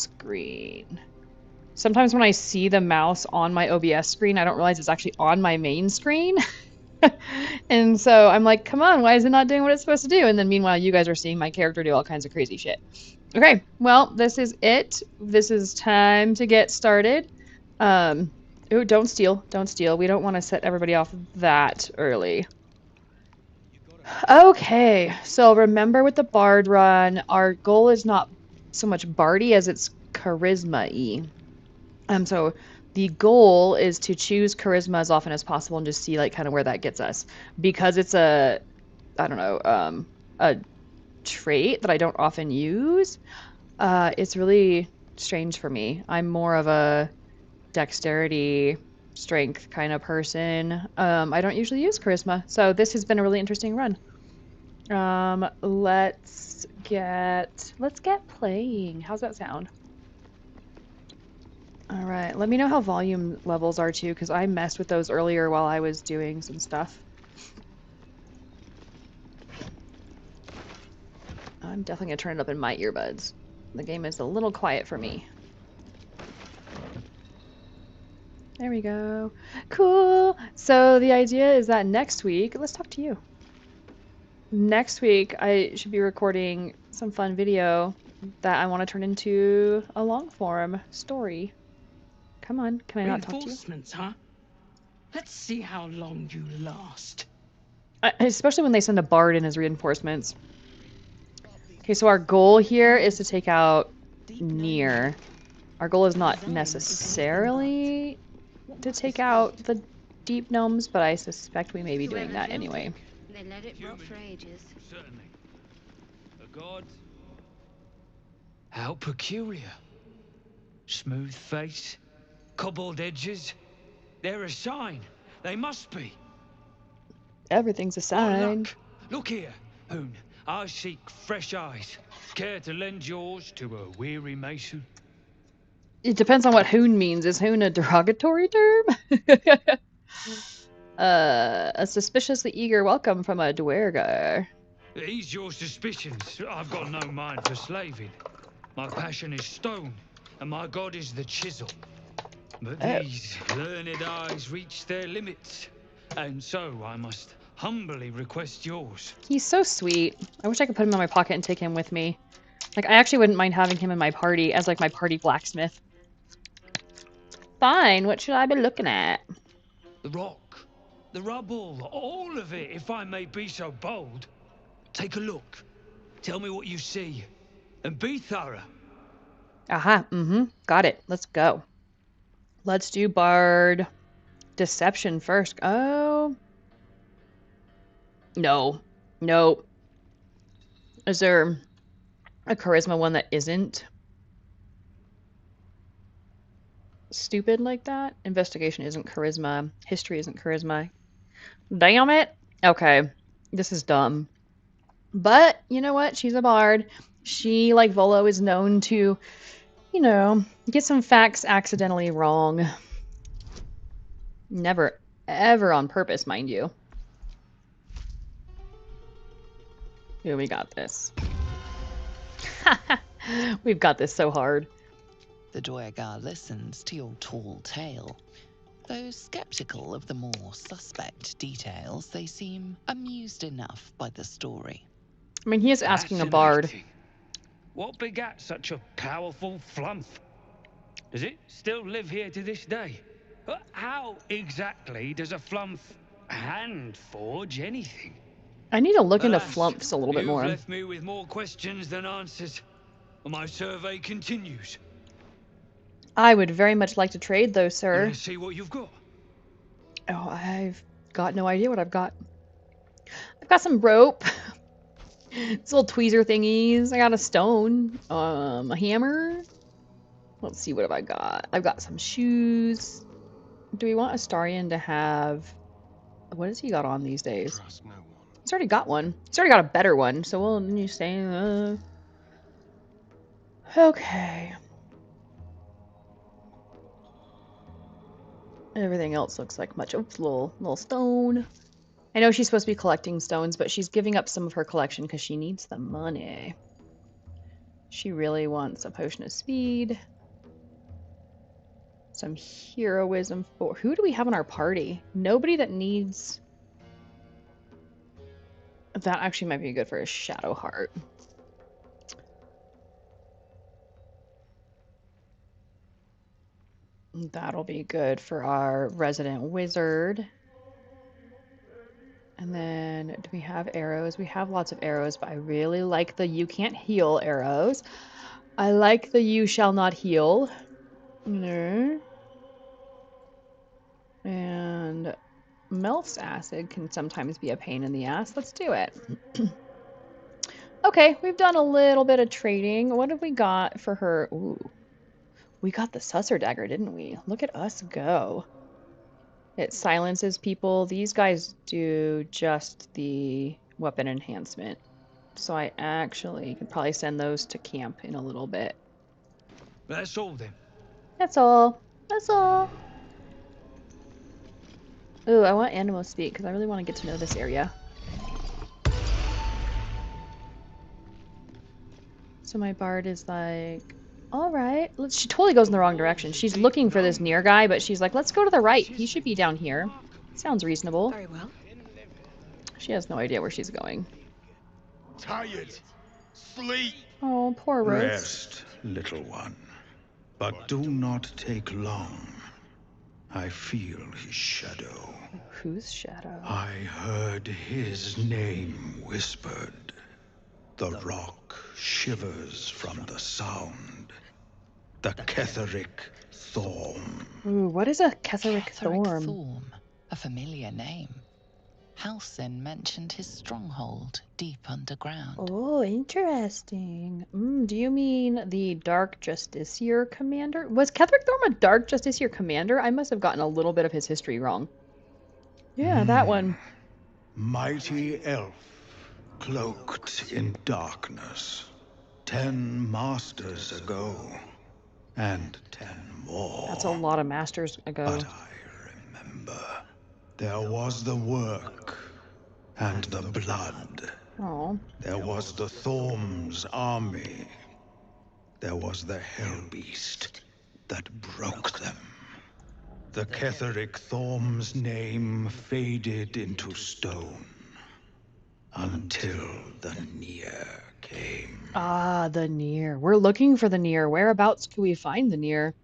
screen. Sometimes when I see the mouse on my OBS screen, I don't realize it's actually on my main screen. And so I'm like, come on, why is it not doing what it's supposed to do? And then meanwhile, you guys are seeing my character do all kinds of crazy shit. Okay, well, this is it. This is time to get started. Ooh, don't steal. Don't steal. We don't want to set everybody off that early. Okay, so remember with the Bard run, our goal is not so much Bardy as it's Charisma-y. So the goal is to choose Charisma as often as possible and just see like kind of where that gets us. Because it's a, I don't know, a trait that I don't often use, it's really strange for me. I'm more of a dexterity, strength kind of person. I don't usually use Charisma, so this has been a really interesting run. Let's get playing. How's that sound? All right, let me know how volume levels are too, because I messed with those earlier while I was doing some stuff. I'm definitely gonna turn it up in my earbuds. The game is a little quiet for me. There we go. Cool. So the idea is that next week, let's talk to you. Next week, I should be recording some fun video that I want to turn into a long form story. Come on, can I not talk to you? Reinforcements, huh? Let's see how long you last. Especially when they send a bard in as reinforcements. Okay, so our goal here is to take out Nere. Our goal is not necessarily to take out the deep gnomes, but I suspect we may be doing that anyway. They let it rot for ages. Certainly. A god? How peculiar. Smooth face, cobbled edges. They're a sign. They must be. Everything's a sign. Look here, Hoon. I seek fresh eyes. Care to lend yours to a weary mason? It depends on what hoon means. Is hoon a derogatory term? A suspiciously eager welcome from a Duergar. Ease your suspicions. I've got no mind for slaving. My passion is stone, and my god is the chisel. But these learned eyes reach their limits, and so I must humbly request yours. He's so sweet. I wish I could put him in my pocket and take him with me. Like, I actually wouldn't mind having him in my party as, like, my party blacksmith. Fine, what should I be looking at? The rock, the rubble, all of it, if I may be so bold. Take a look. Tell me what you see. And be thorough. Aha, got it. Let's go. Let's do Bard Deception first. Oh. No. No. Is there a Charisma one that isn't stupid like that? Investigation isn't Charisma. History isn't Charisma. Damn it. Okay. This is dumb. But, you know what? She's a bard. She, like Volo, is known to, you know, get some facts accidentally wrong. Never, ever on purpose, mind you. Here, we got this. We've got this so hard. The Duergar listens to your tall tale. Though skeptical of the more suspect details, they seem amused enough by the story. I mean, he is asking a bard. What begat such a powerful flump? Does it still live here to this day? How exactly does a flump hand forge anything? I need to look into flumps a little bit more. You've left me with more questions than answers. My survey continues. I would very much like to trade, though, sir. Let's see what you've got. Oh, I've got no idea what I've got. I've got some rope. These little tweezer thingies. I got a stone. A hammer. Let's see, what have I got? I've got some shoes. Do we want Astarion to have... What has he got on these days? Trust no one. He's already got one. He's already got a better one, so we'll just say... Okay. Everything else looks like much. Oops, little stone. I know she's supposed to be collecting stones, but she's giving up some of her collection because she needs the money. She really wants a potion of speed. Some heroism for... Who do we have in our party? Nobody that needs... That actually might be good for a Shadowheart. That'll be good for our resident wizard. And then, do we have arrows? We have lots of arrows, but I really like the you can't heal arrows. I like the you shall not heal. No. And Melf's acid can sometimes be a pain in the ass. Let's do it. Okay, we've done a little bit of trading. What have we got for her? Ooh, we got the Susser Dagger, didn't we? Look at us go. It silences people. These guys do just the weapon enhancement. So I actually could probably send those to camp in a little bit. That's all then. That's all. That's all. Ooh, I want animal speak because I really want to get to know this area. So my bard is like, all right. She totally goes in the wrong direction. She's looking for this Nere guy, but she's like, let's go to the right. He should be down here. Sounds reasonable. Very well. She has no idea where she's going. Tired. Sleep. Oh, poor Rothe. Rest, little one, but do not take long. I feel his shadow. Whose shadow? I heard his name whispered. The rock shivers from the sound. The Ketheric Thorm. Ooh, what is a Ketheric Thorm? Thorm, a familiar name. Halsin mentioned his stronghold deep underground. Oh, interesting. Do you mean the Dark Justiciar commander? Was Ketheric Thorm a Dark Justiciar commander? I must have gotten a little bit of his history wrong. Yeah, that one. Mighty elf, cloaked in darkness. 10 masters ago, and 10 more. That's a lot of masters ago. But I remember. There was the work, and the blood. Oh. There was the Thorm's army. There was the Hell Beast that broke them. The Ketheric Thorm's name faded into stone. Until the Nere came. Ah, the Nere. We're looking for the Nere. Whereabouts can we find the Nere?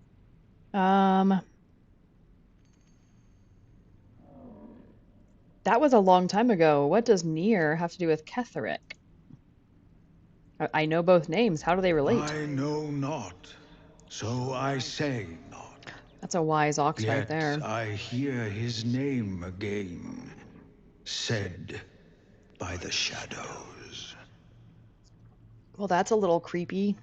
That was a long time ago. What does Nere have to do with Ketheric? I know both names. How do they relate? I know not, so I say not. That's a wise ox Yet right there. I hear his name again, said by the shadows. Well, that's a little creepy.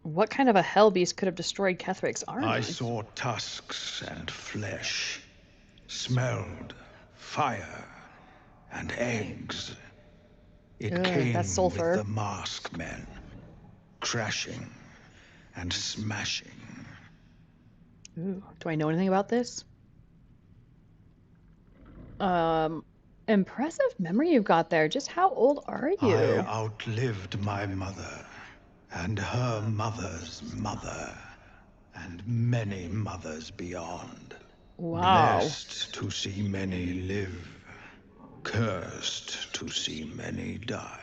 What kind of a hell beast could have destroyed Ketheric's army? I saw tusks and flesh, smelled fire and eggs. It came that's sulfur. with the mask men, crashing and smashing. Ooh, do I know anything about this? Impressive memory you've got there. Just how old are you? I outlived my mother, and her mother's mother, and many mothers beyond. Wow. Blessed to see many live, cursed to see many die.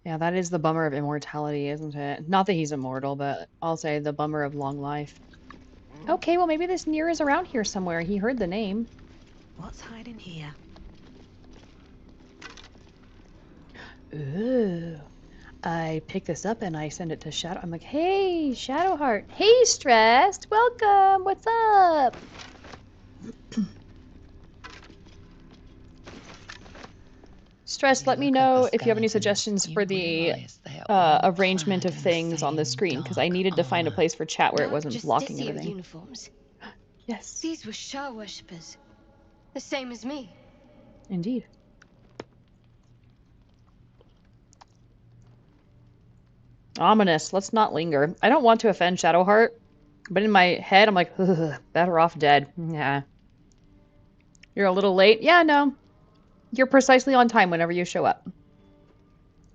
Yeah, that is the bummer of immortality, isn't it? Not that he's immortal, but I'll say the bummer of long life. Okay, well maybe this Nere is around here somewhere. He heard the name. What's hiding here? Ooh. I pick this up and I send it to Shadow. I'm like, hey, Shadowheart. Hey, Stressed. Welcome. What's up? Stressed, let me know if you have any suggestions for the arrangement of things on the screen, because I needed to find a place for chat where it wasn't blocking Justiciar everything. uniforms. Yes, These were Shah worshippers. The same as me. indeed. Ominous. Let's not linger. I don't want to offend Shadowheart, but in my head, I'm like, ugh, better off dead. Yeah. You're a little late? Yeah, no. You're precisely on time whenever you show up.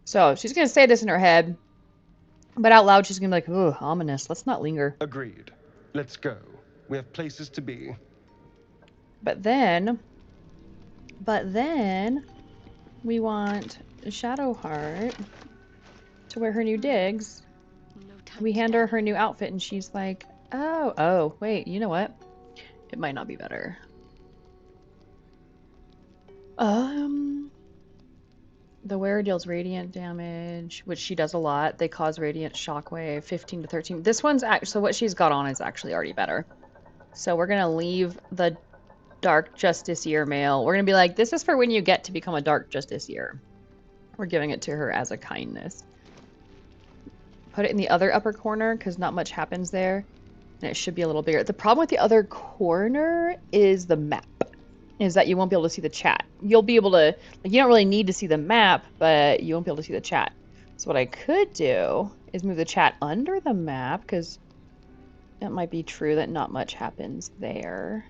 So she's gonna say this in her head, but out loud she's gonna be like, "Ooh, ominous. Let's not linger." Agreed. Let's go. We have places to be. But then we want Shadowheart to wear her new digs. No time We to hand her dally. her new outfit, and she's like, "Oh, wait. You know what? It might not be better." The wearer deals radiant damage, which she does a lot. They cause radiant shockwave, 15 to 13. This one's actually, so what she's got on is actually already better. So we're gonna leave the Dark Justiciar mail. We're gonna be like, this is for when you get to become a Dark Justiciar. We're giving it to her as a kindness. Put it in the other upper corner, because not much happens there. And it should be a little bigger. The problem with the other corner is the map. Is that you won't be able to see the chat. You'll be able to, like, you don't really need to see the map, but you won't be able to see the chat. So what I could do is move the chat under the map, because it might be true that not much happens there.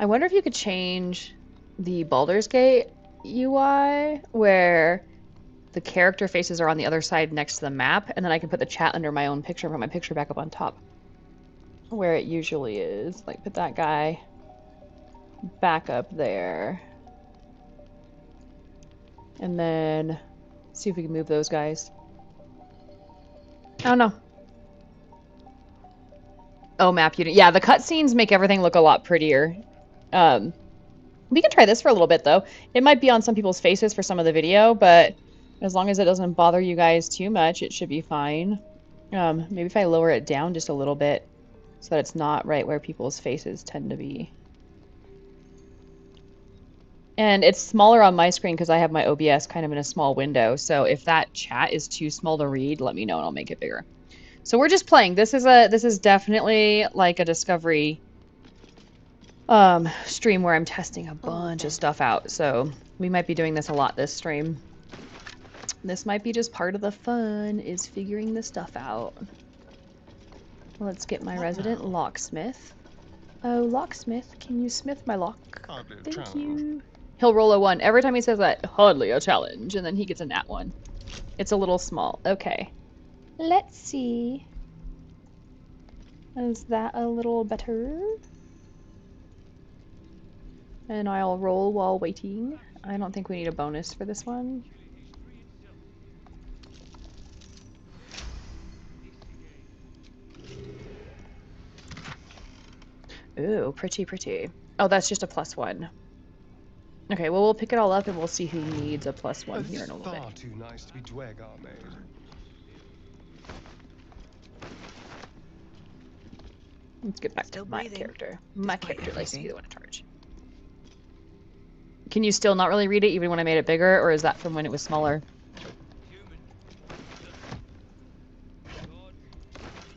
I wonder if you could change the Baldur's Gate UI, where the character faces are on the other side next to the map, and then I can put the chat under my own picture and put my picture back up on top. Where it usually is. Like, put that guy back up there. And then see if we can move those guys. I don't know. Oh, map unit. Yeah, the cutscenes make everything look a lot prettier. We can try this for a little bit, though. It might be on some people's faces for some of the video, but as long as it doesn't bother you guys too much, it should be fine. Maybe if I lower it down just a little bit so that it's not right where people's faces tend to be. And it's smaller on my screen because I have my OBS kind of in a small window. So if that chat is too small to read, let me know and I'll make it bigger. So we're just playing. This is definitely like a discovery stream where I'm testing a bunch of stuff out. So we might be doing this a lot this stream. This might be just part of the fun, is figuring the stuff out. Let's get my resident locksmith. Oh, locksmith, can you smith my lock? Hardly a Thank challenge. you. He'll roll a 1. Every time he says that, hardly a challenge, and then he gets a nat 1. It's a little small. Okay. Let's see. Is that a little better? And I'll roll while waiting. I don't think we need a bonus for this one. Ooh, pretty, pretty. Oh, that's just a +1. Okay, well, we'll pick it all up and we'll see who needs a +1 here in a little bit. Far too nice to be Duergar made. Let's get back Still to my breathing, character. My despite character likes to be everything. the one in charge. Can you still not really read it even when I made it bigger, or is that from when it was smaller?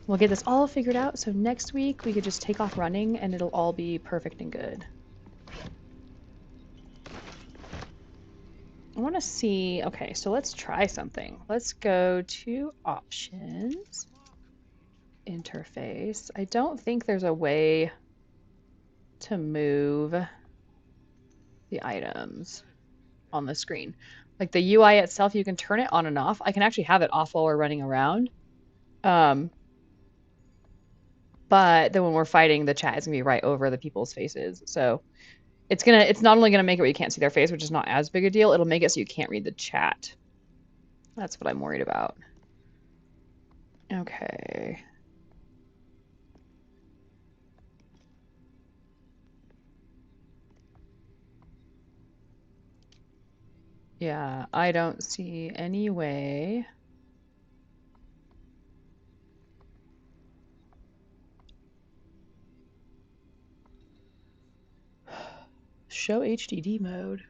We'll get this all figured out, so next week we could just take off running and it'll all be perfect and good. I want to see, okay, so let's try something. Let's go to options, interface. I don't think there's a way to move the items on the screen. Like the UI itself, you can turn it on and off. I can actually have it off while we're running around. But then when we're fighting, the chat is gonna be right over the people's faces. So it's not only gonna make it where you can't see their face, which is not as big a deal, it'll make it so you can't read the chat. That's what I'm worried about. Okay. Yeah, I don't see any way. Show HDD mode.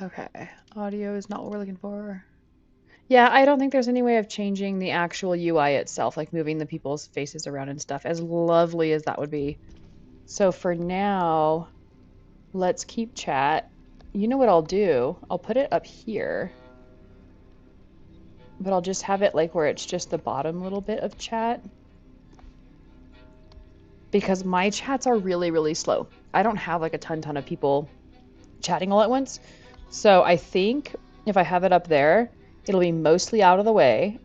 Okay, audio is not what we're looking for. Yeah, I don't think there's any way of changing the actual UI itself, like moving the people's faces around and stuff, as lovely as that would be. So for now, let's keep chat. You know what I'll do? I'll put it up here. But I'll just have it like where it's just the bottom little bit of chat. because my chats are really, really slow. I don't have like a ton of people chatting all at once. So I think if I have it up there, it'll be mostly out of the way.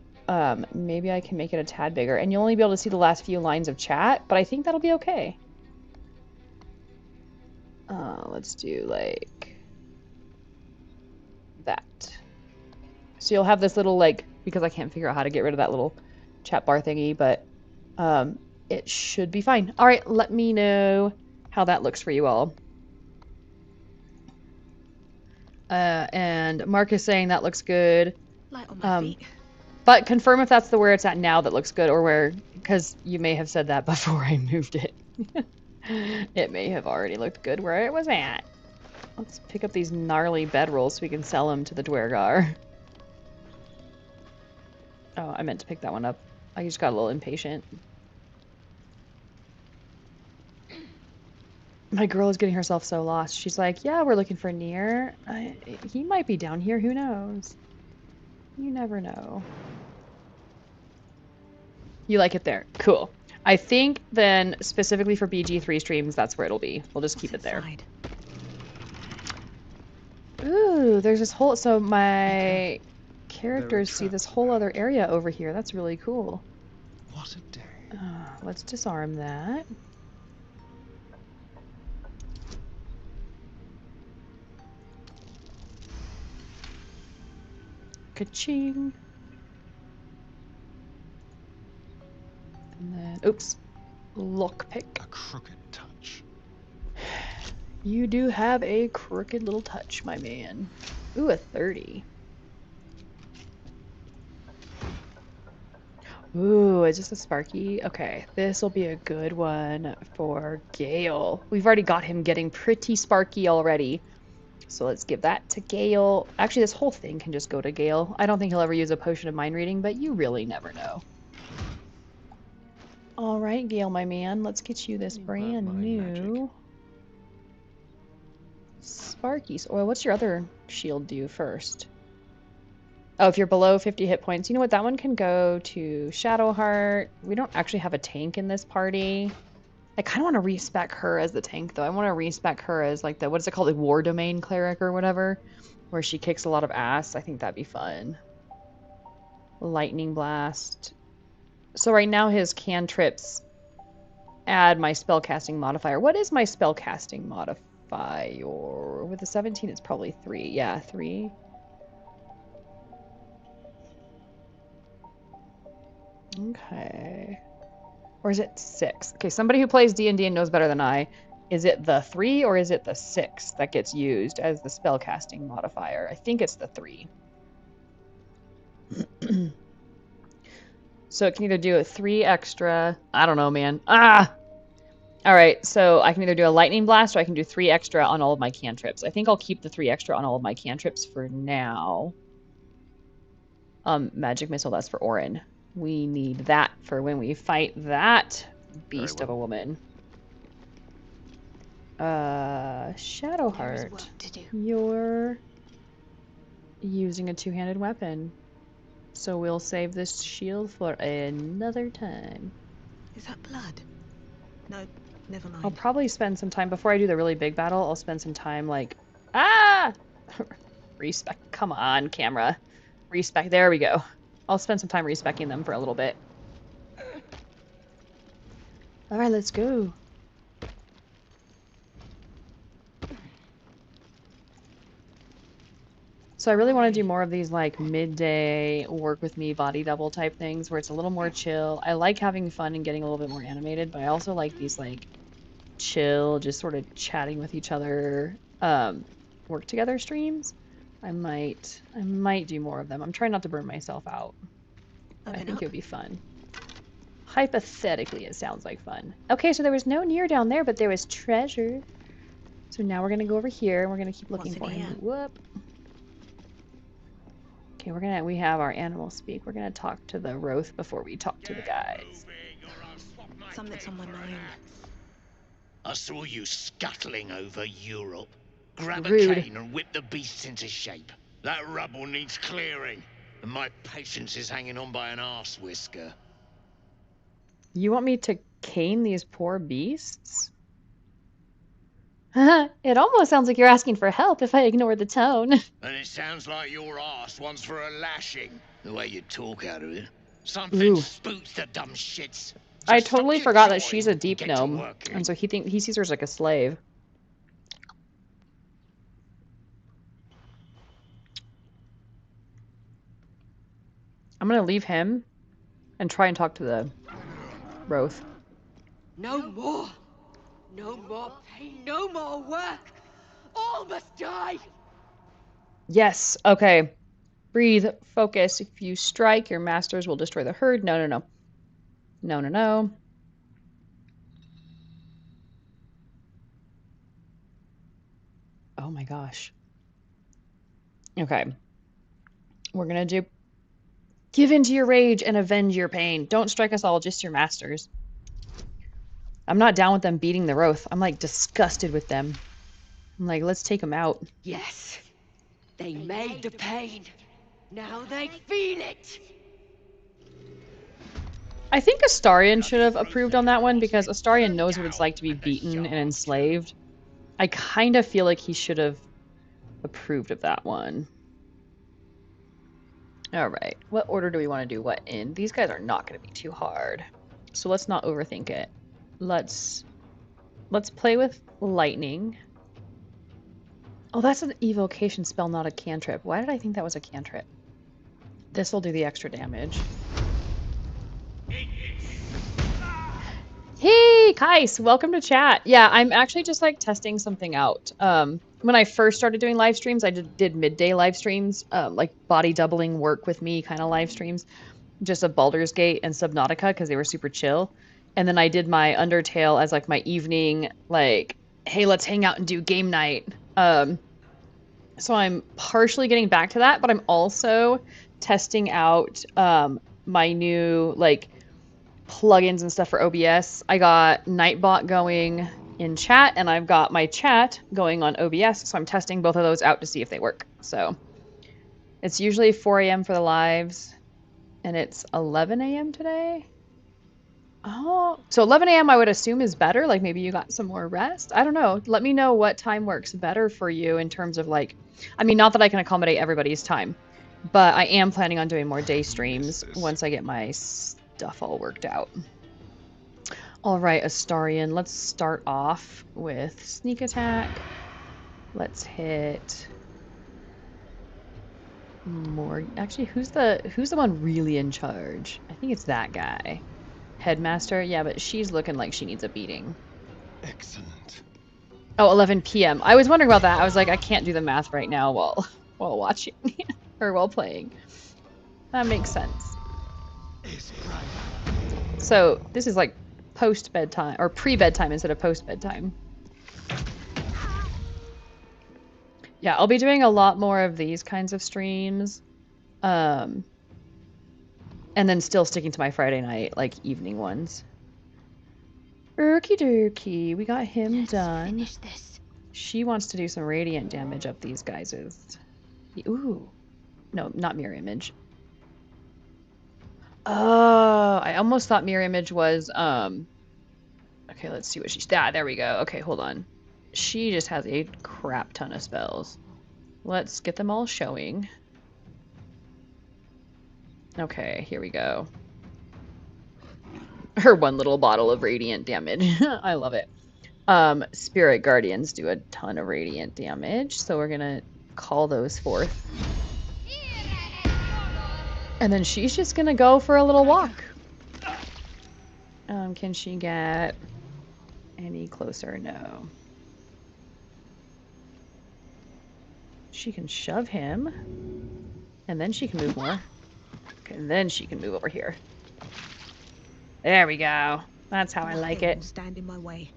Maybe I can make it a tad bigger, and you'll only be able to see the last few lines of chat, but I think that'll be okay. Let's do like that. So you'll have this little like, because I can't figure out how to get rid of that little chat bar thingy, but it should be fine. All right, let me know how that looks for you all. And Mark is saying that looks good. Light on my feet. But confirm if that's the where it's at now that looks good, or where, because you may have said that before I moved it. It may have already looked good where it was at. Let's pick up these gnarly bedrolls so we can sell them to the Duergar. Oh, I meant to pick that one up. I just got a little impatient. My girl is getting herself so lost. She's like, yeah, we're looking for Nere. He might be down here. Who knows? You never know. You like it there. Cool. I think then specifically for BG3 streams, that's where it'll be. We'll just keep it there. Ooh, there's this whole... So my characters see this whole other area over here. That's really cool. What a day. Let's disarm that. Ka-ching. And then, oops, lockpick. A crooked touch. You do have a crooked little touch, my man. Ooh, a 30. Ooh, is this a Sparky? Okay, this will be a good one for Gale. We've already got him getting pretty Sparky already. So let's give that to Gale. Actually, this whole thing can just go to Gale. I don't think he'll ever use a potion of mind reading, but you really never know. All right, Gale, my man, let's get you this brand new Sparky. Well, what's your other shield do first? Oh, if you're below 50 hit points, you know what? That one can go to Shadowheart. We don't actually have a tank in this party. I kind of want to respec her as the tank, though. I want to respec her as, like, the, what is it called? The War Domain Cleric or whatever, where she kicks a lot of ass. I think that'd be fun. Lightning Blast. So right now his cantrips add my spellcasting modifier. What is my spellcasting modifier? With the 17, it's probably 3. Yeah, 3. Okay. Or is it 6? Okay, somebody who plays D&D and knows better than I. Is it the 3 or is it the 6 that gets used as the spellcasting modifier? I think it's the 3. So it can either do a 3 extra. I don't know, man. Ah! Alright, so I can either do a lightning blast or I can do 3 extra on all of my cantrips. I think I'll keep the 3 extra on all of my cantrips for now. Magic missile, that's for Orin. We need that for when we fight that beast of a woman. Shadowheart. You're using a two-handed weapon. So we'll save this shield for another time. Is that blood? No, never mind. I'll probably spend some time, before I do the really big battle, I'll spend some time like... Ah! Respec. Come on, camera. Respec. There we go. I'll spend some time respecking them for a little bit. Alright, let's go. So I really want to do more of these like midday work with me body double type things where it's a little more chill. I like having fun and getting a little bit more animated, but I also like these like chill, just sort of chatting with each other, work together streams. I might do more of them. I'm trying not to burn myself out. But I think it would be fun. Hypothetically, it sounds like fun. Okay, so there was no Nere down there, but there was treasure. So now we're gonna go over here and we're gonna keep looking for him. Whoop. Okay, we have our animal speak. We're gonna talk to the Rothe before we talk to the guys. Something's on my mind. I saw you scuttling over Europe. Grab Rude. a cane and whip the beasts into shape. That rubble needs clearing, and my patience is hanging on by an arse whisker. You want me to cane these poor beasts? It almost sounds like you're asking for help if I ignore the tone. And it sounds like your ass wants for a lashing, the way you talk out of it. Something Ooh. spooks the dumb shits. I Just stop totally your forgot that jawing she's a and deep get to gnome, working. and so he sees her as like a slave. I'm gonna leave him and try and talk to the Rothe. No more! No more pain, no more work! All must die! Yes, okay. Breathe, focus. If you strike, your masters will destroy the herd. No, no, no. No, no, no. Oh my gosh. Okay. We're gonna do... Give in to your rage and avenge your pain. Don't strike us all, just your masters. I'm not down with them beating the Rothe. I'm like disgusted with them. I'm like, let's take them out. Yes, they made the pain. Now they feel it! I think Astarion should have approved on that one because Astarion knows what it's like to be beaten and enslaved. I kind of feel like he should have approved of that one. Alright, what order do we want to do what in? These guys are not going to be too hard. So let's not overthink it. Let's play with lightning. Oh, that's an evocation spell, not a cantrip. Why did I think that was a cantrip? This will do the extra damage. Hey, Kais, welcome to chat. Yeah, I'm actually just like testing something out. When I first started doing live streams, I did midday live streams, like body doubling work with me kind of live streams, just of Baldur's Gate and Subnautica because they were super chill. And then I did my Undertale as like my evening, like, hey, let's hang out and do game night. So I'm partially getting back to that, but I'm also testing out my new like plugins and stuff for OBS. I got Nightbot going in chat, and I've got my chat going on OBS, so I'm testing both of those out to see if they work. So it's usually 4 a.m. for the lives, and it's 11 a.m. today. Oh, so 11 a.m. I would assume is better. Like maybe you got some more rest. I don't know. Let me know what time works better for you in terms of like, I mean, not that I can accommodate everybody's time, but I am planning on doing more day streams once I get my stuff all worked out. All right, Astarion, let's start off with sneak attack. Let's hit more. Actually, who's the one really in charge? I think it's that guy. Headmaster? Yeah, but she's looking like she needs a beating. Excellent. Oh, 11 p.m. I was wondering about that. I was like, I can't do the math right now while watching or while playing. That makes sense. So this is like post bedtime or pre bedtime instead of post bedtime. Yeah, I'll be doing a lot more of these kinds of streams. And then still sticking to my Friday night, like evening ones. Okie dokie, we got him done. Finish this. She wants to do some radiant damage up these guys. Ooh. No, not mirror image. Oh, I almost thought mirror image was, okay, let's see what she's, there we go. Okay, hold on. She just has a crap ton of spells. Let's get them all showing. Okay, here we go. Her one little bottle of radiant damage. I love it. Spirit Guardians do a ton of radiant damage, so we're gonna call those forth. And then she's just gonna go for a little walk. Can she get any closer? No. She can shove him. And then she can move more. Okay, and then she can move over here. There we go. That's how I like it. Stand in my way.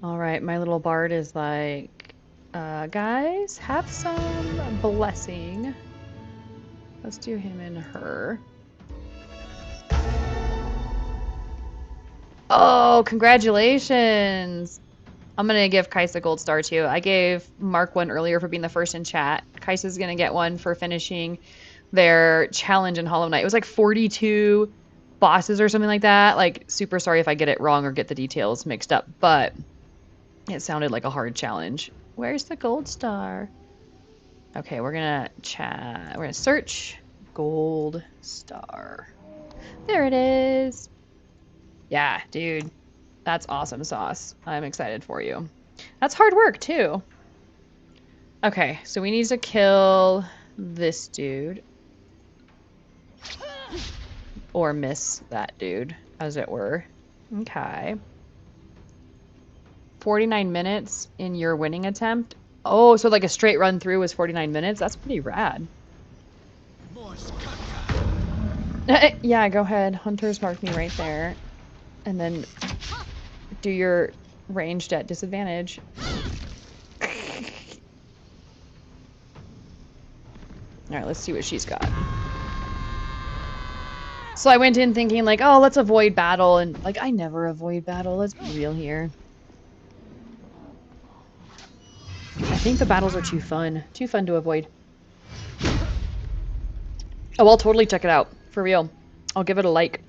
Alright, my little bard is like, guys, have some blessing. Let's do him and her. Oh, congratulations! I'm gonna give Kais a gold star too. I gave Mark one earlier for being the first in chat. Kais is gonna get one for finishing their challenge in Hollow Knight. It was like 42 bosses or something like that. Like, super sorry if I get it wrong or get the details mixed up, but it sounded like a hard challenge. Where's the gold star? Okay, we're gonna chat. We're gonna search gold star. There it is. Yeah, dude. That's awesome sauce. I'm excited for you. That's hard work, too. Okay, so we need to kill this dude. Or miss that dude, as it were. Okay. 49 minutes in your winning attempt. Oh, so like a straight run through was 49 minutes? That's pretty rad. Yeah, go ahead. Hunters mark me right there. And then do your ranged at disadvantage. Alright, let's see what she's got. So I went in thinking like, oh, let's avoid battle. And like, I never avoid battle. Let's be real here. I think the battles are too fun. Too fun to avoid. Oh, I'll totally check it out. For real. I'll give it a like.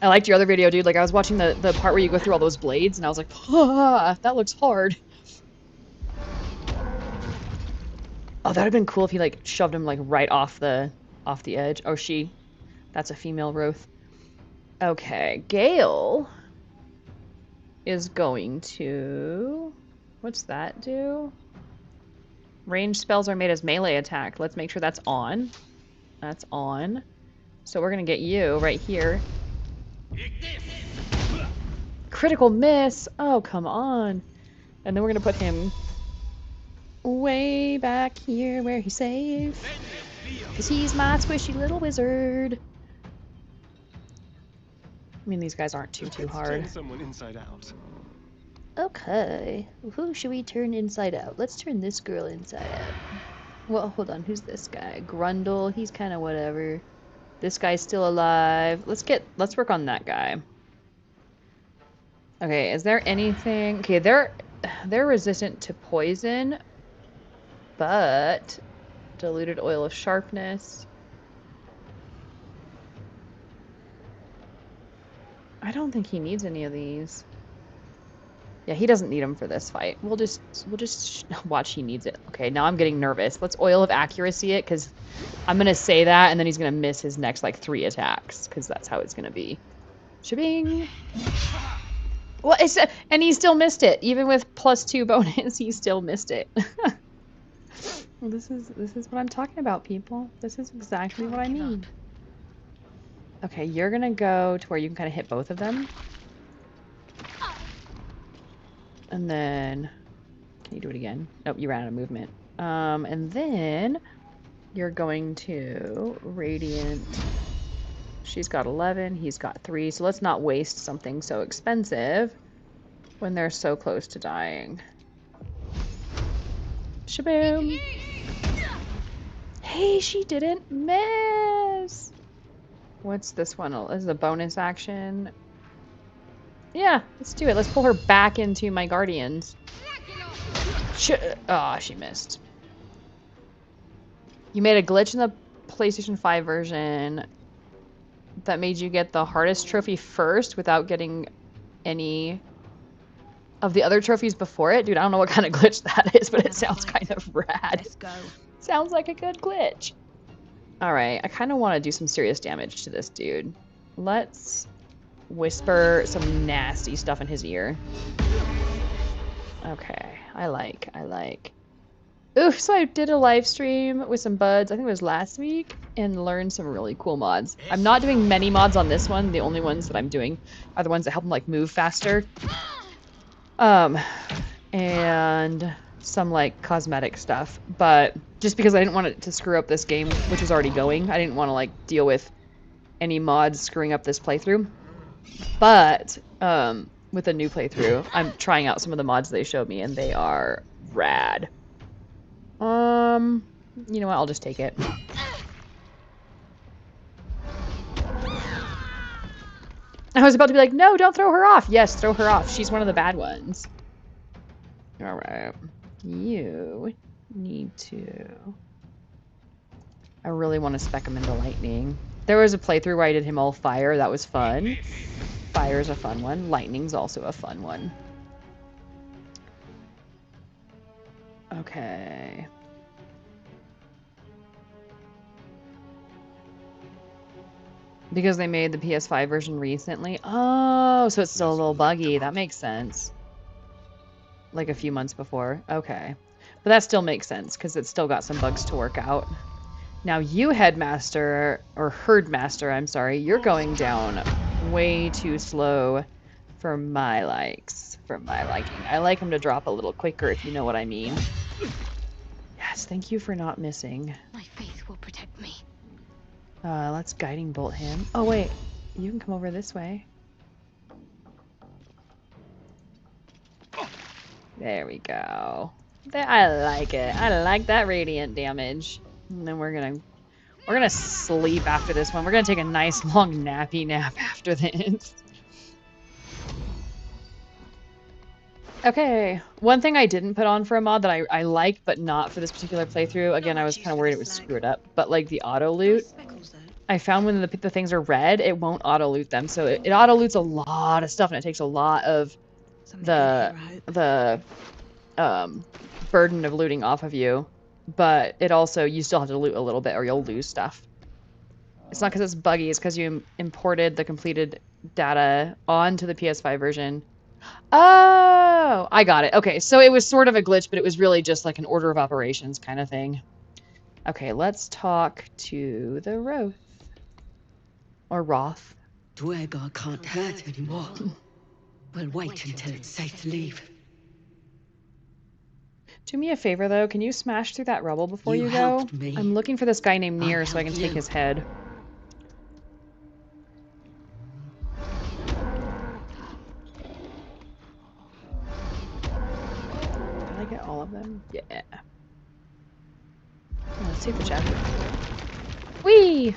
I liked your other video, dude. Like, I was watching the part where you go through all those blades, and I was like, ah, that looks hard. Oh, that would have been cool if he, like, shoved him, like, right off the edge. Oh, she. That's a female Rothe. Okay, Gale is going to... What's that do? Ranged spells are made as melee attack. Let's make sure that's on. That's on. So we're gonna get you right here. Critical miss! Oh, come on. And then we're gonna put him way back here where he's safe. Because he's my squishy little wizard. I mean, these guys aren't too hard. Turn someone inside out. Okay. Who should we turn inside out? Let's turn this girl inside out. Well, hold on. Who's this guy? Grundle. He's kind of whatever. This guy's still alive. Let's work on that guy. Okay, is there anything... Okay, they're resistant to poison, but diluted oil of sharpness. I don't think he needs any of these. Yeah, he doesn't need them for this fight. We'll just watch he needs it. Okay, now I'm getting nervous. Let's oil of accuracy it, because I'm going to say that, and then he's going to miss his next, like, 3 attacks, because that's how it's going to be. Shabing! Well, and he still missed it. Even with +2 bonus, he still missed it. Well, this is what I'm talking about, people. This is exactly what I need. Okay, you're going to go to where you can kind of hit both of them. And then, can you do it again? Nope, you ran out of movement. And then you're going to Radiant. She's got 11, he's got 3. So let's not waste something so expensive when they're so close to dying. Shaboom! Hey, she didn't miss! What's this one? This is a bonus action. Yeah, let's do it. Let's pull her back into my guardians. Ah, she missed. You made a glitch in the PlayStation 5 version that made you get the hardest trophy first without getting any of the other trophies before it. Dude, I don't know what kind of glitch that is, but it sounds kind of rad. Let's go. Sounds like a good glitch. Alright, I kind of want to do some serious damage to this dude. Let's whisper some nasty stuff in his ear. Okay, I like. Ooh, so I did a live stream with some buds, I think it was last week, and learned some really cool mods. I'm not doing many mods on this one. The only ones that I'm doing are the ones that help them, like, move faster. And some, like, cosmetic stuff. But just because I didn't want it to screw up this game, which was already going, I didn't want to, like, deal with any mods screwing up this playthrough. But, with a new playthrough, I'm trying out some of the mods they showed me, and they are rad. You know what? I'll just take it. I was about to be like, no, don't throw her off. Yes, throw her off. She's one of the bad ones. Alright. You need to... I really want to spec him into lightning. There was a playthrough where I did him all fire. That was fun. Fire's a fun one. Lightning's also a fun one. Okay. Because they made the PS5 version recently. Oh, so it's still a little buggy. That makes sense. Like a few months before. Okay. But that still makes sense because it's still got some bugs to work out. Now you, Headmaster, or Herdmaster, I'm sorry, you're going down way too slow for my likes. For my liking. I like them to drop a little quicker, if you know what I mean. Yes, thank you for not missing. My faith will protect me. Let's guiding bolt him. Oh wait, you can come over this way. There we go. I like it. I like that radiant damage. And then we're gonna sleep after this one. We're gonna take a nice long nappy nap after this. Okay, one thing I didn't put on for a mod that I like, but not for this particular playthrough. Again, I was kind of worried it would screw it up. But like the auto loot, I found when the things are red, it won't auto loot them. So it auto loots a lot of stuff, and it takes a lot of the burden of looting off of you. But it also, you still have to loot a little bit or you'll lose stuff. It's not because it's buggy, it's because you imported the completed data onto the PS5 version. Oh, I got it. Okay, so it was sort of a glitch, but it was really just like an order of operations kind of thing. Okay, let's talk to the Rothe. Or Rothe. Duergar can't hurt anymore. We'll wait until it's safe to leave. Do me a favor, though. Can you smash through that rubble before you go? Helped me. I'm looking for this guy named Nere so I can help take you. his head. Did I get all of them? Yeah. Let's see the chapter. Whee!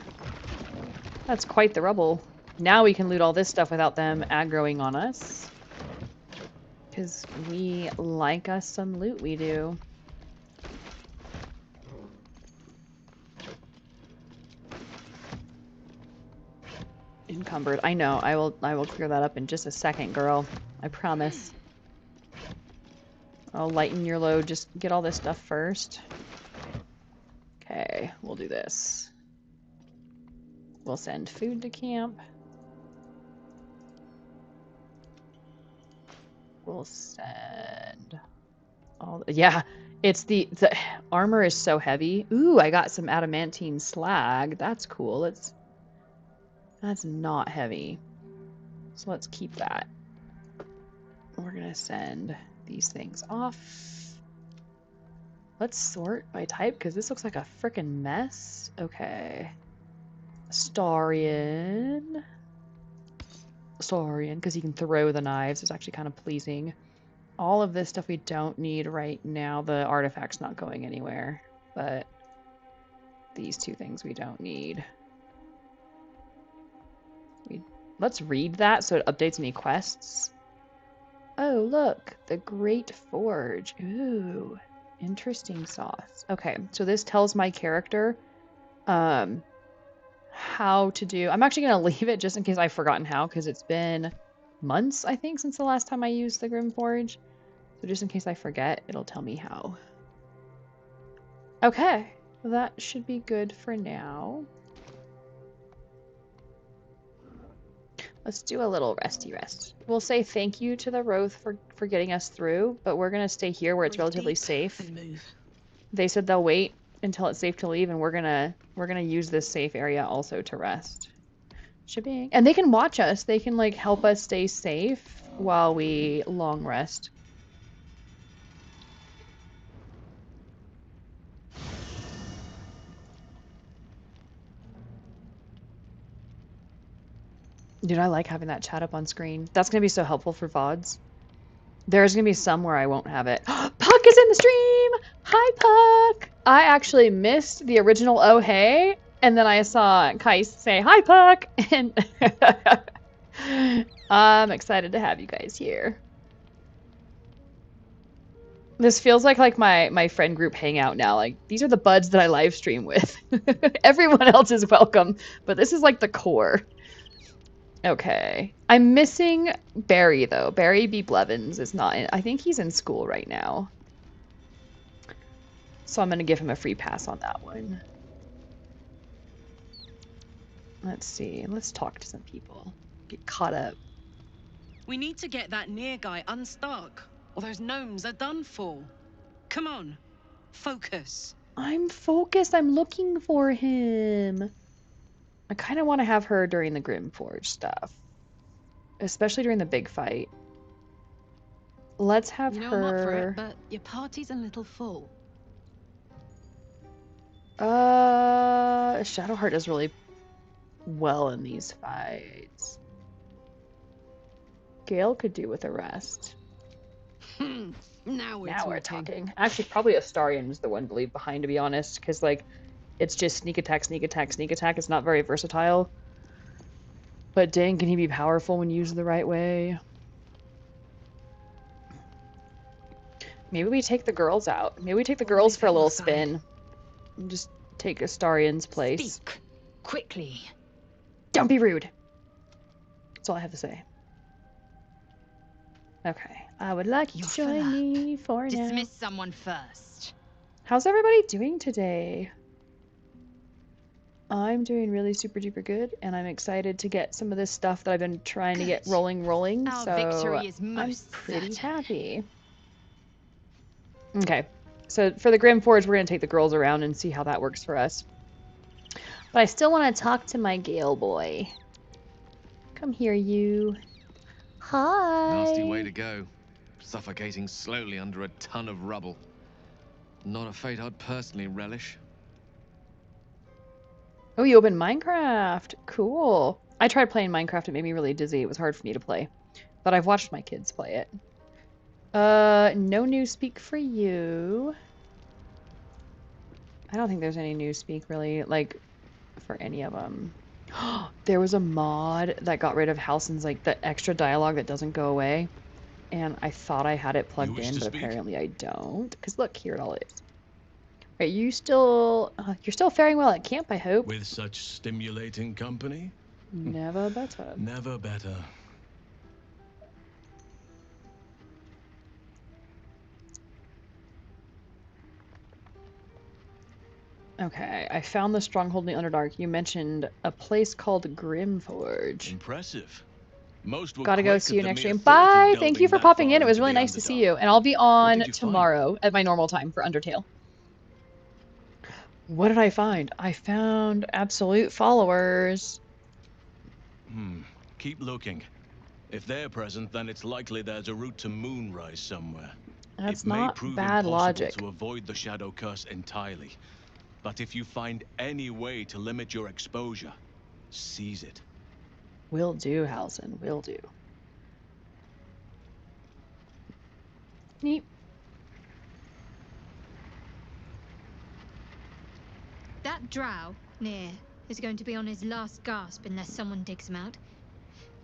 That's quite the rubble. Now we can loot all this stuff without them aggroing on us. Because we like us some loot, we do. Encumbered. I know. I will clear that up in just a second, girl. I promise. I'll lighten your load. Just get all this stuff first. Okay, we'll do this. We'll send food to camp. We'll send all yeah, it's the armor is so heavy. Ooh, I got some adamantine slag. That's cool. That's not heavy. So let's keep that. We're gonna send these things off. Let's sort by type because this looks like a freaking mess. Okay. Astarion, because he can throw the knives. It's actually kind of pleasing. All of this stuff we don't need right now. The artifact's not going anywhere, but these two things we don't need. Let's read that so it updates any quests. Oh, look, the Great Forge. Ooh, interesting sauce. Okay, so this tells my character how to do. I'm actually going to leave it just in case I've forgotten how, because it's been months, I think, since the last time I used the Grymforge. So just in case I forget, it'll tell me how. Okay, that should be good for now. Let's do a little resty rest. We'll say thank you to the Rothe for getting us through, but we're going to stay here where it's relatively safe. They said they'll wait until it's safe to leave, and we're gonna use this safe area also to rest. Shipping. And they can watch us. They can like help us stay safe while we long rest. Dude, I like having that chat up on screen. That's gonna be so helpful for VODs. There's gonna be some where I won't have it. Puck is in the stream! Hi, Puck! I actually missed the original Oh Hey, and then I saw Kais say, Hi, Puck! And I'm excited to have you guys here. This feels like my friend group hangout now. Like, these are the buds that I live stream with. Everyone else is welcome, but this is like the core. Okay. I'm missing Barry, though. Barry B. Blevins is not in. I think he's in school right now. So I'm going to give him a free pass on that one. Let's see. Let's talk to some people. Get caught up. We need to get that Nere guy unstuck, or those gnomes are done for. Come on. Focus. I'm focused. I'm looking for him. I kind of want to have her during the Grymforge stuff. Especially during the big fight. Let's have You know, her... I'm up for it, but your party's a little full. Shadowheart does really well in these fights. Gale could do with a rest. Now We're talking. Actually, probably Astarion is the one to leave behind, to be honest, because, like, it's just sneak attack, sneak attack, sneak attack. It's not very versatile. But dang, can he be powerful when used the right way? Maybe we take the girls out. Maybe we take the girls for a little spin. And just take Astarion's place. Speak quickly. Don't be rude. That's all I have to say. Okay. I would like you to join me for now. Dismiss someone first. How's everybody doing today? I'm doing really super duper good, and I'm excited to get some of this stuff that I've been trying to get rolling. Our So victory is most I'm pretty certain. happy. Okay. So for the Grymforge, we're going to take the girls around and see how that works for us. But I still want to talk to my Gale boy. Come here, you. Hi. Nasty way to go. Suffocating slowly under a ton of rubble. Not a fate I'd personally relish. Oh, you opened Minecraft. Cool. I tried playing Minecraft. It made me really dizzy. It was hard for me to play. But I've watched my kids play it. No new speak for you. I don't think there's any new speak really, like, for any of them. There was a mod that got rid of Halsin's, like, the extra dialogue that doesn't go away. And I thought I had it plugged in, but apparently I don't. Because look, here it all is. Are you still... you're still faring well at camp, I hope? With such stimulating company? Never better. Never better. Okay, I found the stronghold in the Underdark. You mentioned a place called Grymforge. Impressive. Most will Gotta go quake see you at the next mere stream. thought of Bye! Thank you delving for that popping far in. It was into really the nice to see Underdark. you. And I'll be on did you find? tomorrow at my normal time for Undertale. What did I find? I found absolute followers. Keep looking. If they're present, then it's likely there's a route to Moonrise somewhere. That's It may not prove bad impossible logic. to avoid the Shadow Curse entirely. But if you find any way to limit your exposure, seize it. Will do, Halsin. Will do. Neat. That drow, Nere, is going to be on his last gasp unless someone digs him out.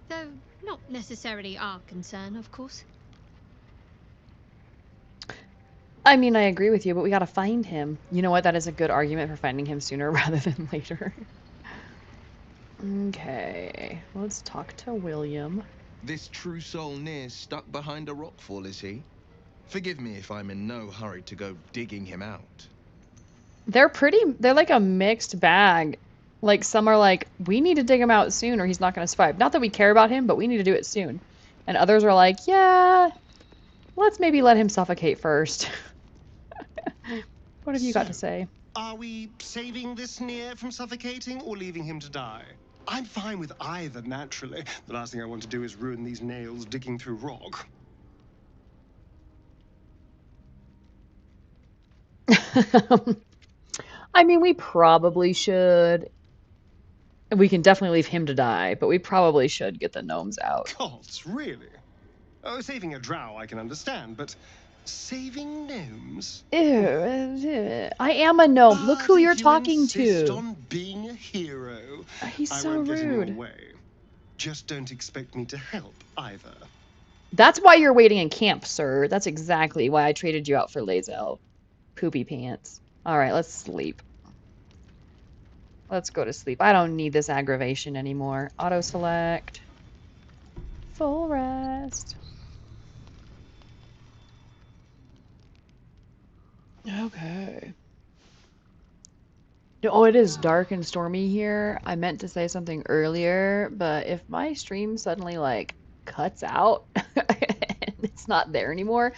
Though not necessarily our concern, of course. I mean, I agree with you, but we gotta find him. You know what? That is a good argument for finding him sooner rather than later. Okay, let's talk to William. This true soul Nere's stuck behind a rockfall, is he? Forgive me if I'm in no hurry to go digging him out. They're like a mixed bag. Like, some are like, we need to dig him out soon or he's not gonna survive. Not that we care about him, but we need to do it soon. And others are like, yeah, let's maybe let him suffocate first. What have you got to say? Are we saving this Nere from suffocating or leaving him to die? I'm fine with either, naturally. The last thing I want to do is ruin these nails digging through rock. I mean, we probably should. We can definitely leave him to die, but we probably should get the gnomes out. Gods, really? Oh, saving a drow I can understand, but saving gnomes? Ew, I am a gnome. Look who you're talking insist to. on being a hero. He's I so won't get in your rude. way. Just don't expect me to help either. That's why you're waiting in camp, sir. That's exactly why I traded you out for Lae'zel. Poopy pants. Alright, let's sleep. Let's go to sleep. I don't need this aggravation anymore. Auto select. Full rest. Okay. Oh, it is dark and stormy here. I meant to say something earlier, but if my stream suddenly like cuts out and it's not there anymore,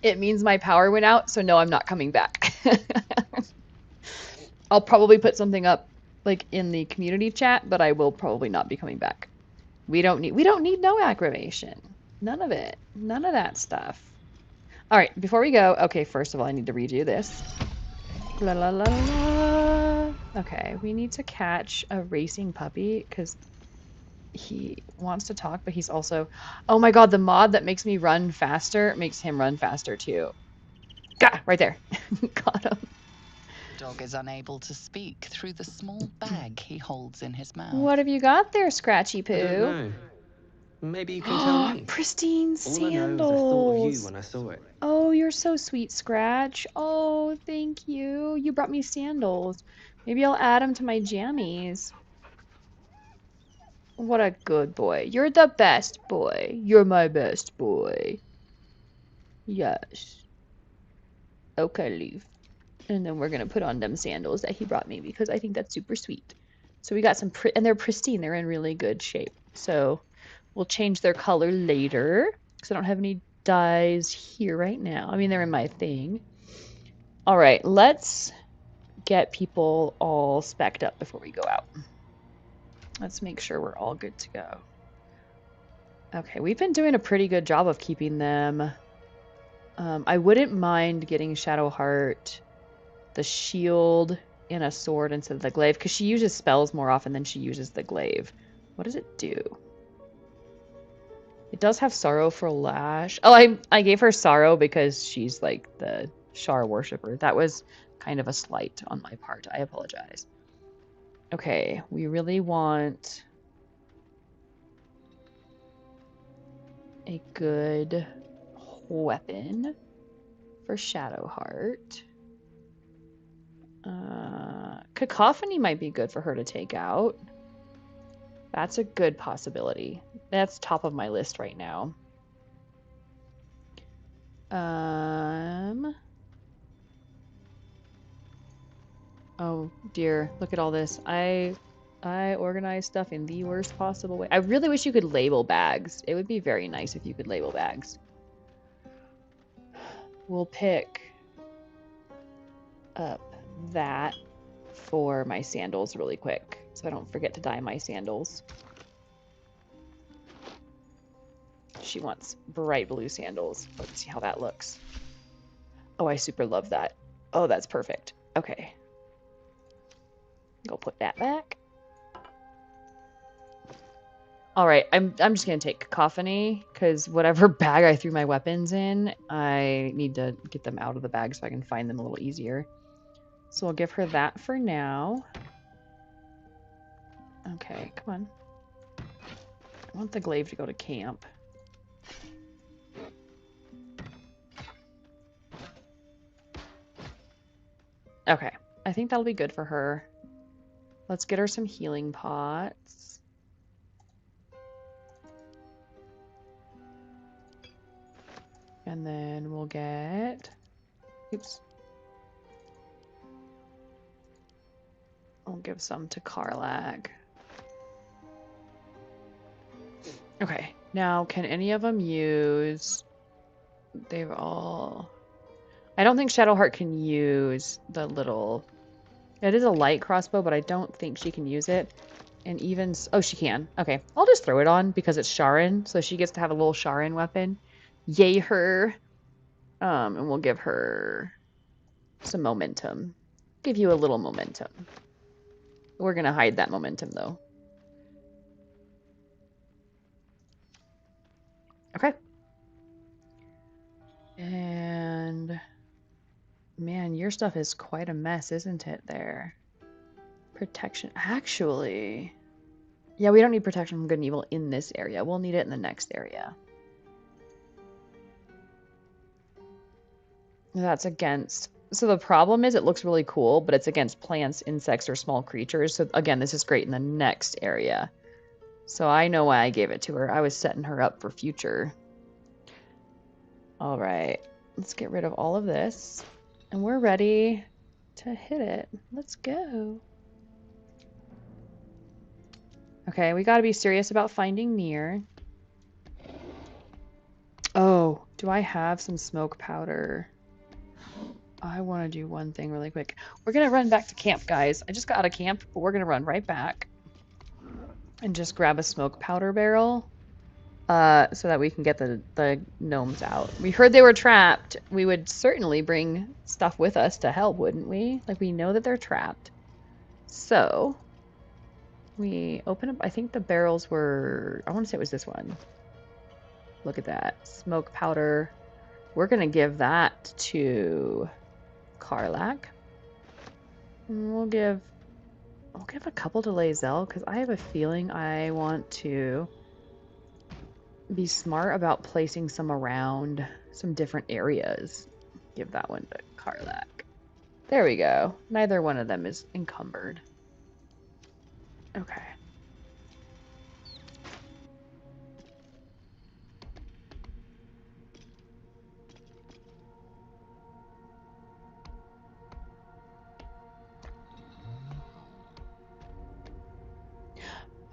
it means my power went out, so no, I'm not coming back. I'll probably put something up like in the community chat, but I will probably not be coming back. We don't need no aggravation. None of it. None of that stuff. All right, before we go, okay, first of all, I need to redo this. La la la la. Okay, we need to catch a racing puppy because he wants to talk, but he's also... Oh my god, the mod that makes me run faster makes him run faster too. Gah! Right there. Got him. Dog is unable to speak through the small bag he holds in his mouth. What have you got there, Scratchy Poo? I don't know. Maybe you can tell me. Pristine All I know is I thought of you sandals. when I saw it. Oh, you're so sweet, Scratch. Oh, thank you. You brought me sandals. Maybe I'll add them to my jammies. What a good boy. You're the best boy. You're my best boy. Yes. Okay, leave. And then we're gonna put on them sandals that he brought me because I think that's super sweet. So we got some, and they're pristine. They're in really good shape. So we'll change their color later because I don't have any dyes here right now. I mean, they're in my thing. All right, let's get people all specced up before we go out. Let's make sure we're all good to go. Okay, we've been doing a pretty good job of keeping them. I wouldn't mind getting Shadowheart the shield and a sword instead of the glaive because she uses spells more often than she uses the glaive. What does it do? It does have sorrow for lash. Oh, I gave her sorrow because she's like the Shar worshiper. That was kind of a slight on my part. I apologize. Okay, we really want a good weapon for Shadowheart. Cacophony might be good for her to take out. That's a good possibility. That's top of my list right now. Oh dear, look at all this. I organize stuff in the worst possible way. I really wish you could label bags. It would be very nice if you could label bags. We'll pick up that for my sandals really quick so I don't forget to dye my sandals. She wants bright blue sandals. Let's see how that looks. Oh, I super love that. Oh, that's perfect. Okay. Go put that back. All right, I'm just gonna take Cacophony because whatever bag I threw my weapons in, I need to get them out of the bag so I can find them a little easier. So I'll give her that for now. Okay, come on. I want the glaive to go to camp. Okay, I think that'll be good for her. Let's get her some healing pots. And then we'll get... Oops. I'll give some to Karlach. Okay, now can any of them use... They've all... I don't think Shadowheart can use the little... It is a light crossbow, but I don't think she can use it. And even... Oh, she can. Okay, I'll just throw it on because it's Sharon, so she gets to have a little Sharon weapon. Yay her. And we'll give her some momentum. Give you a little momentum. We're gonna hide that momentum, though. Okay. And... Man, your stuff is quite a mess, isn't it, there? Protection. Actually... Yeah, we don't need protection from good and evil in this area. We'll need it in the next area. That's against... So the problem is it looks really cool, but it's against plants, insects, or small creatures. So again, this is great in the next area. So I know why I gave it to her. I was setting her up for future. All right. Let's get rid of all of this. And we're ready to hit it. Let's go. Okay, we got to be serious about finding Nere. Oh, do I have some smoke powder? I want to do one thing really quick. We're going to run back to camp, guys. I just got out of camp, but we're going to run right back and just grab a smoke powder barrel so that we can get the gnomes out. We heard they were trapped. We would certainly bring stuff with us to help, wouldn't we? Like, we know that they're trapped. So, we open up... I think the barrels were... I want to say it was this one. Look at that. Smoke powder. We're going to give that to Karlach. And we'll give a couple to Lae'zel, because I have a feeling I want to be smart about placing some around some different areas. Give that one to Karlach. There we go. Neither one of them is encumbered. Okay.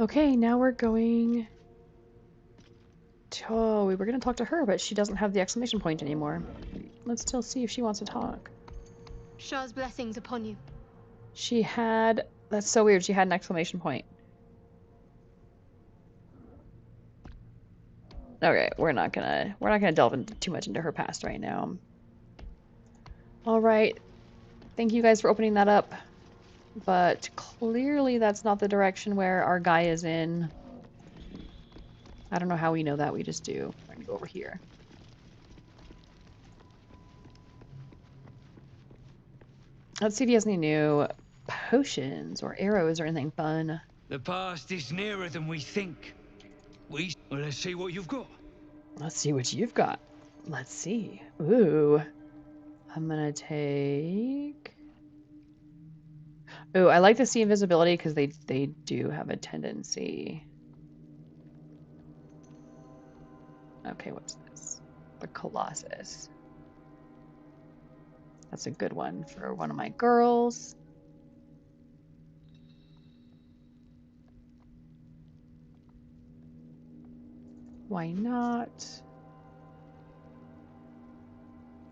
Okay, now we're going to... Oh, we were going to talk to her, but she doesn't have the exclamation point anymore. Let's still see if she wants to talk. Shah's blessings upon you. She had... That's so weird. She had an exclamation point. Okay, we're not gonna delve into too much into her past right now. All right. Thank you guys for opening that up. But clearly that's not the direction where our guy is in. I don't know how we know that. We just do. We're gonna go over here. Let's see if he has any new potions or arrows or anything fun. The past is nearer than we think. Well, let's see what you've got. Let's see what you've got. Let's see. Ooh. I'm gonna take... Ooh, I like to see invisibility because they do have a tendency. Okay, what's this? The Colossus. That's a good one for one of my girls. Why not?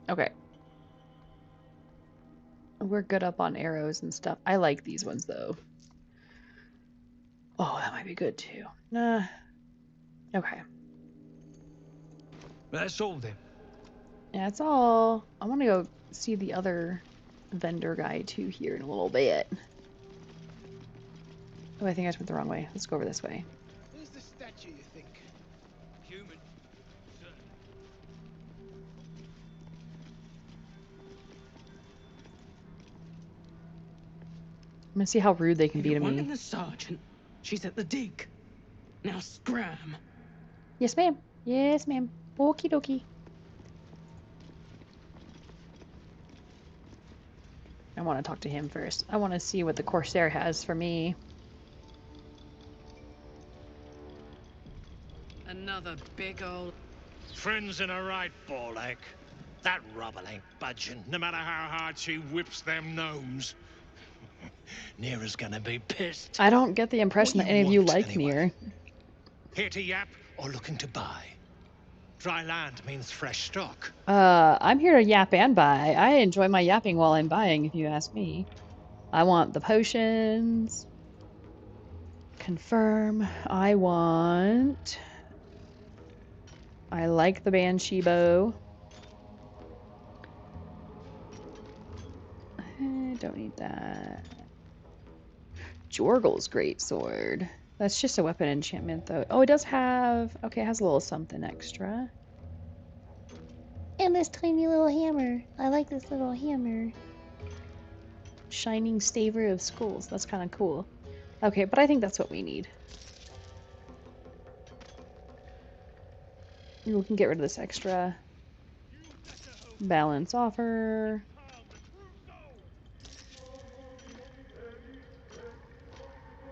Okay. We're good up on arrows and stuff. I like these ones though. Oh, that might be good too. Nah. Okay. That's all then. Yeah, that's all. I want to go see the other vendor guy too here in a little bit. Oh, I think I just went the wrong way. Let's go over this way. Who's the statue, you think? Human. I'm gonna see how rude they can be to One me. in the sergeant. She's at the dig. Now scram. Yes, ma'am. Yes, ma'am. Okie dokie. I want to talk to him first. I want to see what the Corsair has for me. Another big old... Friends in a right, Borlek. That rubble ain't budging, no matter how hard she whips them gnomes. Nere's gonna be pissed. I don't get the impression that any of you like Nere. Here to yap or looking to buy? Dry land means fresh stock. I'm here to yap and buy. I enjoy my yapping while I'm buying, if you ask me. I want the potions. Confirm. I like the Banshee bow. I don't need that. Jorgel's greatsword. That's just a weapon enchantment, though. Oh, it does have... Okay, it has a little something extra. And this tiny little hammer. I like this little hammer. Shining Staver of Skulls. That's kind of cool. Okay, but I think that's what we need. We can get rid of this extra. Balance offer.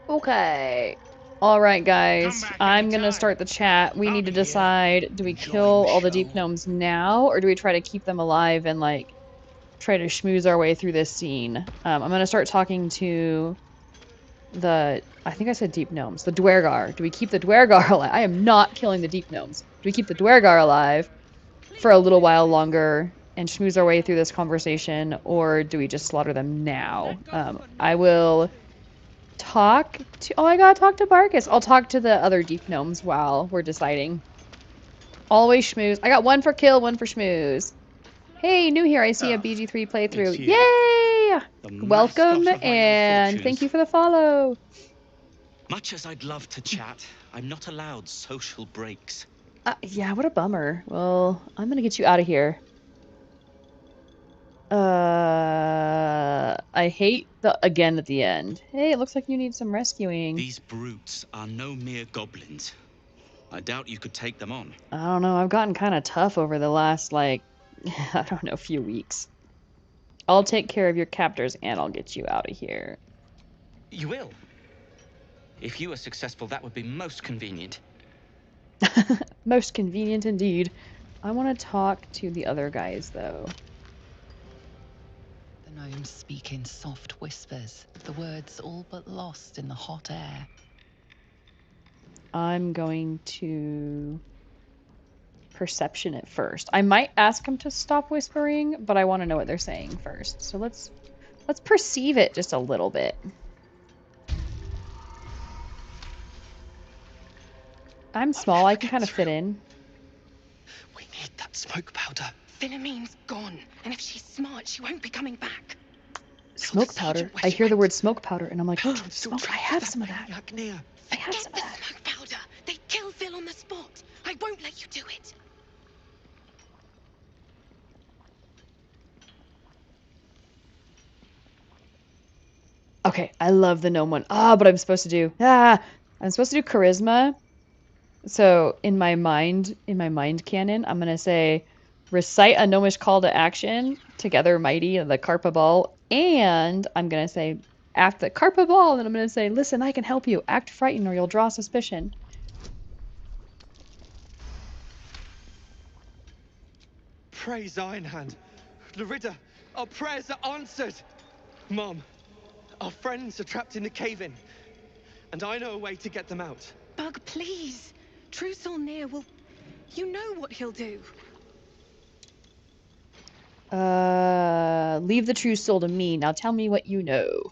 Okay. All right, guys. I'm gonna start the chat. We need to decide, do we kill all the deep gnomes now, or do we try to keep them alive and, like, try to schmooze our way through this scene? I'm gonna start talking to the, I think I said deep gnomes, the Duergar. Do we keep the Duergar alive? I am not killing the deep gnomes. Do we keep the Duergar alive for a little while longer and schmooze our way through this conversation, or do we just slaughter them now? I will talk to, oh, I gotta talk to Barkus. I'll talk to the other deep gnomes while we're deciding. Always schmooze. I got one for kill, one for schmooze. Hey, new here. I see a BG3 playthrough. Yay! Welcome, and thank you for the follow. Much as I'd love to chat, I'm not allowed social breaks. Yeah, what a bummer. Well, I'm gonna get you out of here. I hate the again at the end. Hey, it looks like you need some rescuing. These brutes are no mere goblins. I doubt you could take them on. I don't know. I've gotten kind of tough over the last, like, I don't know, few weeks. I'll take care of your captors and I'll get you out of here. You will? If you are successful, that would be most convenient. Most convenient indeed. I want to talk to the other guys, though. The gnomes speak in soft whispers, the words all but lost in the hot air. I'm going to perception it first. I might ask them to stop whispering, but I want to know what they're saying first. So let's perceive it just a little bit. I'm small, I can kind of fit in. We need that smoke powder. Philomeen's gone, and if she's smart, she won't be coming back. Smoke powder? I hear the word smoke powder, and I'm like, oh, smoke, I have some of that. I have some of that. Smoke powder. They'd kill Phil on the spot. I won't let you do it. Okay, I love the gnome one. But I'm supposed to do charisma. So in my mind canon, I'm gonna say recite a gnomish call to action, together mighty, the Carpa Ball, and I'm gonna say after the Carpa Ball, and I'm gonna say, listen, I can help you. Act frightened or you'll draw suspicion. Praise Ironhand. Larida, our prayers are answered. Mom, our friends are trapped in the cave-in, and I know a way to get them out. Bug, please. True Soul Nere will... You know what he'll do. Leave the true soul to me. Now tell me what you know.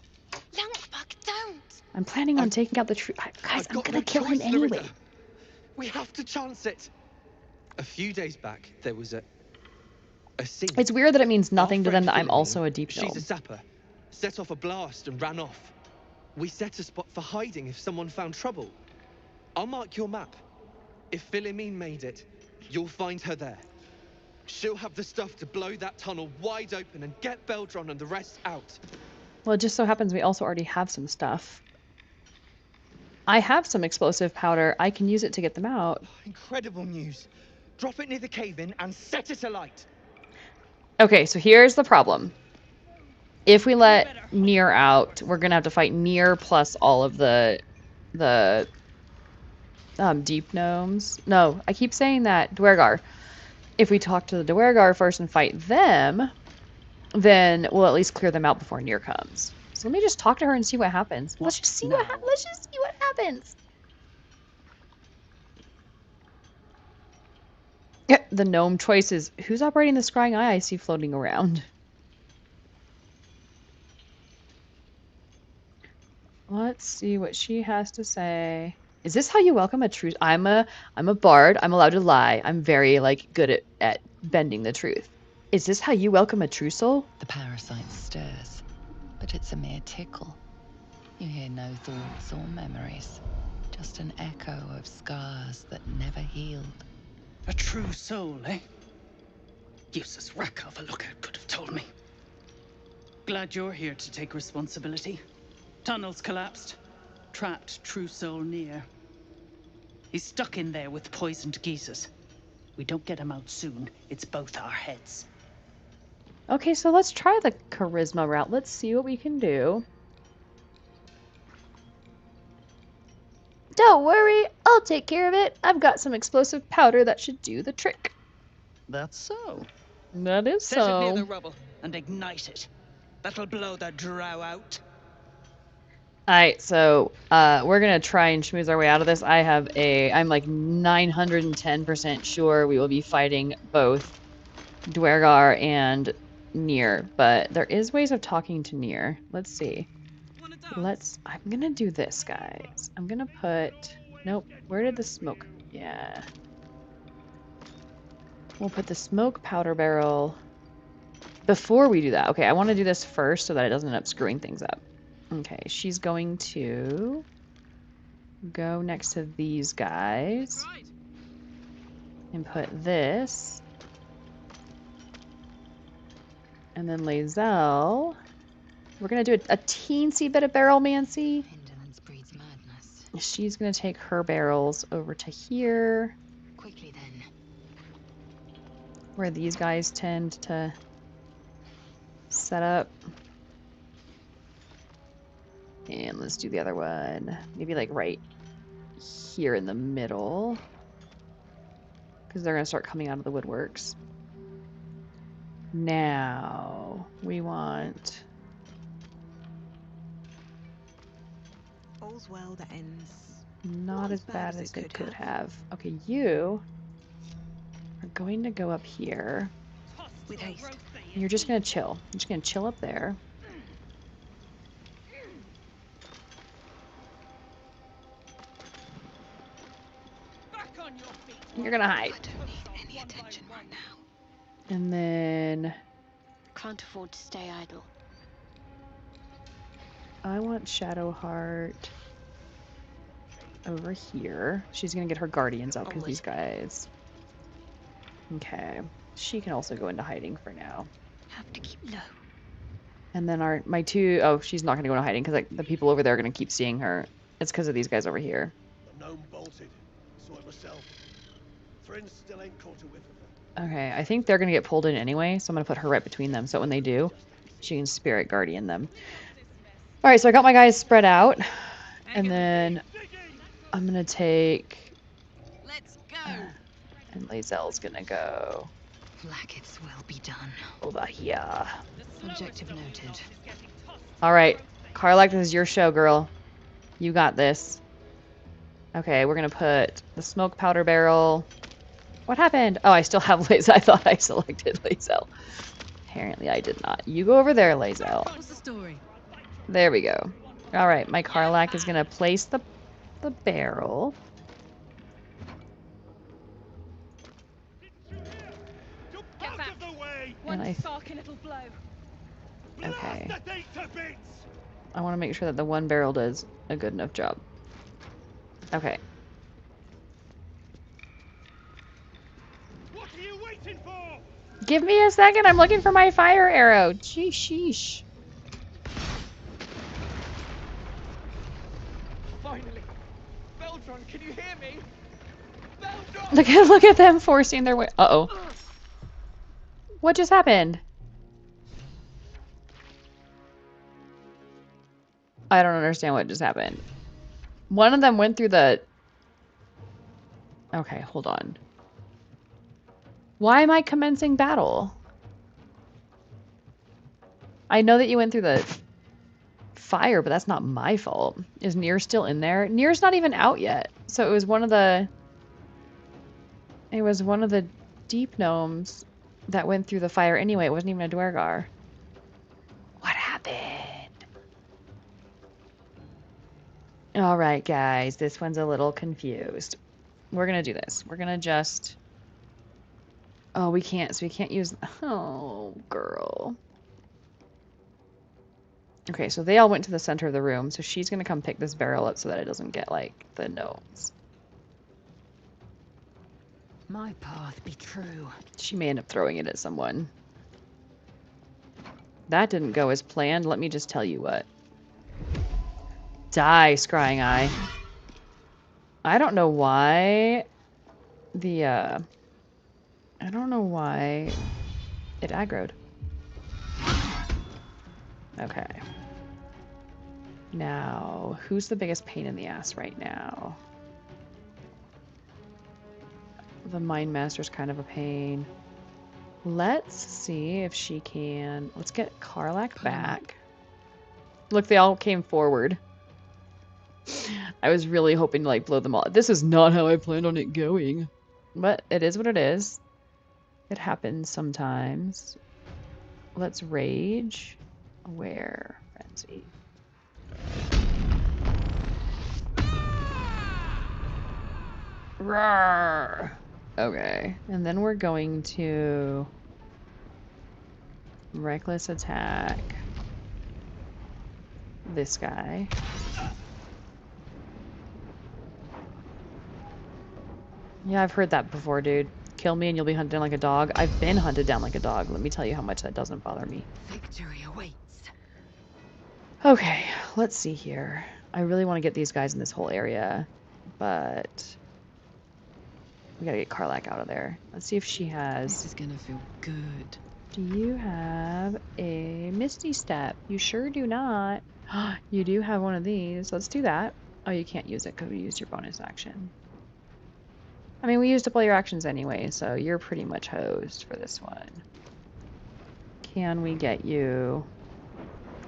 Bug, don't. I'm planning on taking out the true... Guys, I'm gonna kill him anyway. Larida. We have to chance it. A few days back, there was a scene. It's weird that it means nothing to them that I'm also a deep gnome. She's a sapper. Set off a blast and ran off. We set a spot for hiding if someone found trouble. I'll mark your map. If Philomeen made it, you'll find her there. She'll have the stuff to blow that tunnel wide open and get Beldron and the rest out. Well, it just so happens we also already have some stuff. I have some explosive powder. I can use it to get them out. Incredible news. Drop it near the cave-in and set it alight. Okay, so here's the problem. If we let Nere out, we're gonna have to fight Nere plus all of the deep gnomes. No, I keep saying that. Duergar. If we talk to the Duergar first and fight them, then we'll at least clear them out before Nere comes. So let me just talk to her and see what happens. Let's just see what happens. Yeah, the gnome choices. Who's operating the scrying eye I see floating around? Let's see what she has to say. Is this how you welcome a truth? I'm a bard. I'm allowed to lie. I'm very, like, good at bending the truth. Is this how you welcome a true soul? The parasite stirs, but it's a mere tickle. You hear no thoughts or memories, just an echo of scars that never healed. A true soul, eh? Useless wreck of a lookout could have told me. Glad you're here to take responsibility. Tunnels collapsed. Trapped True Soul Nere. He's stuck in there with poisoned geezers. We don't get him out soon, it's both our heads. Okay, so let's try the charisma route. Let's see what we can do. Don't worry, I'll take care of it. I've got some explosive powder that should do the trick. That's so. That is Set it near the so. rubble and ignite it. That'll blow the drow out. Alright, so we're gonna try and schmooze our way out of this. I'm like 910% sure we will be fighting both Duergar and Nere, but there is ways of talking to Nere. Let's see. I'm gonna do this, guys. I'm gonna nope, where did the smoke? Yeah. We'll put the smoke powder barrel before we do that. Okay, I want to do this first so that it doesn't end up screwing things up. Okay, she's going to go next to these guys and put this. And then Lae'zel. We're going to do a teensy bit of barrelmancy. Indolence breeds madness. She's going to take her barrels over to here. Quickly then. Where these guys tend to set up. And let's do the other one. Maybe like right here in the middle. Because they're going to start coming out of the woodworks. Now, we want... All's well that ends. Not as bad as it could have. Okay, you are going to go up here. With haste. And you're just going to chill. You're just going to chill up there. You're going to hide. I don't need any attention right now. And then... Can't afford to stay idle. I want Shadowheart over here. She's gonna get her guardians out because these guys. Okay. She can also go into hiding for now. Have to keep low. And then my two... Oh, she's not gonna go into hiding because like, the people over there are gonna keep seeing her. It's because of these guys over here. The gnome bolted. Saw it myself. Friends still ain't caught a whiff of it. Okay, I think they're gonna get pulled in anyway, so I'm gonna put her right between them so when they do, she can spirit guardian them. Alright, so I got my guys spread out. And then I'm gonna take... Let's go. And Lae'zel's gonna go... Blackets will be done. over here. Objective noted. Alright, Karlak, this is your show, girl. You got this. Okay, we're gonna put the smoke powder barrel... What happened? Oh, I still have Lae'zel. I thought I selected Lae'zel. Apparently I did not. You go over there, Lae'zel. What's the story? There we go. Alright, my Karlak is gonna place the barrel. Get back. And One spark and it'll blow. Okay. I want to make sure that the one barrel does a good enough job. Okay. What are you waiting for? Give me a second. I'm looking for my fire arrow. Gee, sheesh. Finally! Beldron, can you hear me? Beldron! Look at them forcing their way. Uh-oh. What just happened? I don't understand what just happened. One of them went through the... Okay, hold on. Why am I commencing battle? I know that you went through the fire, but that's not my fault. Is Nere still in there? Nere's not even out yet. So it was one of the... It was one of the deep gnomes that went through the fire anyway. It wasn't even a Duergar. What happened? Alright, guys. This one's a little confused. We're gonna do this. We're gonna just... Oh, we can't. So we can't use... Oh, girl. Okay, so they all went to the center of the room. So she's gonna come pick this barrel up so that it doesn't get, like, the gnomes. My path be true. She may end up throwing it at someone. That didn't go as planned. Let me just tell you what. Die, Scrying Eye. I don't know why I don't know why it aggroed. Okay. Now, who's the biggest pain in the ass right now? The Mind Master's kind of a pain. Let's see if she can... Let's get Karlach back. Look, they all came forward. I was really hoping to, like, blow them all. This is not how I planned on it going. But it is what it is. It happens sometimes. Let's rage. Where? Frenzy. Roar. Okay. And then we're going to... Reckless attack. This guy. Yeah, I've heard that before, dude. Kill me and you'll be hunted down like a dog. I've been hunted down like a dog. Let me tell you how much that doesn't bother me. Victory awaits. Okay, let's see here. I really want to get these guys in this whole area, but we gotta get Karlach out of there. Let's see if she has... This is gonna feel good. Do you have a Misty Step? You sure do not. You do have one of these. Let's do that. Oh, you can't use it because we used your bonus action. I mean, we used up all your actions anyway, so you're pretty much hosed for this one. Can we get you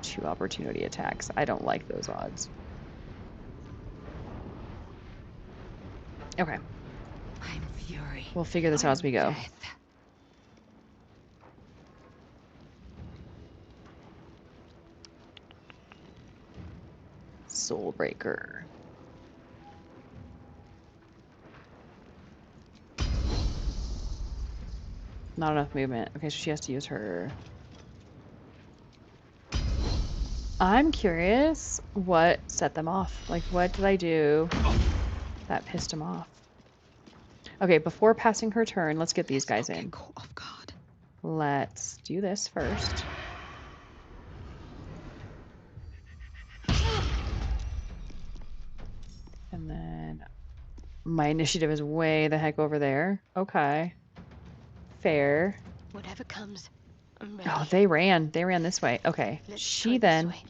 2 opportunity attacks? I don't like those odds. Okay. I'm fury. We'll figure this out as we go. Death. Soulbreaker. Not enough movement. Okay, so she has to use her... I'm curious what set them off. Like, what did I do that pissed them off? Okay, before passing her turn, let's get these guys in. Caught off guard. Let's do this first. And then my initiative is way the heck over there. Okay. Fair. Whatever comes, I'm ready. Oh, they ran. They ran this way. Okay. Let's She try this then... way.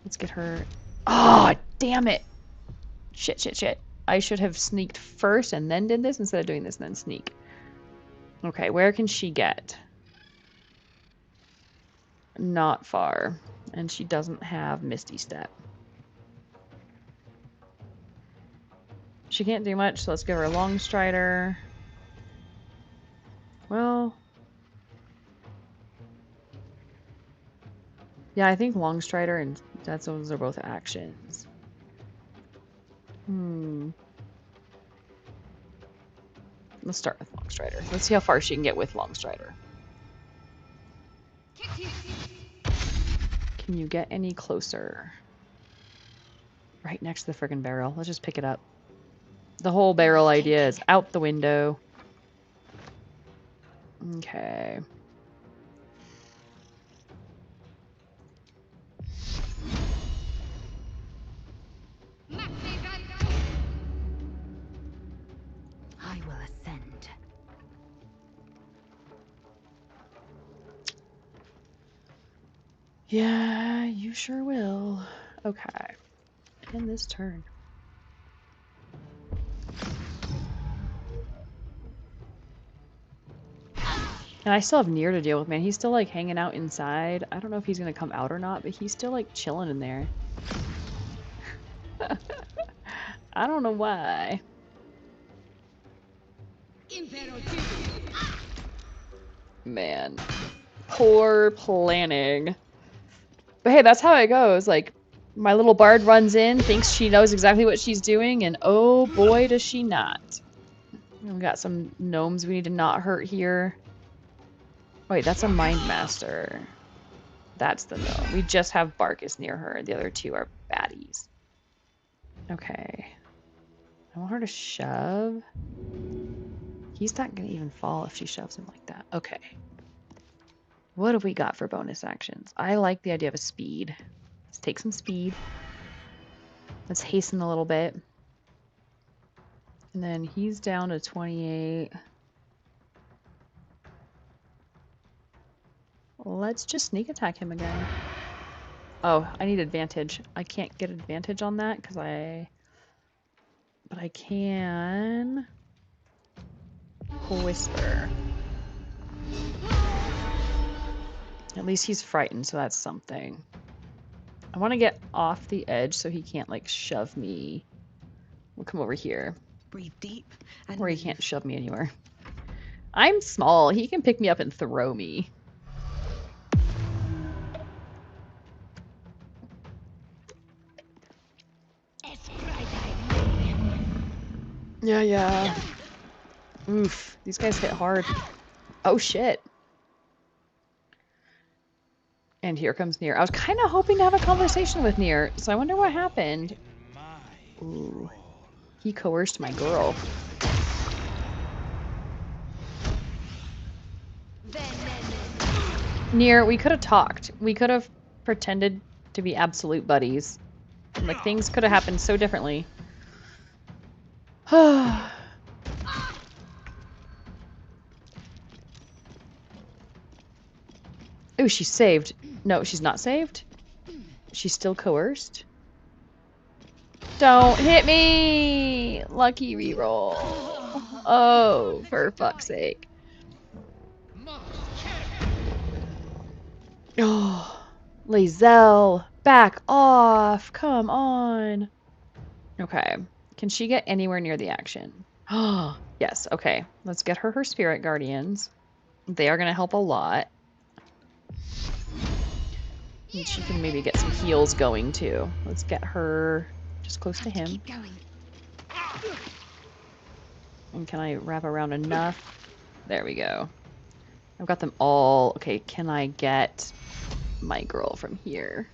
Let's get her... Oh, damn it. Shit, shit, shit. I should have sneaked first and then did this instead of doing this and then sneak. Okay, where can she get? Not far. And she doesn't have Misty Step. She can't do much, so let's give her a Long Strider. Well... Yeah, I think Long Strider and those are both actions. Let's start with Long Strider. Let's see how far she can get with Long Strider. Can you get any closer? Right next to the friggin' barrel. Let's just pick it up. The whole barrel idea is out the window. Okay. I will ascend. Yeah, you sure will. Okay. In this turn. And I still have Nere to deal with, man. He's still, like, hanging out inside. I don't know if he's gonna come out or not, but he's still, like, chilling in there. I don't know why. Man. Poor planning. But hey, that's how it goes. Like, my little bard runs in, thinks she knows exactly what she's doing, and oh boy does she not. We got some gnomes we need to not hurt here. Wait, that's a Mind Master. That's the gnome. We just have Barkus near her. The other two are baddies. Okay. I want her to shove. He's not going to even fall if she shoves him like that. Okay. What have we got for bonus actions? I like the idea of a speed. Let's take some speed. Let's hasten a little bit. And then he's down to 28. Let's just sneak attack him again. Oh, I need advantage. I can't get advantage on that because but I can whisper. At least he's frightened, so that's something. I want to get off the edge so he can't like shove me. We'll come over here. Breathe deep and Where he move. can't shove me anywhere. I'm small. He can pick me up and throw me. Yeah. Oof. These guys hit hard. Oh, shit. And here comes Nere. I was kind of hoping to have a conversation with Nere, so I wonder what happened. Ooh. He coerced my girl. Nere, we could have talked. We could have pretended to be absolute buddies. Like, things could have happened so differently. Oh, she's saved. No, she's not saved. She's still coerced. Don't hit me! Lucky reroll. Oh, for fuck's sake. Oh, Lae'zel, back off. Come on. Okay. Can she get anywhere near the action? Oh, yes. Okay. Let's get her spirit guardians. They are going to help a lot. And she can maybe get some heals going too. Let's get her just close to him. Keep going. And can I wrap around enough? There we go. I've got them all. Okay, can I get my girl from here?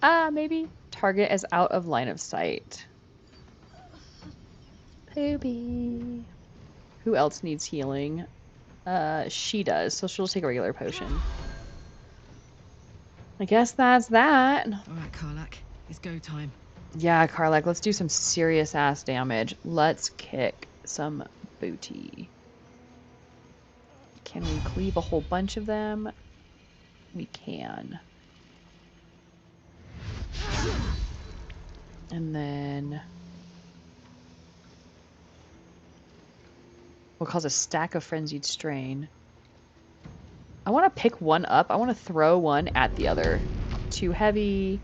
Maybe. Target is out of line of sight. Poopy. Who else needs healing? She does, so she'll take a regular potion. I guess that's that. Alright, Karlak. It's go time. Yeah, Karlak, let's do some serious ass damage. Let's kick some booty. Can we cleave a whole bunch of them? We can. And then we'll cause a stack of frenzied strain. I want to pick one up. I want to throw one at the other. Too heavy.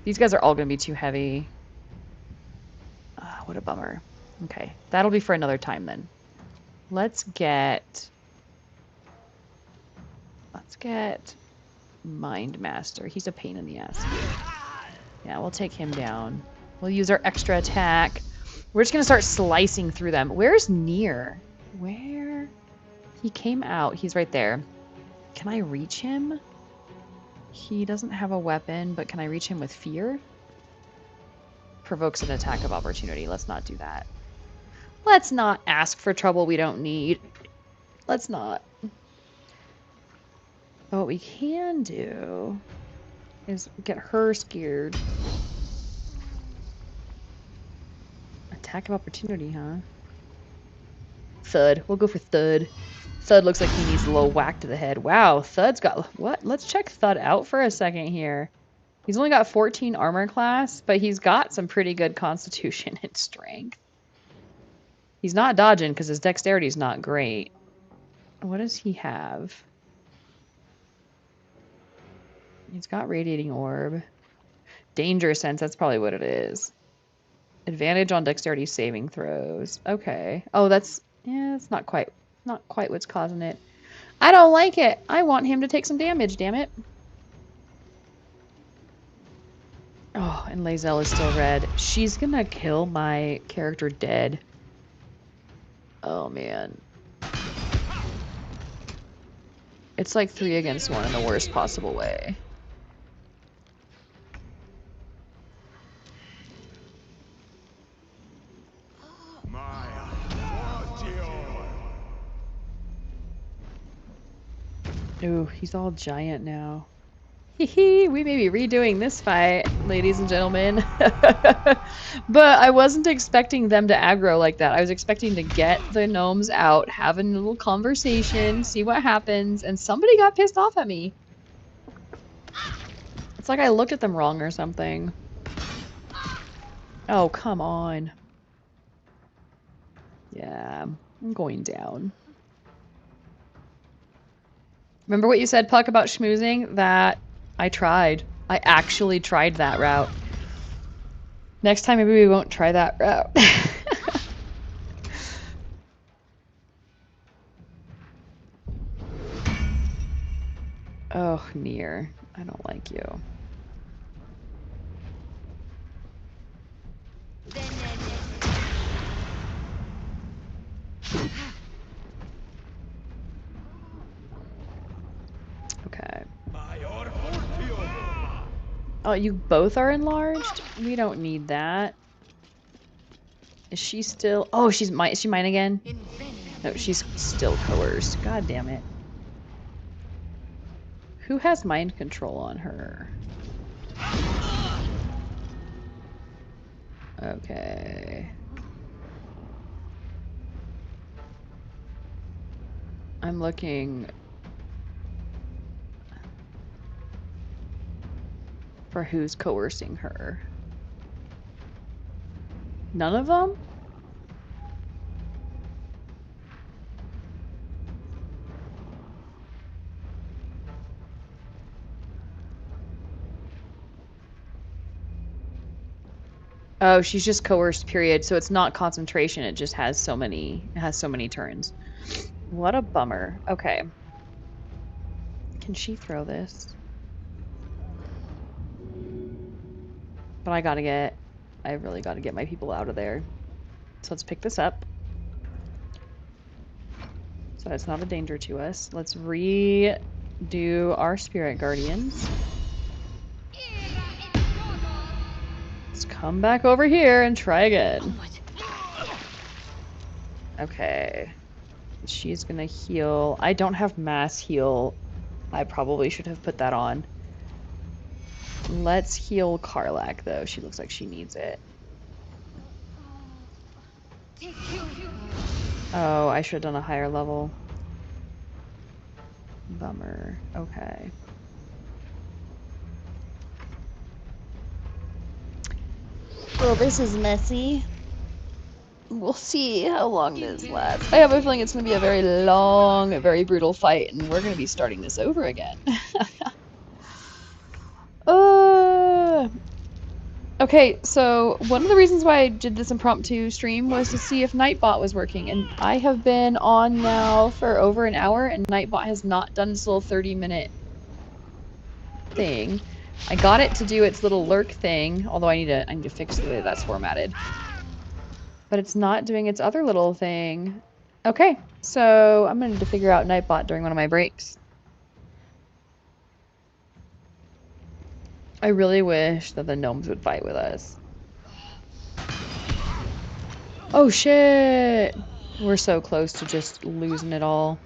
These guys are all going to be too heavy. What a bummer. Okay, that'll be for another time then. Let's get Mind Master. He's a pain in the ass here. Yeah, we'll take him down. We'll use our extra attack. We're just going to start slicing through them. Where's Nere? Where? He came out. He's right there. Can I reach him? He doesn't have a weapon, but can I reach him with fear? Provokes an attack of opportunity. Let's not do that. Let's not ask for trouble we don't need. Let's not. But what we can do is get her scared. Attack of opportunity, huh? Thud. We'll go for Thud. Thud looks like he needs a little whack to the head. Wow, Thud's got... What? Let's check Thud out for a second here. He's only got 14 armor class, but he's got some pretty good constitution and strength. He's not dodging because his dexterity is not great. What does he have? He's got radiating orb. Danger sense, that's probably what it is. Advantage on dexterity saving throws. Okay. Oh, that's... Yeah, it's not quite what's causing it. I don't like it. I want him to take some damage, damn it. Oh, and Lae'zel is still red. She's gonna kill my character dead. Oh, man. It's like 3 against 1 in the worst possible way. Ooh, he's all giant now. Hee, we may be redoing this fight, ladies and gentlemen. But I wasn't expecting them to aggro like that. I was expecting to get the gnomes out, have a little conversation, see what happens, and somebody got pissed off at me. It's like I looked at them wrong or something. Oh, come on. Yeah, I'm going down. Remember what you said, Puck, about schmoozing? That I tried. I actually tried that route. Next time, maybe we won't try that route. Oh, Nere. I don't like you. Okay. Oh, you both are enlarged? We don't need that. Is she still... Oh, is she mine again? No, she's still coerced. God damn it. Who has mind control on her? Okay. I'm looking for who's coercing her. None of them? Oh, she's just coerced, period. So it's not concentration, it just has so many turns. What a bummer. Okay. Can she throw this? But I really gotta get my people out of there. So let's pick this up. So it's not a danger to us. Let's redo our spirit guardians. Let's come back over here and try again. Okay. She's gonna heal. I don't have mass heal. I probably should have put that on. Let's heal Karlach, though. She looks like she needs it. Oh, I should have done a higher level. Bummer. Okay. Well, this is messy. We'll see how long this lasts. I have a feeling it's going to be a very long, very brutal fight, and we're going to be starting this over again. Okay, so one of the reasons why I did this impromptu stream was to see if Nightbot was working, and I have been on now for over an hour, and Nightbot has not done its little 30-minute thing. I got it to do its little lurk thing, although I need to fix the way that's formatted. But it's not doing its other little thing. Okay, so I'm gonna need to figure out Nightbot during one of my breaks. I really wish that the gnomes would fight with us. Oh shit! We're so close to just losing it all.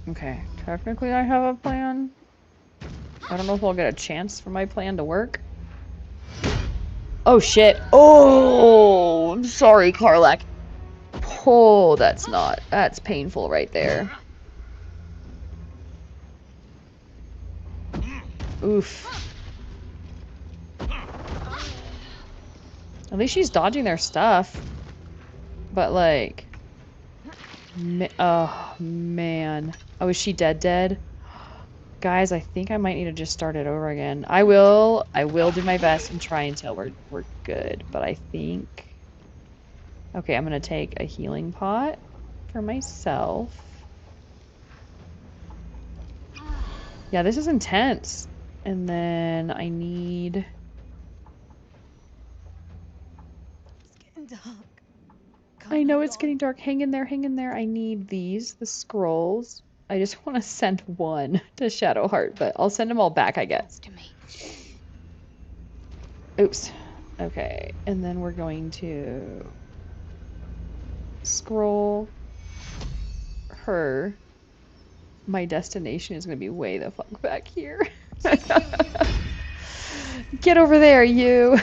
Okay, technically I have a plan. I don't know if I'll get a chance for my plan to work. Oh shit! Oh! I'm sorry, Karlach. Oh, that's painful right there. Oof. At least she's dodging their stuff. But like... oh, man. Oh, is she dead? Guys, I think I might need to just start it over again. I will do my best and try until we're good. But I think... Okay, I'm gonna take a healing pot for myself. Yeah, this is intense. And then I need... It's getting dark. I know it's getting dark. Hang in there, hang in there. I need these, the scrolls. I just want to send one to Shadowheart, but I'll send them all back, I guess. Oops. Okay, and then we're going to scroll her. My destination is going to be way the fuck back here. Get over there, you!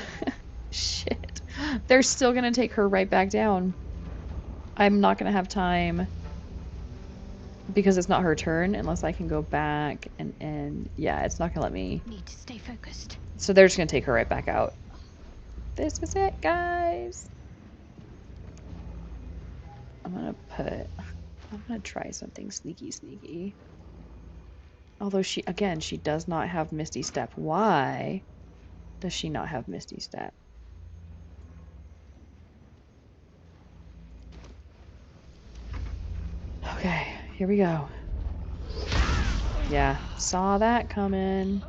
Shit. They're still going to take her right back down. I'm not gonna have time because it's not her turn unless I can go back and yeah, it's not gonna let me. Need to stay focused. So they're just gonna take her right back out. This was it, guys. I'm gonna try something sneaky. Although she does not have Misty Step. Why does she not have Misty Step? Okay, here we go. Yeah, saw that coming.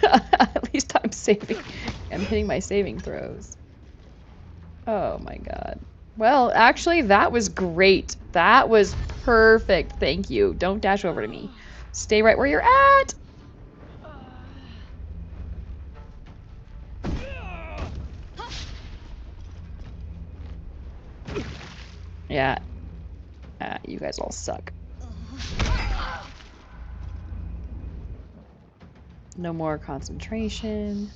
At least I'm saving. I'm hitting my saving throws. Oh my god. Well, actually, that was great. That was perfect. Thank you. Don't dash over to me. Stay right where you're at. Yeah. You guys all suck. No more concentration.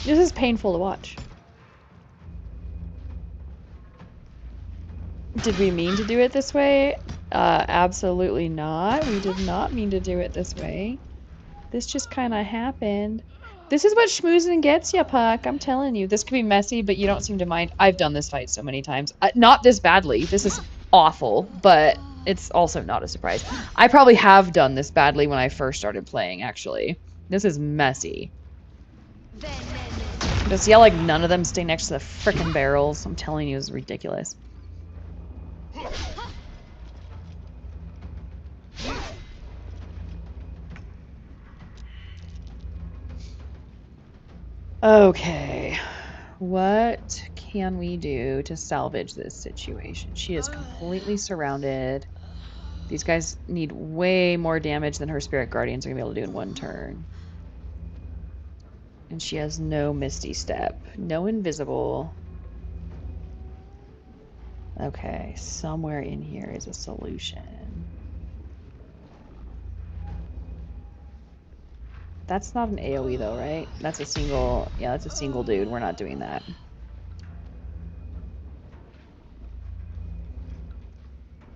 This is painful to watch. Did we mean to do it this way? Absolutely not. We did not mean to do it this way. This just kind of happened. This is what schmoozing gets ya, Puck. I'm telling you. This could be messy, but you don't seem to mind. I've done this fight so many times. Not this badly. This is awful, but it's also not a surprise. I probably have done this badly when I first started playing, actually. This is messy. Just yell like none of them stay next to the frickin' barrels. I'm telling you, it's ridiculous. Okay. What can we do to salvage this situation? She is completely surrounded. These guys need way more damage than her spirit guardians are going to be able to do in one turn. And she has no Misty Step. No invisible. Okay, somewhere in here is a solution. That's not an AoE though, right? That's a single, yeah, that's a single dude. We're not doing that.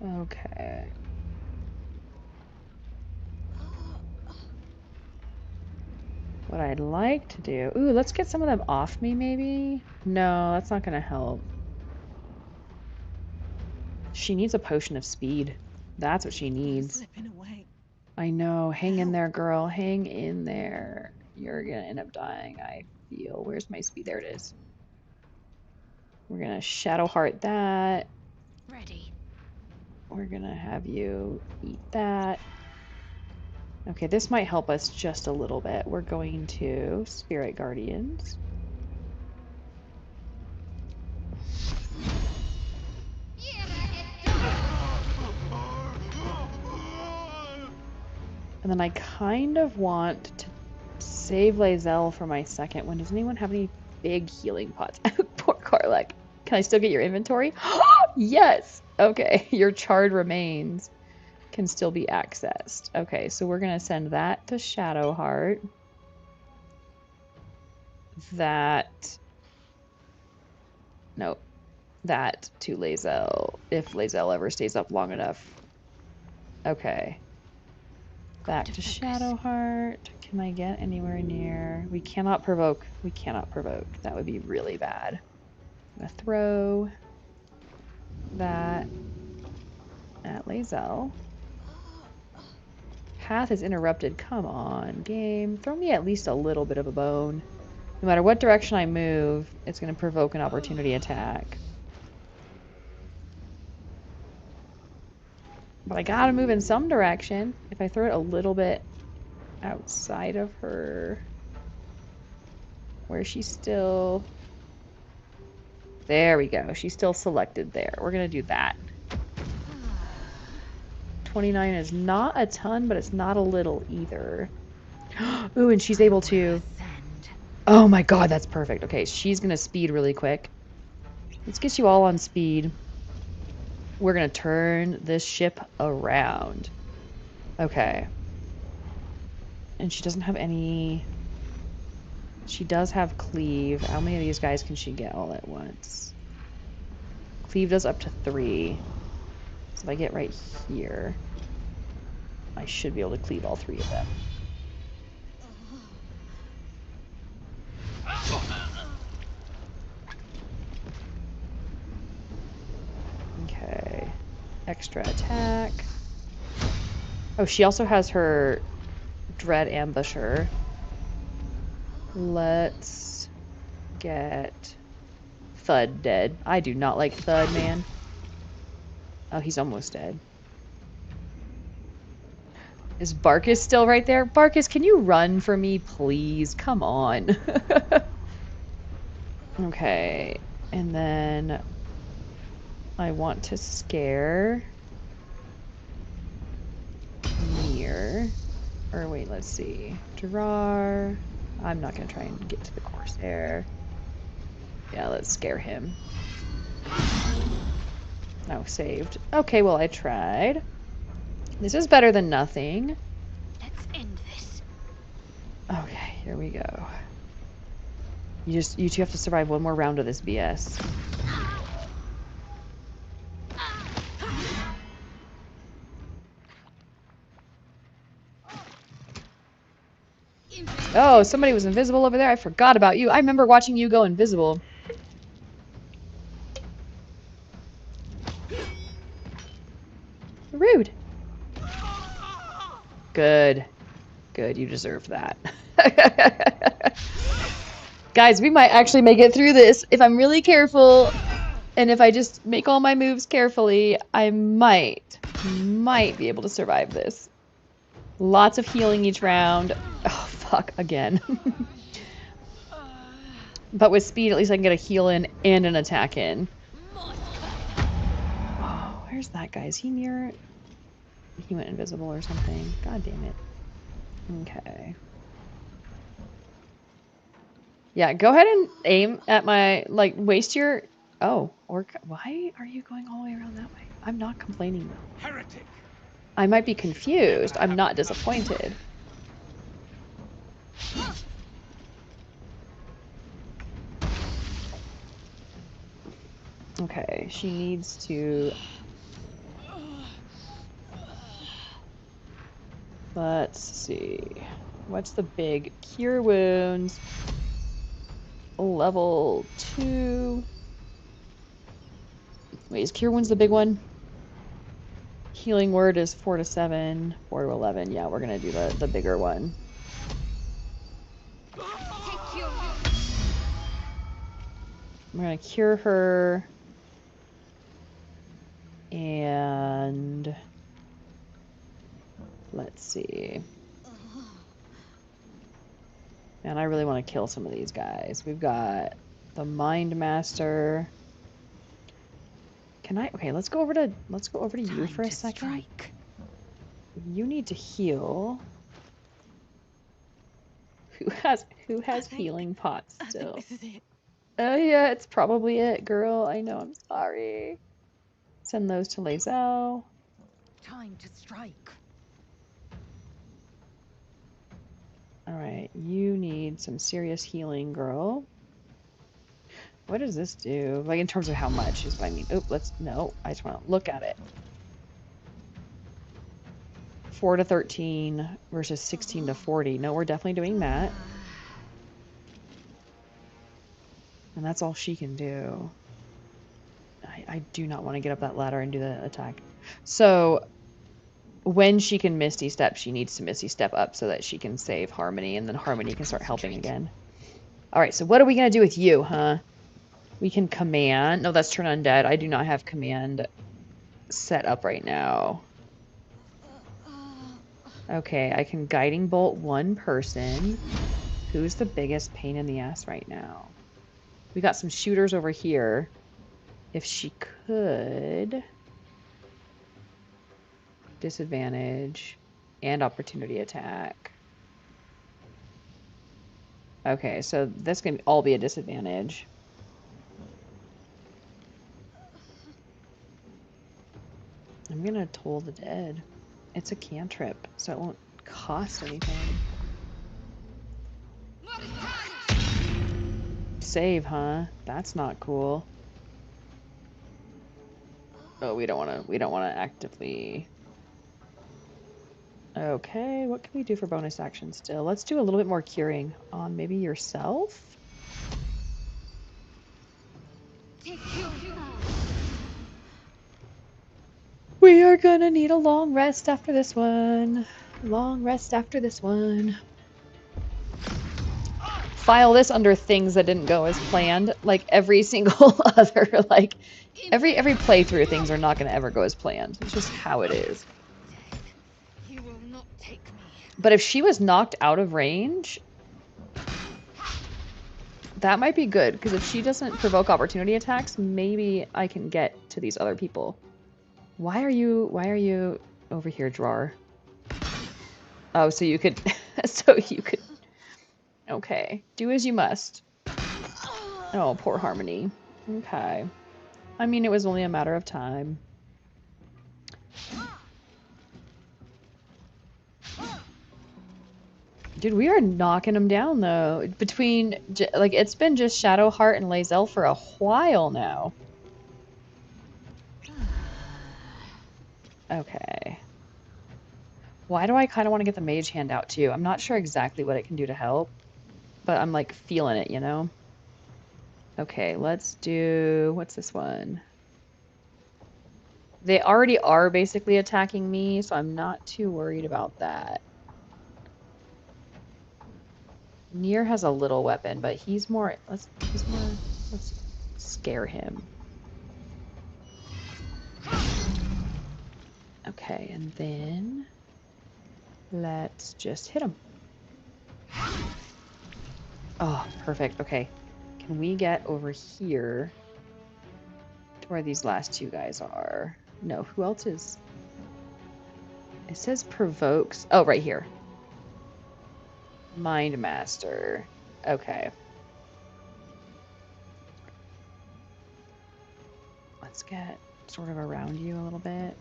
Okay. What I'd like to do... Ooh, let's get some of them off me, maybe? No, that's not gonna help. She needs a potion of speed. That's what she needs. Slipping away. I know. Hang in there, girl. Hang in there. You're gonna end up dying, I feel. Where's my speed? There it is. We're gonna Shadowheart that. Ready. We're gonna have you eat that. Okay, this might help us just a little bit. We're going to Spirit Guardians. And then I kind of want to save Lae'zel for my second one. Does anyone have any big healing pots? Poor Karlek. Can I still get your inventory? Yes! Okay, your charred remains can still be accessed. Okay, so we're going to send that to Shadowheart. That... Nope. That to Lae'zel, if Lae'zel ever stays up long enough. Okay. Back to Shadowheart. Can I get anywhere near? We cannot provoke. We cannot provoke. That would be really bad. I'm gonna throw that at Lae'zel. Path is interrupted. Come on, game. Throw me at least a little bit of a bone. No matter what direction I move, it's going to provoke an opportunity attack. But I gotta move in some direction. If I throw it a little bit outside of her, where she's still... There we go. She's still selected there. We're gonna do that. 29 is not a ton, but it's not a little either. Ooh, and she's able to... Oh my god, that's perfect. Okay, she's gonna speed really quick. Let's get you all on speed. We're gonna turn this ship around. Okay. And she doesn't have any... She does have cleave. How many of these guys can she get all at once? Cleave does up to 3. So if I get right here, I should be able to cleave all 3 of them. Okay. Extra attack. Oh, she also has her Dread Ambusher. Let's get Thud dead. I do not like Thud, man. Oh, he's almost dead. Is Barkus still right there? Barkus, can you run for me, please? Come on. Okay. And then I want to scare Nere. Or wait, let's see. Duergar. I'm not going to try and get to the Corsair. Yeah, let's scare him. Oh, saved. Okay, well, I tried. This is better than nothing. Let's end this. Okay, here we go. You two have to survive one more round of this BS. Oh, somebody was invisible over there. I forgot about you. I remember watching you go invisible. Rude. Good. Good, you deserve that. Guys, we might actually make it through this. If I'm really careful, and if I just make all my moves carefully, I might be able to survive this. Lots of healing each round. Oh, fuck, again. But with speed, at least I can get a heal in and an attack in. Oh, where's that guy? Is he near? He went invisible or something. God damn it. Okay. Yeah, go ahead and aim at my, like, waste your... Oh, or why are you going all the way around that way? I'm not complaining, though. Heretic. I might be confused. I'm not disappointed. Okay, she needs to... Let's see. What's the big cure wounds? Level 2. Wait, is cure wounds the big one? Healing word is 4 to 7, 4 to 11. Yeah, we're gonna do the bigger one. We're gonna cure her. And let's see. Man, I really want to kill some of these guys. We've got the Mind Master. Can I? Okay, let's go over to you for a second. You need to heal. Who has healing pots still? I think this is it. Oh yeah, it's probably it, girl. I know, I'm sorry. Send those to Lae'zel. Time to strike. Alright, you need some serious healing, girl. What does this do? Like, in terms of how much is what I mean. Oh, no, I just want to look at it. 4 to 13 versus 16 to 40. No, we're definitely doing that. And that's all she can do. I do not want to get up that ladder and do the attack. So, when she can Misty Step, she needs to Misty Step up so that she can save Harmony, and then Harmony can start helping again. Alright, so what are we going to do with you, huh? We can command. No, that's turn undead. I do not have command set up right now. Okay, I can guiding bolt one person. Who's the biggest pain in the ass right now? We got some shooters over here. If she could... Disadvantage and opportunity attack. Okay, so that's going to all be a disadvantage. I'm going to toll the dead. It's a cantrip, so it won't cost anything. Save, huh? That's not cool. Oh, we don't wanna actively. Okay, what can we do for bonus action still? Let's do a little bit more curing on maybe yourself. We are gonna need a long rest after this one. Long rest after this one. File this under things that didn't go as planned. Like every single other, like every playthrough, things are not gonna ever go as planned. It's just how it is. You will not take me. But if she was knocked out of range, that might be good, because if she doesn't provoke opportunity attacks, maybe I can get to these other people. Why are you over here, drawer? Oh, so you could okay. Do as you must. Oh, poor Harmony. Okay. I mean, it was only a matter of time. Dude, we are knocking them down, though. Between, like, it's been just Shadowheart and Lae'zel for a while now. Okay. Why do I kind of want to get the mage hand out, too? I'm not sure exactly what it can do to help, but I'm, like, feeling it, you know? Okay, let's do... What's this one? They already are basically attacking me, so I'm not too worried about that. Nere has a little weapon, but he's more... Let's scare him. Okay, and then... Let's just hit him. Oh, perfect. Okay. Can we get over here to where these last two guys are? No, who else is... It says provokes... Oh, right here. Mind Master. Okay. Let's get sort of around you a little bit.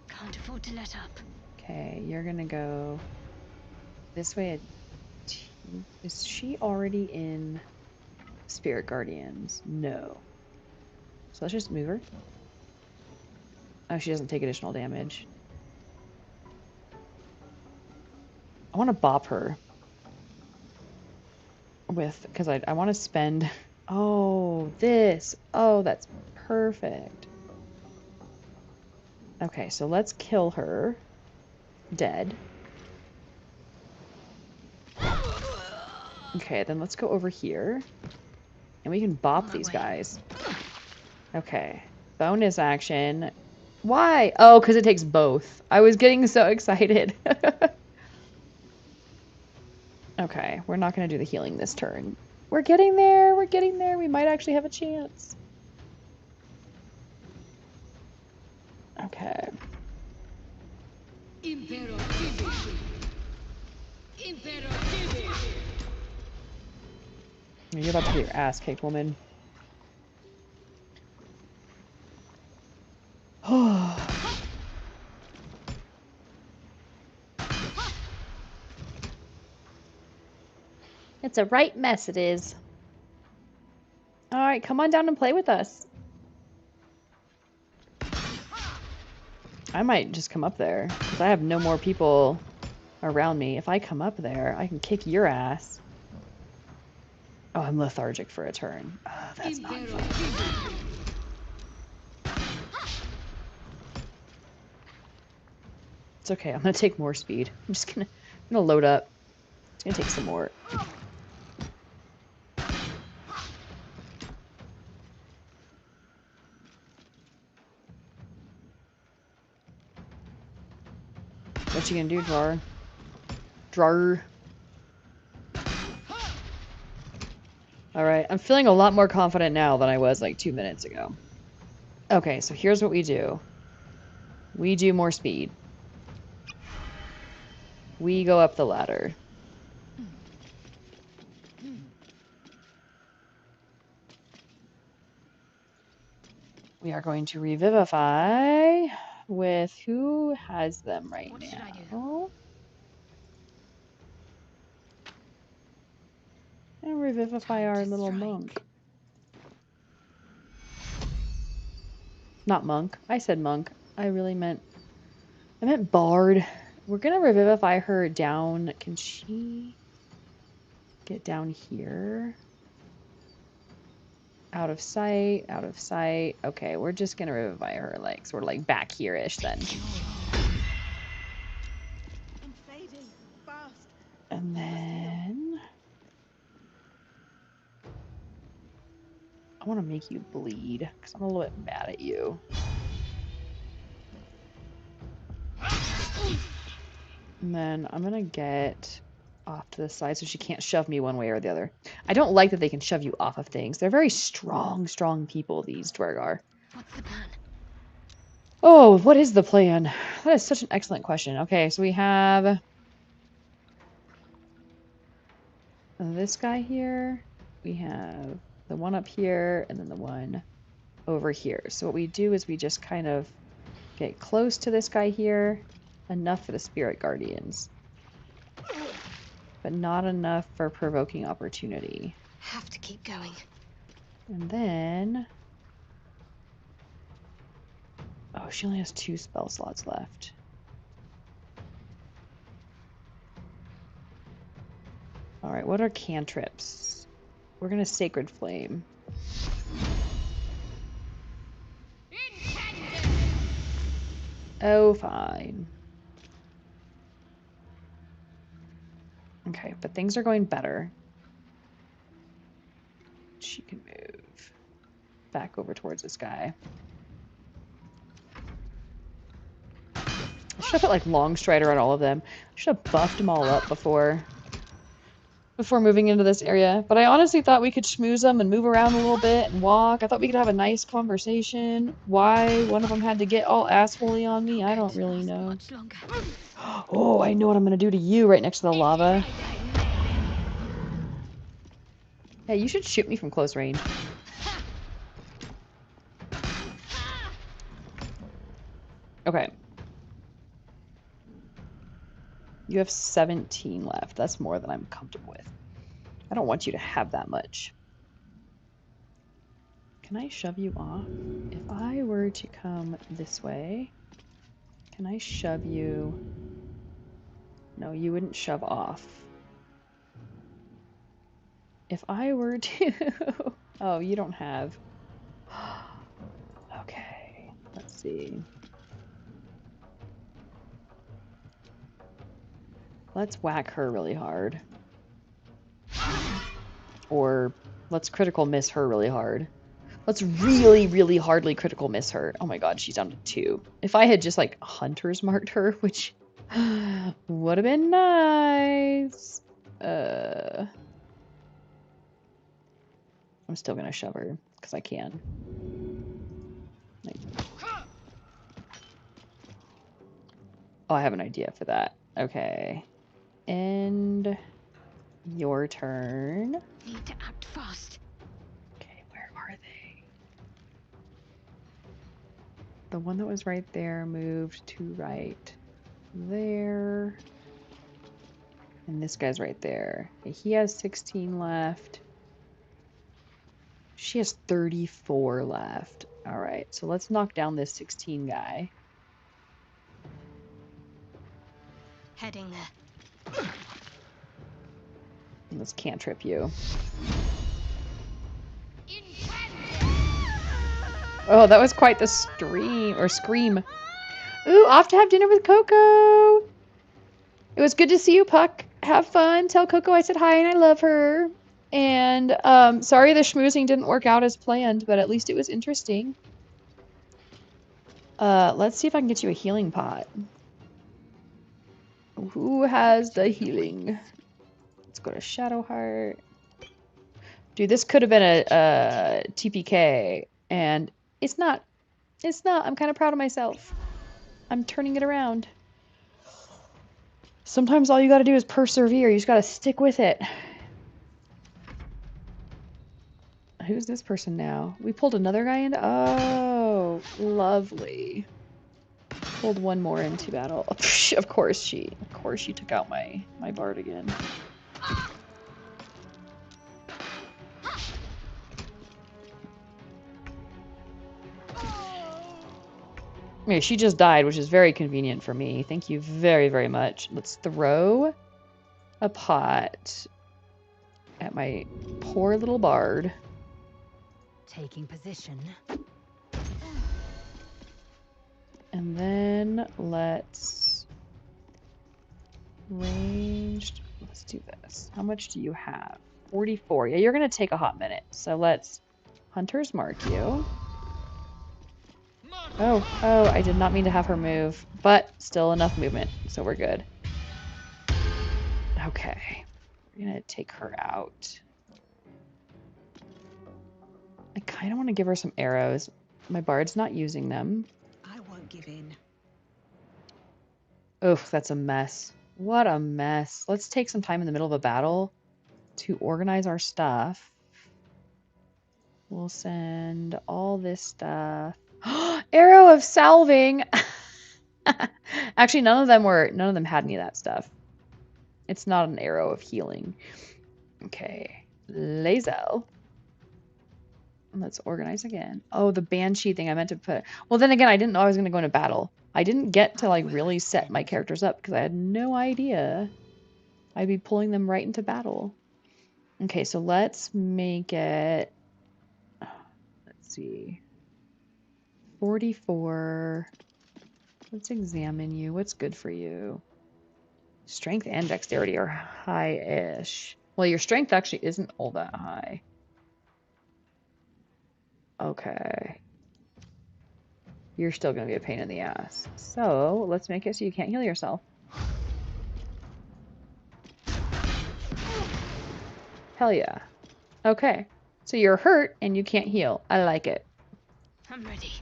Can't afford to let up. Okay, you're gonna go this way. Is she already in Spirit Guardians? No. So let's just move her. Oh, she doesn't take additional damage. I want to bop her with, because I want to spend... Oh, this. Oh, that's perfect. Okay, so let's kill her. Dead. Okay, then let's go over here. And we can bop these guys. Okay. Bonus action. Why? Oh, because it takes both. I was getting so excited. Okay, we're not going to do the healing this turn. We're getting there. We're getting there. We might actually have a chance. Okay. You're about to get your ass kicked, woman. It's a right mess, it is. Alright, come on down and play with us. I might just come up there, because I have no more people around me. If I come up there, I can kick your ass. Oh, I'm lethargic for a turn. Oh, that's not fun. It's okay, I'm gonna take more speed. I'm gonna load up. It's gonna take some more. What you gonna do, Drar? Drar. Alright, I'm feeling a lot more confident now than I was like 2 minutes ago. Okay, so here's what we do. We do more speed. We go up the ladder. We are going to revivify. with who has them right What now. should I do? And revivify our little monk. Not monk. I said monk. I meant bard. We're gonna revivify her down. Can she get down here? Out of sight, out of sight. Okay, we're just gonna revivify her like sort of like back here-ish then. And then I want to make you bleed because I'm a little bit mad at you. And then I'm gonna get off to the side so she can't shove me one way or the other. I don't like that they can shove you off of things. They're very strong people, these Duergar. What's the plan? Oh, what is the plan? That is such an excellent question. Okay, so we have this guy here. We have the one up here and then the one over here. So what we do is we just kind of get close to this guy here, enough for the spirit guardians, but not enough for provoking opportunity. Have to keep going. And then, oh, she only has 2 spell slots left. All right, what are cantrips? We're gonna Sacred Flame. Oh, fine. Okay, but things are going better. She can move back over towards this guy. I should have put like Long Strider on all of them. I should have buffed them all up before moving into this area. But I honestly thought we could schmooze them and move around a little bit and walk. I thought we could have a nice conversation. Why one of them had to get all assholey on me, I don't really know. Oh, I know what I'm gonna do to you right next to the lava. Hey, you should shoot me from close range. Okay. You have 17 left. That's more than I'm comfortable with. I don't want you to have that much. Can I shove you off? If I were to come this way, can I shove you? No, you wouldn't shove off. If I were to... Oh, you don't have... Okay, let's see. Let's whack her really hard. Or let's critical miss her really hard. Let's really, really hardly critical miss her. Oh my god, she's down to 2. If I had just, like, Hunter's marked her, which would have been nice. I'm still gonna shove her, because I can. Like... Oh, I have an idea for that. Okay. End your turn. Need to act fast. Okay, where are they? The one that was right there moved to right there. And this guy's right there. Okay, he has 16 left. She has 34 left. Alright, so let's knock down this 16 guy. Heading there. And let's cantrip you. Oh, that was quite the scream. Ooh, off to have dinner with Coco! It was good to see you, Puck. Have fun. Tell Coco I said hi and I love her. And, sorry the schmoozing didn't work out as planned, but at least it was interesting. Let's see if I can get you a healing pot. Who has the healing? Let's go to Shadowheart. Dude, this could have been a TPK, and it's not. It's not. I'm kind of proud of myself. I'm turning it around. Sometimes all you gotta do is persevere. You just gotta stick with it. Who's this person now? We pulled another guy in? Oh, lovely. pulled one more into battle. Of course she took out my bard again. Okay, she just died, which is very convenient for me. Thank you very, very much. Let's throw a pot at my poor little bard. Taking position. And then let's ranged. Let's do this. How much do you have? 44. Yeah, you're gonna take a hot minute. So let's Hunter's Mark you. Oh, I did not mean to have her move, but still enough movement, so we're good. Okay, we're gonna take her out. I kind of want to give her some arrows. My bard's not using them. I won't give in. Oof, that's a mess. What a mess. Let's take some time in the middle of a battle to organize our stuff. We'll send all this stuff. Arrow of salving. Actually, none of them had any of that stuff. It's not an arrow of healing. Okay. Lazel. Let's organize again. Oh, the banshee thing I meant to put. Well, then again, I didn't know I was going to go into battle. I didn't get to like really set my characters up because I had no idea I'd be pulling them right into battle. Okay, so let's make it. Let's see. 44. Let's examine you. What's good for you? Strength and dexterity are high-ish. Well, your strength actually isn't all that high. Okay. You're still going to be a pain in the ass. So, let's make it so you can't heal yourself. Hell yeah. Okay. So you're hurt and you can't heal. I like it. I'm ready.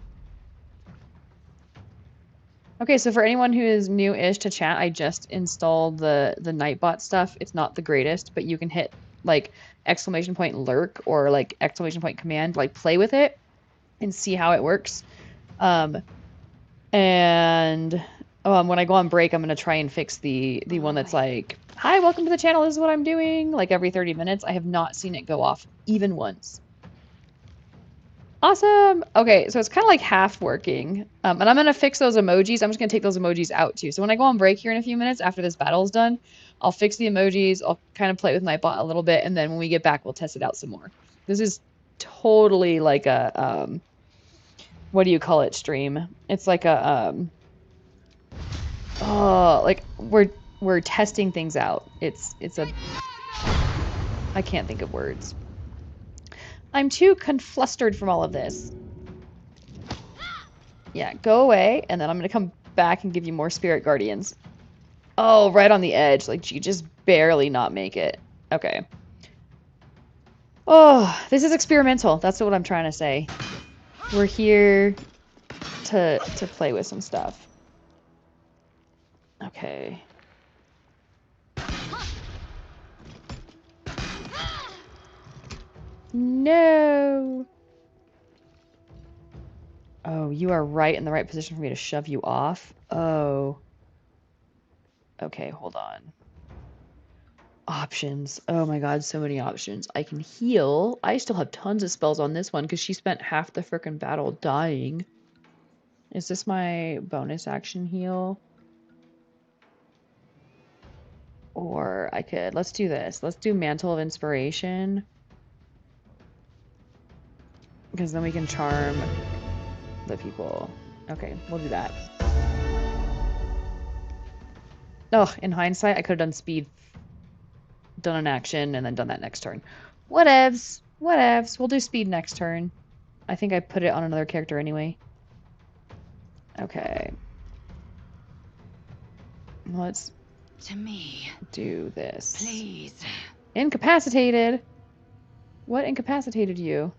Okay, so for anyone who is new-ish to chat, I just installed the Nightbot stuff. It's not the greatest, but you can hit like ! lurk or like ! command, like play with it and see how it works. And when I go on break, I'm gonna try and fix the one that's like, "Hi, welcome to the channel. This is what I'm doing." Like every 30 minutes. I have not seen it go off even once. Awesome. Okay, so it's kind of like half working. And I'm going to fix those emojis. I'm just going to take those emojis out too. So when I go on break here in a few minutes after this battle is done, I'll fix the emojis. I'll kind of play with Nightbot a little bit. And then when we get back, we'll test it out some more. This is totally like a, what do you call it, stream? It's like a, like we're testing things out. It's a, I can't think of words. I'm too conflustered from all of this. Yeah, go away, and then I'm gonna come back and give you more spirit guardians. Oh, right on the edge. Like, you just barely not make it. Okay. Oh, this is experimental. That's what I'm trying to say. We're here to play with some stuff. Okay. No! Oh, you are right in the right position for me to shove you off. Oh. Okay, hold on. Options. Oh my god, so many options. I can heal. I still have tons of spells on this one because she spent half the frickin' battle dying. Is this my bonus action heal? Or I could... Let's do this. Let's do Mantle of Inspiration. Because then we can charm the people. Okay, we'll do that. Oh, in hindsight, I could have done speed. Done an action and then done that next turn. Whatevs. Whatevs. We'll do speed next turn. I think I put it on another character anyway. Okay. Let's do this. Please. Incapacitated. What incapacitated you?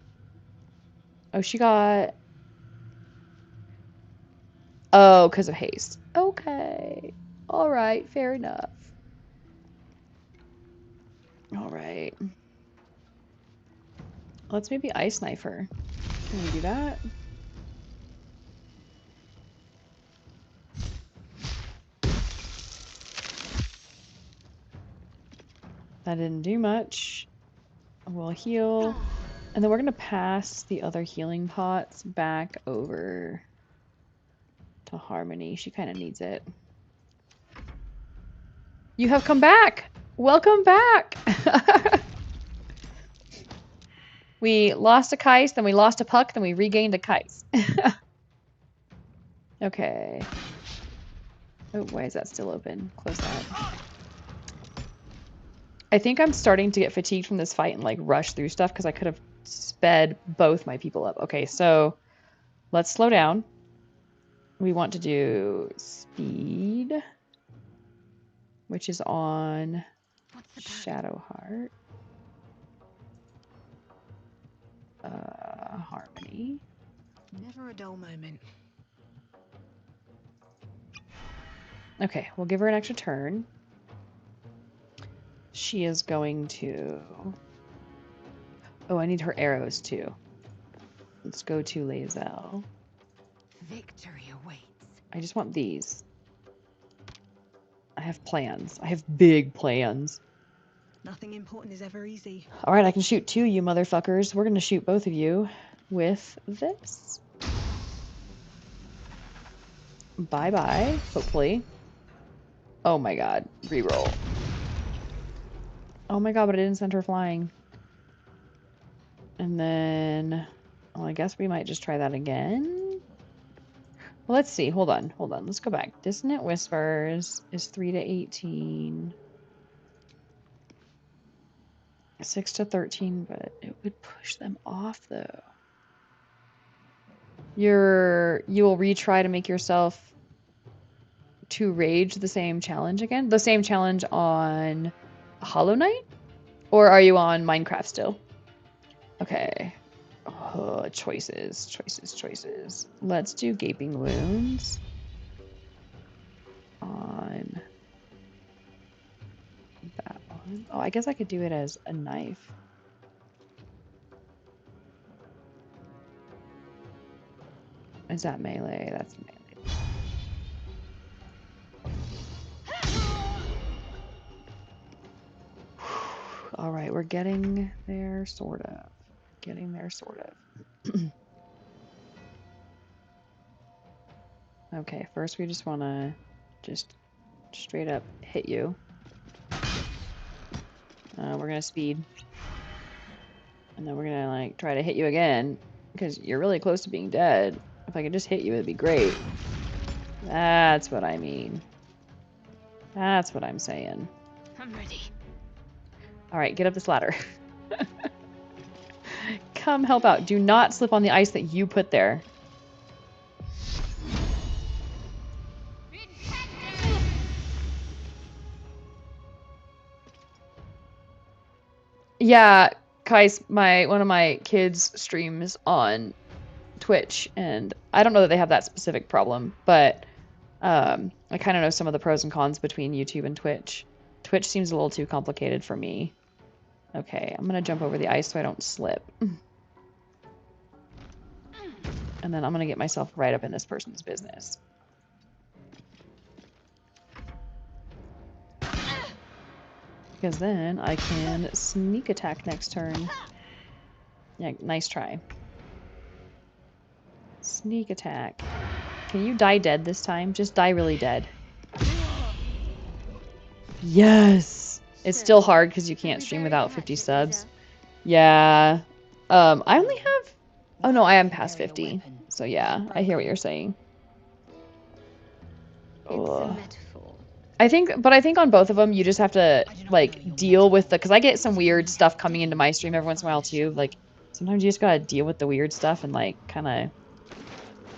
Oh, she got... Oh, because of haste. Okay. Alright, fair enough. Alright. Let's maybe ice knife her. Can we do that? That didn't do much. We'll heal. And then we're going to pass the other healing pots back over to Harmony. She kind of needs it. You have come back! Welcome back! We lost a Kais, then we lost a Puck, then we regained a Kais. Okay. Oh, why is that still open? Close that. I think I'm starting to get fatigued from this fight and like rush through stuff because I could have sped both my people up. Okay, so let's slow down. We want to do speed, which is on Shadowheart. Harmony. Never a dull moment. Okay, we'll give her an extra turn. She is going to... Oh, I need her arrows too. Let's go to Lae'zel. Victory awaits. I just want these. I have plans. I have big plans. Nothing important is ever easy. Alright, I can shoot two, you motherfuckers. We're gonna shoot both of you with this. Bye-bye, hopefully. Oh my god, reroll. Oh my god, but I didn't send her flying. And then... Well, I guess we might just try that again. Well, let's see. Hold on. Hold on. Let's go back. Dissonant Whispers is 3 to 18. 6 to 13, but it would push them off, though. You will retry to make yourself to rage the same challenge again? The same challenge on Hollow Knight? Or are you on Minecraft still? Okay. Oh, choices, choices, choices. Let's do Gaping Wounds on that one. Oh, I guess I could do it as a knife. Is that melee? That's melee. All right, we're getting there, sort of. Getting there, sort of. Okay, first we just want to just straight up hit you. We're going to speed. And then we're going to like try to hit you again because you're really close to being dead. If I could just hit you, it'd be great. That's what I mean. That's what I'm saying. I'm ready. All right, get up this ladder. Come help out. Do not slip on the ice that you put there. Yeah, Kais, one of my kids streams on Twitch, and I don't know that they have that specific problem, but I kind of know some of the pros and cons between YouTube and Twitch. Twitch seems a little too complicated for me. Okay, I'm gonna jump over the ice so I don't slip. And then I'm gonna get myself right up in this person's business. Because then I can sneak attack next turn. Yeah, nice try. Sneak attack. Can you die dead this time? Just die really dead. Yes! It's still hard because you can't stream without 50 subs. Yeah. I only have... Oh no, I am past 50. So yeah, I hear what you're saying. Ugh. I think on both of them, you just have to, like, deal with the... Because I get some weird stuff coming into my stream every once in a while, too. Like, sometimes you just gotta deal with the weird stuff and, like, kind of...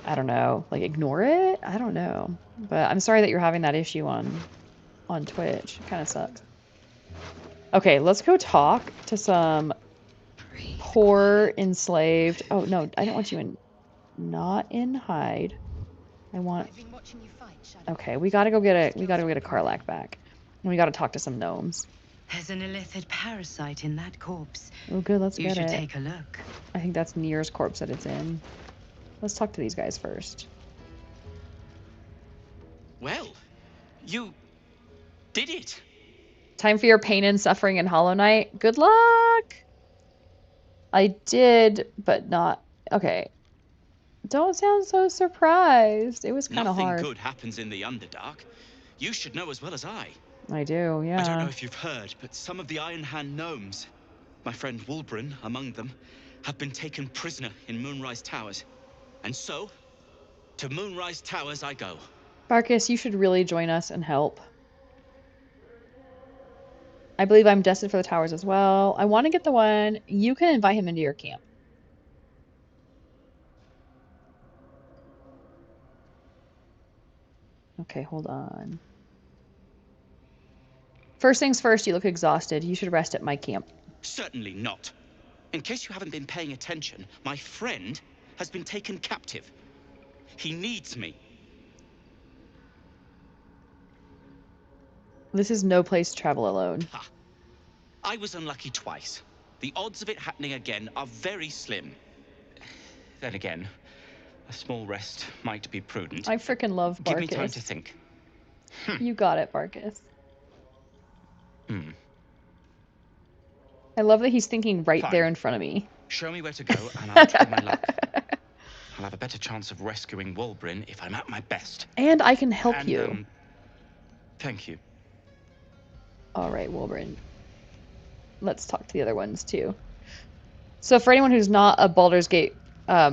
I don't know. Like, ignore it? I don't know. But I'm sorry that you're having that issue on Twitch. It kind of sucks. Okay, let's go talk to some poor enslaved... Oh, no, I don't want you in... Not in hide. I want... Okay, we gotta go get a Karlach back. And we gotta talk to some gnomes. There's an illithid parasite in that corpse. Oh, good, let's get it. You should take a look. I think that's Nere's corpse that it's in. Let's talk to these guys first. Well, you did it. Time for your pain and suffering in Hollow Knight. Good luck! I did, but not... Okay. Don't sound so surprised. It was kind of Nothing hard. good happens in the Underdark. You should know as well as I. I do, yeah. I don't know if you've heard, but some of the Iron Hand gnomes, my friend Wulbren among them, have been taken prisoner in Moonrise Towers. And so, to Moonrise Towers I go. Barkus, you should really join us and help. I believe I'm destined for the towers as well. I want to get the one. You can invite him into your camp. Okay, hold on. First things first, you look exhausted. You should rest at my camp. Certainly not. In case you haven't been paying attention, my friend has been taken captive. He needs me. This is no place to travel alone. Ha. I was unlucky twice. The odds of it happening again are very slim. Then again, a small rest might be prudent. I freaking love Barkus. Give me time to think. You got it, Barkus. Hmm. I love that he's thinking right Fine. there in front of me. Show me where to go, and I'll try my luck. I'll have a better chance of rescuing Wulbren if I'm at my best. And I can help you. Thank you. All right, Wulbren. Let's talk to the other ones too. So for anyone who's not a Baldur's Gate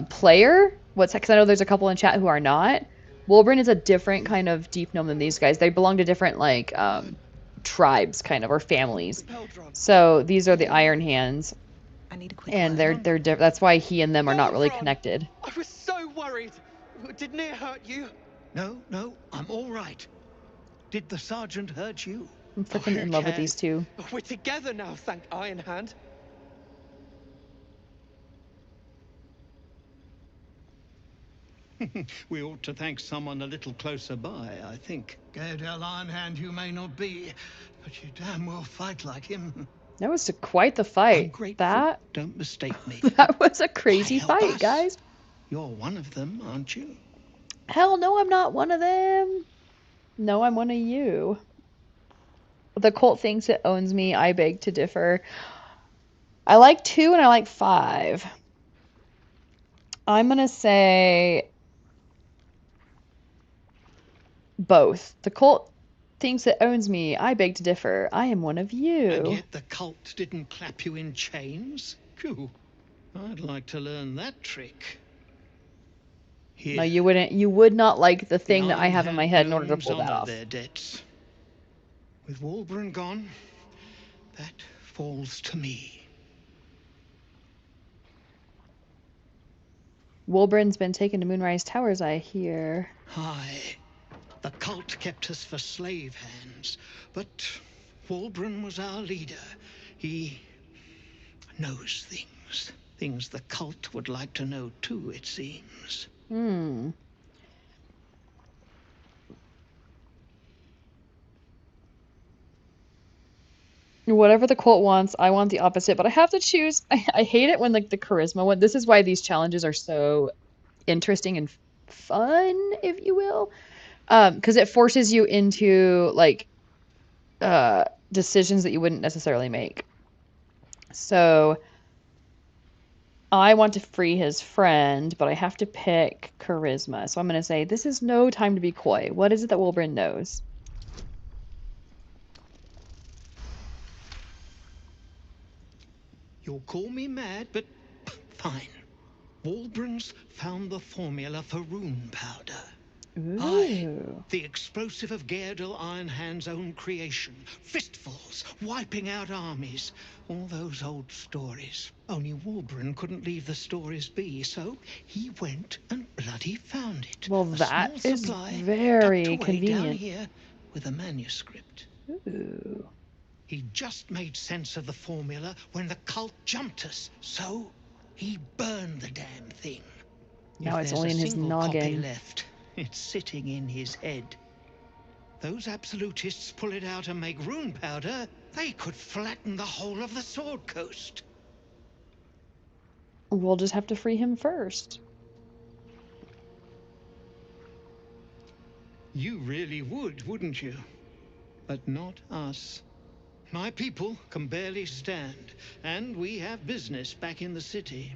player, because I know there's a couple in chat who are not, Wulbren is a different kind of deep gnome than these guys. They belong to different like tribes, kind of, or families. So these are the Iron Hands, and they're that's why he and them are not really connected. I was so worried. Did Nere hurt you? No, I'm all right. Did the sergeant hurt you? I'm freaking in love with these two. We're together now, thank Iron Hand. We ought to thank someone a little closer by, I think. Gaedel Iron Hand you may not be, but you damn well fight like him. That was quite the fight. That Don't mistake me. That was a crazy fight, guys. You're one of them, aren't you? Hell no, I'm not one of them. No, I'm one of you. The cult thinks it owns me. I beg to differ. I like 2 and I like 5. I'm gonna say both. The cult thinks it owns me. I beg to differ. I am one of you. And yet the cult didn't clap you in chains? Phew. I'd like to learn that trick. Here. No, you wouldn't. You would not like the thing that I have in my head in order to pull that off. Their debts. With Wulbren gone, that falls to me. Wulbren's been taken to Moonrise Towers, I hear. Aye. The cult kept us for slave hands, but Wulbren was our leader. He knows things. Things the cult would like to know too, it seems. Whatever the cult wants, I want the opposite, but I have to choose. I hate it when like the charisma one. This is why these challenges are so interesting and fun, if you will, because it forces you into like decisions that you wouldn't necessarily make. So I want to free his friend, but I have to pick charisma. So I'm going to say this is no time to be coy. What is it that Wulbren knows? You'll call me mad, but fine. Wulbren's found the formula for rune powder. Aye, the explosive of Gaedel Iron Hand's own creation. Fistfuls, wiping out armies. All those old stories. Only Wulbren couldn't leave the stories be, so he went and bloody found it. Well, that is very convenient. Down here with a manuscript. Ooh. He just made sense of the formula when the cult jumped us, so he burned the damn thing. Now it's only in his noggin. Left, it's sitting in his head. Those absolutists pull it out and make rune powder, they could flatten the whole of the Sword Coast. We'll just have to free him first. You really would, wouldn't you? But not us. My people can barely stand, and we have business back in the city.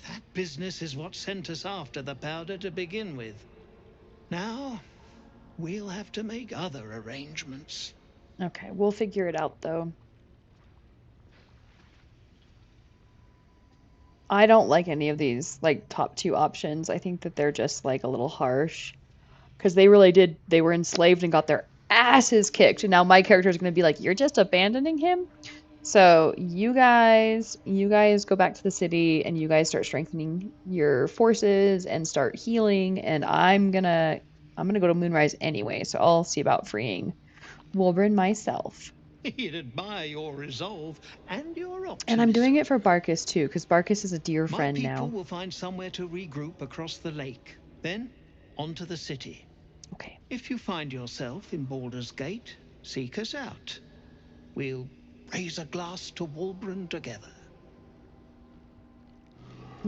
That business is what sent us after the powder to begin with. Now, we'll have to make other arrangements. Okay, we'll figure it out, though. I don't like any of these, like, top two options. I think that they're just, like, a little harsh. Because they really did, they were enslaved and got their asses kicked. And now my character is going to be like, you're just abandoning him? So you guys go back to the city and you guys start strengthening your forces and start healing. And I'm gonna go to Moonrise anyway, so I'll see about freeing Wolverine myself. He'd admire your resolve and your optimism. And I'm doing it for Barkus too, because Barkus is a dear friend now. My people will find somewhere to regroup across the lake. Then, onto the city. Okay. If you find yourself in Baldur's Gate, seek us out. We'll raise a glass to Wolverine together.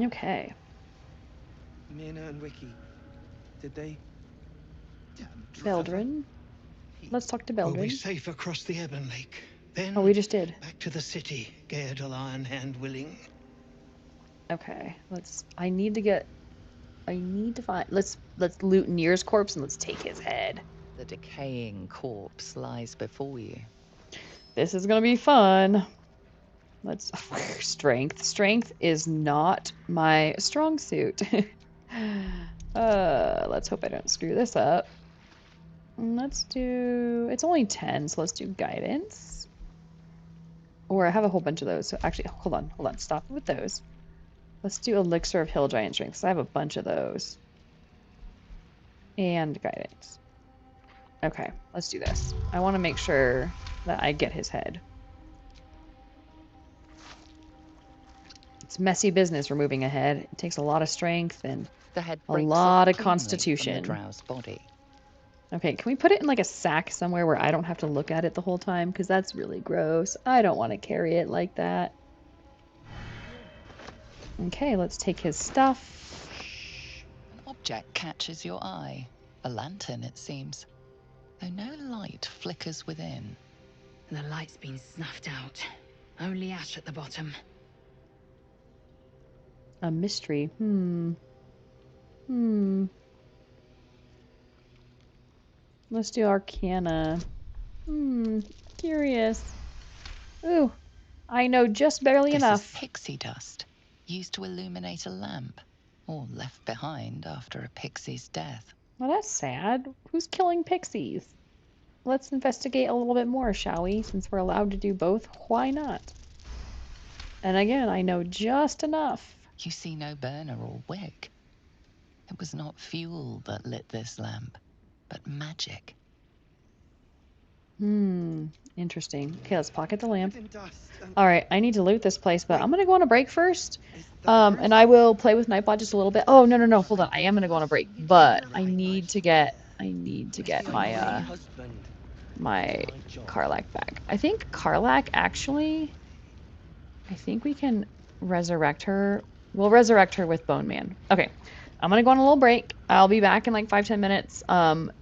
Okay. Mina and Wiki, did they... Beldrin? Let's talk to Beldrin. We'll be safe across the Ebon Lake. Then, oh, we just did. Back to the city, Gaedel Ironhand willing. Okay, I need to find, let's loot Nere's corpse and let's take his head. The decaying corpse lies before you. This is gonna be fun. Let's strength. Strength is not my strong suit. Let's hope I don't screw this up. Let's do, it's only 10, so let's do guidance. Or I have a whole bunch of those. So actually, hold on, stop with those. Let's do Elixir of Hill Giant Strength, so I have a bunch of those. And guidance. Okay, let's do this. I want to make sure that I get his head. It's messy business removing a head. It takes a lot of strength and the head a lot of constitution. From the drow's body. Okay, can we put it in like a sack somewhere where I don't have to look at it the whole time? Because that's really gross. I don't want to carry it like that. Okay, let's take his stuff. An object catches your eye. A lantern, it seems. Though no light flickers within. The light's been snuffed out. Only ash at the bottom. A mystery. Let's do Arcana. Curious. Ooh, I know just barely enough. This is pixie dust, used to illuminate a lamp, or left behind after a pixie's death. Well, that's sad. Who's killing pixies? Let's investigate a little bit more, shall we? Since we're allowed to do both, why not? And again, I know just enough. You see no burner or wick. It was not fuel that lit this lamp, but magic. Interesting. Okay, let's pocket the lamp. Alright, I need to loot this place, but I'm gonna go on a break first. And I will play with Nightbot just a little bit. Oh, no, hold on. I am gonna go on a break, but I need to get my my Karlach back. I think Karlach actually, I think we can resurrect her. We'll resurrect her with Bone Man. Okay. I'm gonna go on a little break. I'll be back in like 5-10 minutes.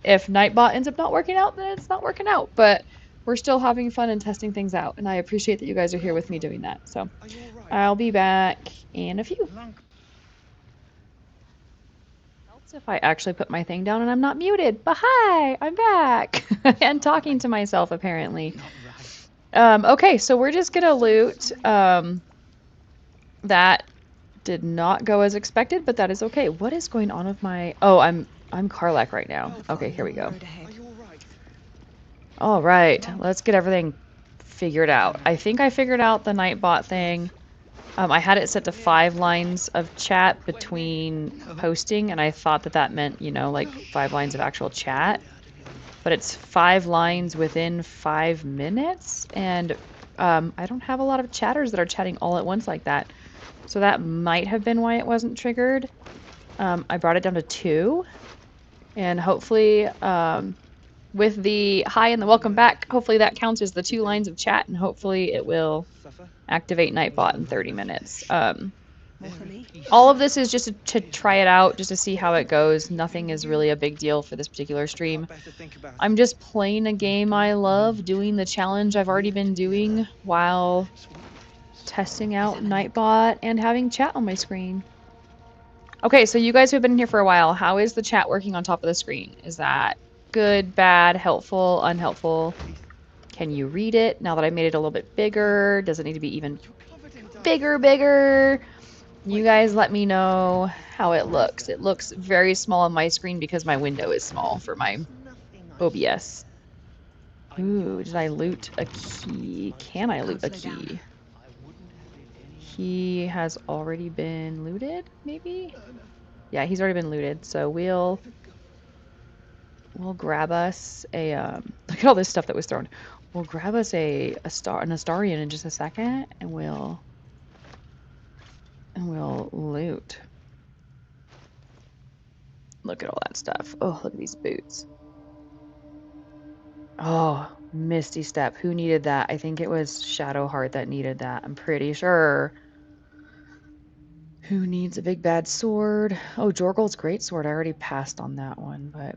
If Nightbot ends up not working out, then it's not working out. But we're still having fun and testing things out, and I appreciate that you guys are here with me doing that. So I'll be back in a few. Helps if I actually put my thing down and I'm not muted. But hi, I'm back and talking to myself apparently. Okay, so we're just gonna loot. That did not go as expected, but that is okay. What is going on with my... Oh, I'm Karlach right now. Okay, here we go. All right, let's get everything figured out. I think I figured out the Nightbot thing. I had it set to 5 lines of chat between posting, and I thought that meant, you know, like 5 lines of actual chat. But it's 5 lines within 5 minutes, and I don't have a lot of chatters that are chatting all at once like that. So that might have been why it wasn't triggered. I brought it down to 2. And hopefully, with the hi and the welcome back, hopefully that counts as the 2 lines of chat. And hopefully it will activate Nightbot in 30 minutes. All of this is just to try it out, just to see how it goes. Nothing is really a big deal for this particular stream. I'm just playing a game I love, doing the challenge I've already been doing while testing out Nightbot and having chat on my screen. Okay, so you guys who have been here for a while, how is the chat working on top of the screen? Is that good, bad, helpful, unhelpful? Can you read it now that I made it a little bit bigger? Does it need to be even bigger? You guys let me know how it looks. It looks very small on my screen because my window is small for my OBS. Ooh, did I loot a key? Can I loot a key? He has already been looted, maybe? Yeah, he's already been looted, so we'll grab us a look at all this stuff that was thrown. We'll grab us an Astarian in just a second, and we'll loot. Look at all that stuff. Oh, look at these boots. Oh, Misty Step. Who needed that? I think it was Shadowheart that needed that. I'm pretty sure. Who needs a big bad sword? Oh, Jorgul's great sword. I already passed on that one, but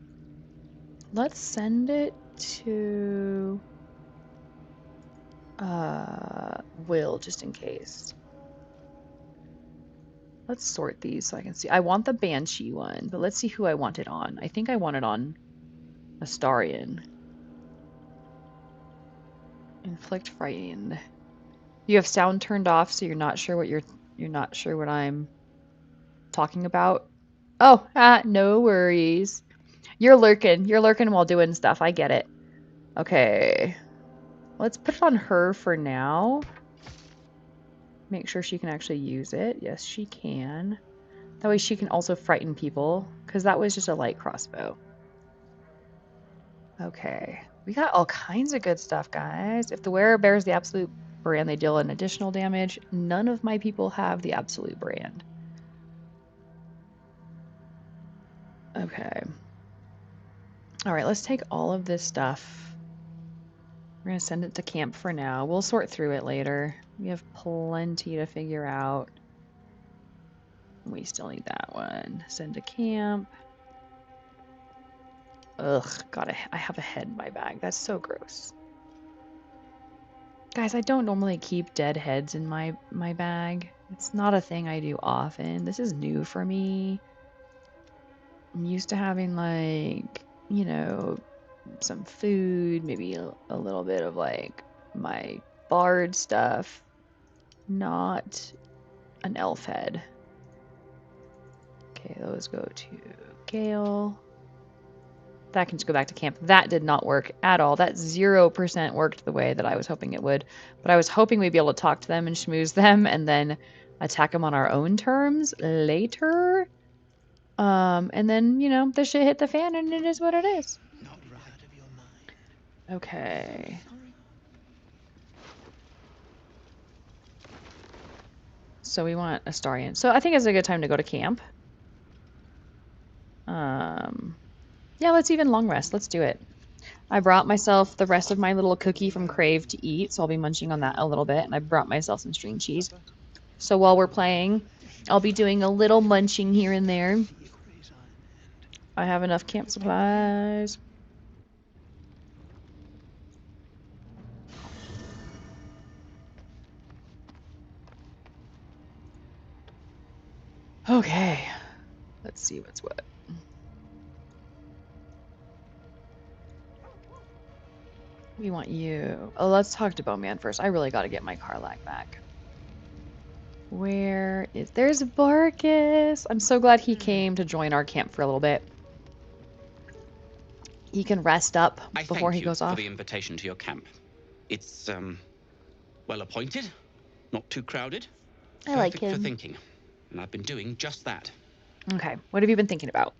let's send it to Will just in case. Let's sort these so I can see. I want the Banshee one, but let's see who I want it on. I think I want it on Astarian. Inflict frightened. You have sound turned off, so you're not sure what you're not sure what I'm talking about. Oh, no worries. You're lurking. You're lurking while doing stuff. I get it. Okay. Let's put it on her for now. Make sure she can actually use it. Yes, she can. That way she can also frighten people, because that was just a light crossbow. Okay. We got all kinds of good stuff, guys. If the wearer bears the absolute brand, they deal an additional damage. None of my people have the absolute brand. Okay. All right, let's take all of this stuff. We're going to send it to camp for now. We'll sort through it later. We have plenty to figure out. We still need that one. Send to camp. Ugh, God, I have a head in my bag. That's so gross. Guys, I don't normally keep dead heads in my bag. It's not a thing I do often. This is new for me. I'm used to having, like, you know, some food, maybe a little bit of, like, my bard stuff. Not an elf head. Okay, those go to Gale. That can just go back to camp. That did not work at all. That 0% worked the way that I was hoping it would. But I was hoping we'd be able to talk to them and schmooze them and then attack them on our own terms later. And then, you know, the shit hit the fan and it is what it is. Okay. So we want Astarian. So I think it's a good time to go to camp. Yeah, let's even long rest. Let's do it. I brought myself the rest of my little cookie from Crave to eat, so I'll be munching on that a little bit. And I brought myself some string cheese. So while we're playing, I'll be doing a little munching here and there. I have enough camp supplies. Okay. Let's see what's what. We want you. Oh, let's talk to Bowman first. I really got to get my Karlach back. Where is... There's Barkus! I'm so glad he came to join our camp for a little bit. He can rest up before he goes off. I thank you for the invitation to your camp. It's, well appointed, not too crowded. I like him. Perfect for thinking, and I've been doing just that. Okay, what have you been thinking about?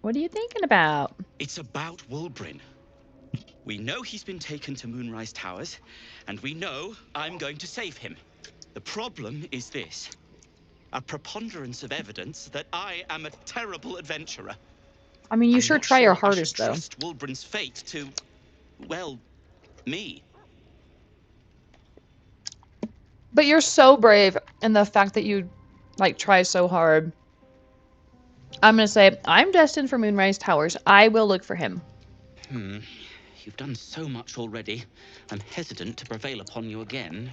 What are you thinking about? It's about Wulbren. We know he's been taken to Moonrise Towers, and we know I'm going to save him. The problem is this: a preponderance of evidence that I am a terrible adventurer. I mean, you sure try your hardest, though. Trust Wulbren's fate to, well, me. But you're so brave, and the fact that you Like, try so hard. I'm gonna say, I'm destined for Moonrise Towers. I will look for him. You've done so much already. I'm hesitant to prevail upon you again.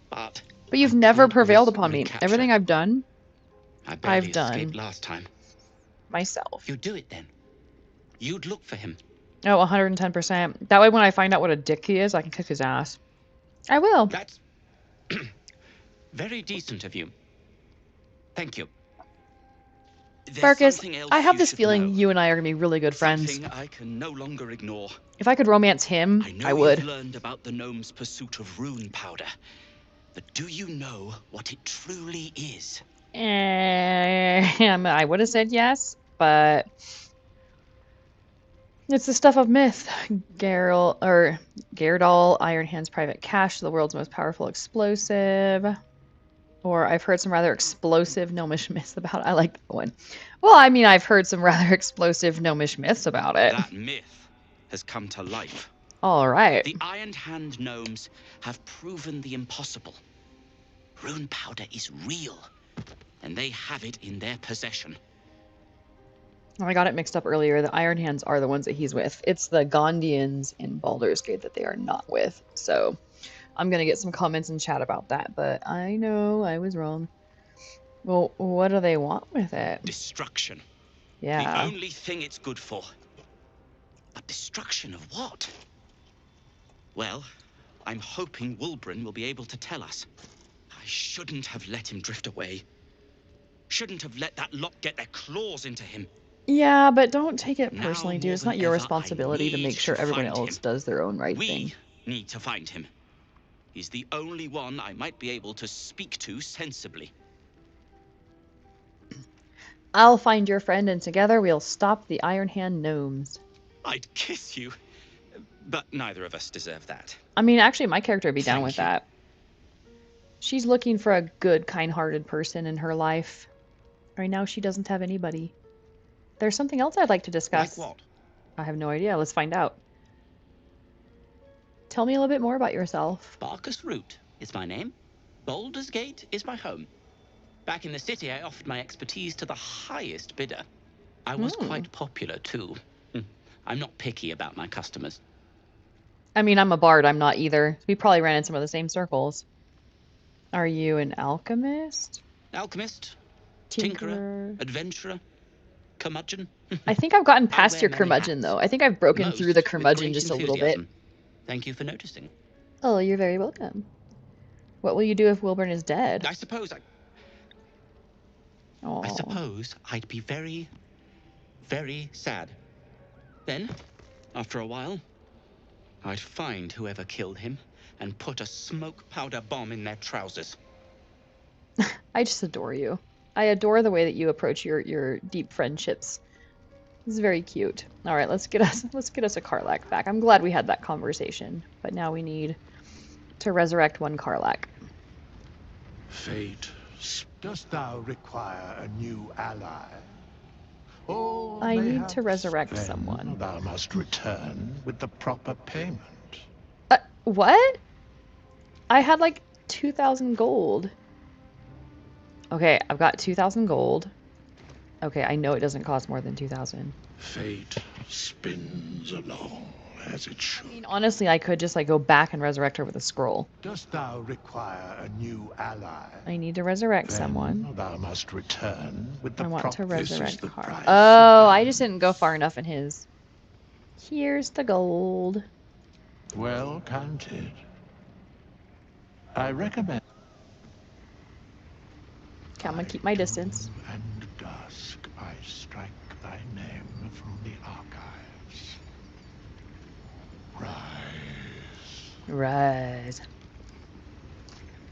But you've never prevailed upon me. Everything I've done, I've done. Escaped last time. Myself. You'd do it then. You'd look for him. Oh, 110%. That way when I find out what a dick he is, I can kick his ass. I will. That's very decent of you. Thank you. Farkas, I have this feeling you and I are going to be really good friends. Something I can no longer ignore. If I could romance him, I would. You've learned about the gnomes' pursuit of rune powder. But do you know what it truly is? I would have said yes, but it's the stuff of myth. Gerdal, Iron Hand's private cache, the world's most powerful explosive. Or I've heard some rather explosive gnomish myths about it. I like that one. Well, I mean, I've heard some rather explosive gnomish myths about it. That myth has come to life. All right. The Iron Hand gnomes have proven the impossible. Rune powder is real, and they have it in their possession. I got it mixed up earlier. The Iron Hands are the ones that he's with. It's the Gondians in Baldur's Gate that they are not with. So I'm going to get some comments in chat about that, but I know I was wrong. Well, what do they want with it? Destruction. Yeah. The only thing it's good for. But destruction of what? Well, I'm hoping Wulbren will be able to tell us. I shouldn't have let him drift away. Shouldn't have let that lot get their claws into him. Yeah, but don't take it personally, dude. It's not your responsibility to make sure everyone else does their own right thing. We need to find him. He's the only one I might be able to speak to sensibly. I'll find your friend, and together we'll stop the Iron Hand gnomes. I'd kiss you, but neither of us deserve that. I mean, actually, my character would be down with that. She's looking for a good, kind-hearted person in her life. Right now, she doesn't have anybody. There's something else I'd like to discuss. Like what? I have no idea. Let's find out. Tell me a little bit more about yourself. Barkus Root is my name. Baldur's Gate is my home. Back in the city, I offered my expertise to the highest bidder. I was quite popular, too. I'm not picky about my customers. I mean, I'm a bard. I'm not either. We probably ran in some of the same circles. Are you an alchemist? Alchemist, tinkerer, adventurer, curmudgeon. I think I've gotten past your curmudgeon, though. I think I've broken through the curmudgeon just a little bit. Thank you for noticing. Oh, you're very welcome. What will you do if Wulbren is dead? I suppose I'd be very, very sad. Then, after a while, I'd find whoever killed him and put a smoke powder bomb in their trousers. I just adore you. I adore the way that you approach your deep friendships. This is very cute. All right, let's get us a Karlach back. I'm glad we had that conversation, but now we need to resurrect one Karlach. Fate, dost thou require a new ally? Or I need to resurrect then someone. Thou must return with the proper payment. What? I had like 2,000 gold. Okay, I've got 2,000 gold. Okay, I know it doesn't cost more than 2,000. Fate spins along as it should. I mean, honestly, I could just like go back and resurrect her with a scroll. Dost thou require a new ally? I need to resurrect Then someone. Thou must return with the I want to resurrect the Karl. price. Oh, I just didn't go far enough in his. Here's the gold. Well counted. I recommend. Okay, I'm gonna keep my distance. And dusk I strike thy name from the archives. Rise. Rise.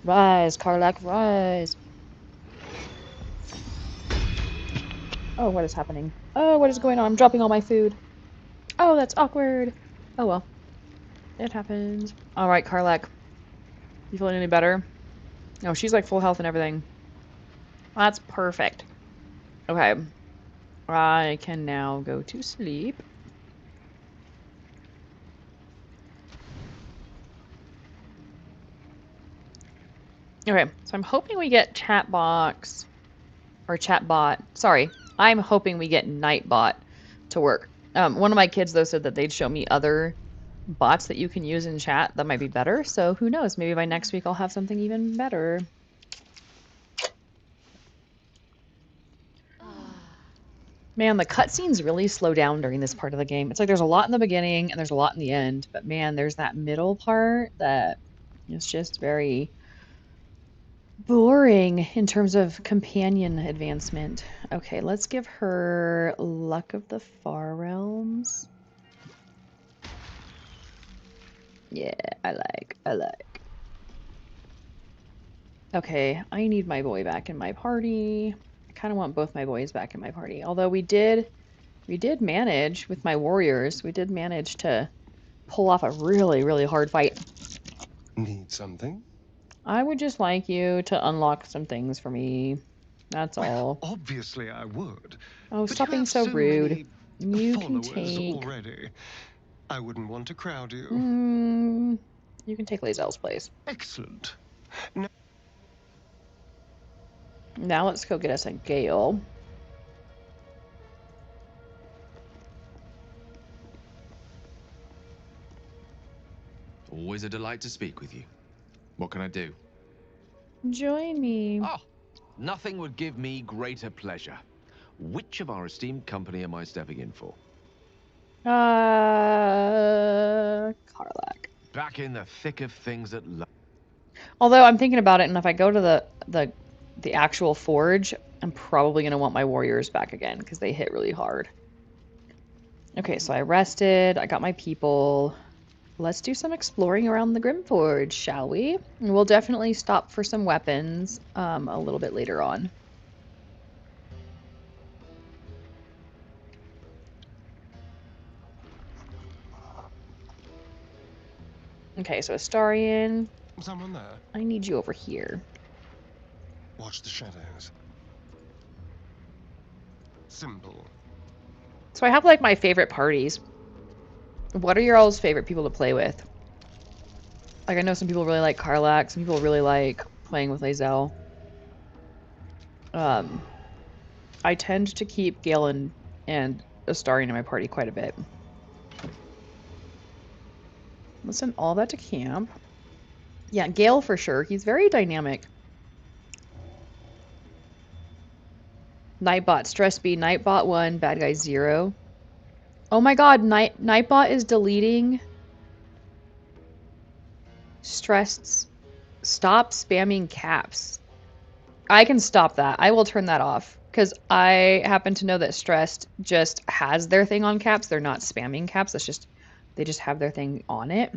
Rise, Karlach, rise. Oh, what is happening? Oh, what is going on? I'm dropping all my food. Oh, that's awkward. Oh well. It happens. Alright, Karlach. You feeling any better? No, she's like full health and everything. That's perfect. Okay. I can now go to sleep. Okay, so I'm hoping we get chat box. Or chat bot. Sorry. I'm hoping we get Nightbot to work. One of my kids, though, said that they'd show me other bots that you can use in chat that might be better. So who knows? Maybe by next week I'll have something even better. Man, the cutscenes really slow down during this part of the game. It's like there's a lot in the beginning and there's a lot in the end. But man, there's that middle part that is just very boring in terms of companion advancement. Okay, let's give her Luck of the Far Realms. Yeah, I like. Okay, I need my boy back in my party. I kind of want both my boys back in my party. Although we did manage with my warriors. We did manage to pull off a really, really hard fight. Need something? I would just like you to unlock some things for me. That's all. Obviously I would. Oh, But stop you being have so rude. many You can followers take... already. I wouldn't want to crowd you. You can take Lae'zel's place. Excellent. Now let's go get us a Gale. Always a delight to speak with you. What can I do? Join me. Oh, nothing would give me greater pleasure. Which of our esteemed company am I stepping in for? Karlach. Back in the thick of things at last. Although I'm thinking about it, and if I go to the actual forge, I'm probably gonna want my warriors back again because they hit really hard. Okay, so I rested. I got my people. Let's do some exploring around the Grymforge, shall we? And we'll definitely stop for some weapons a little bit later on. Okay, so Astarion. Someone there. I need you over here. Watch the shadows. Simple. So I have like my favorite parties. What are your all's favorite people to play with? Like I know some people really like Karlach, some people really like playing with Lae'zel. I tend to keep Galen and Astarion in my party quite a bit. Let's send all that to camp. Yeah, Gale for sure. He's very dynamic. Nightbot, stress B, Nightbot 1, bad guy 0. Oh my god, Nightbot is deleting stressed. Stop spamming caps. I can stop that. I will turn that off. Because I happen to know that stressed just has their thing on caps. They're not spamming caps. That's just, they just have their thing on it.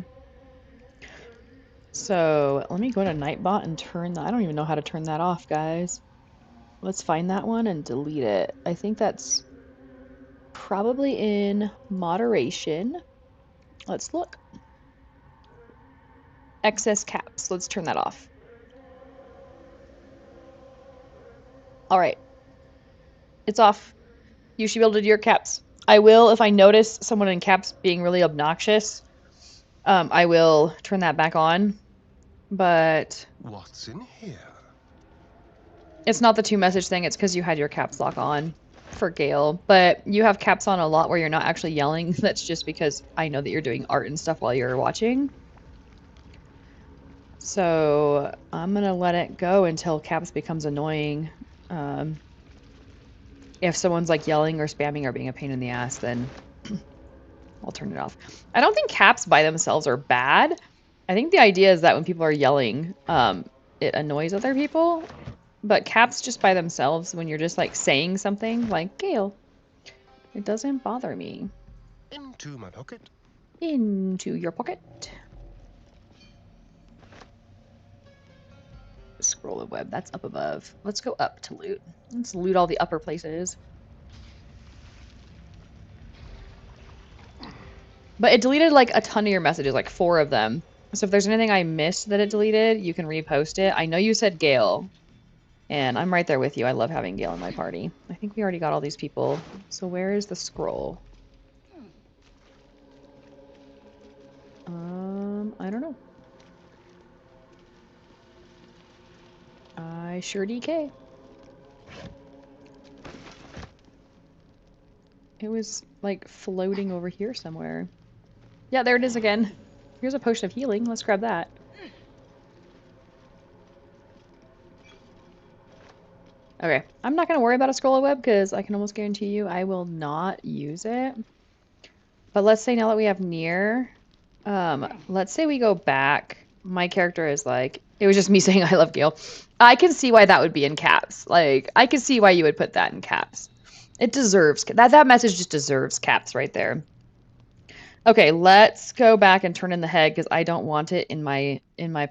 So let me go to Nightbot and turn that. I don't even know how to turn that off, guys. Let's find that one and delete it. I think that's probably in moderation. Let's look. Excess caps. Let's turn that off. All right. It's off. You should be able to do your caps. I will, if I notice someone in caps being really obnoxious, I will turn that back on. But What's in here? it's not the 2-message thing. It's because you had your caps lock on for Gale. But you have caps on a lot where you're not actually yelling. That's just because I know that you're doing art and stuff while you're watching. So I'm going to let it go until caps becomes annoying. If someone's like yelling or spamming or being a pain in the ass, then I'll turn it off. I don't think caps by themselves are bad. I think the idea is that when people are yelling, it annoys other people. But caps just by themselves, when you're just like saying something like Gale, it doesn't bother me. Into my pocket. Into your pocket. Scroll of web, that's up above. Let's go up to loot. Let's loot all the upper places. But it deleted like a ton of your messages, like 4 of them. So if there's anything I missed that it deleted, you can repost it. I know you said Gale, and I'm right there with you. I love having Gale in my party. I think we already got all these people. So where is the scroll? I don't know. I sure DK. It was like floating over here somewhere. Yeah, there it is again. Here's a potion of healing. Let's grab that. Okay, I'm not going to worry about a scroll of web because I can almost guarantee you I will not use it. But let's say now that we have Nere, let's say we go back. My character is like, it was just me saying I love Gale. I can see why that would be in caps. Like, I can see why you would put that in caps. It deserves, that message just deserves caps right there. Okay, let's go back and turn in the head because I don't want it in my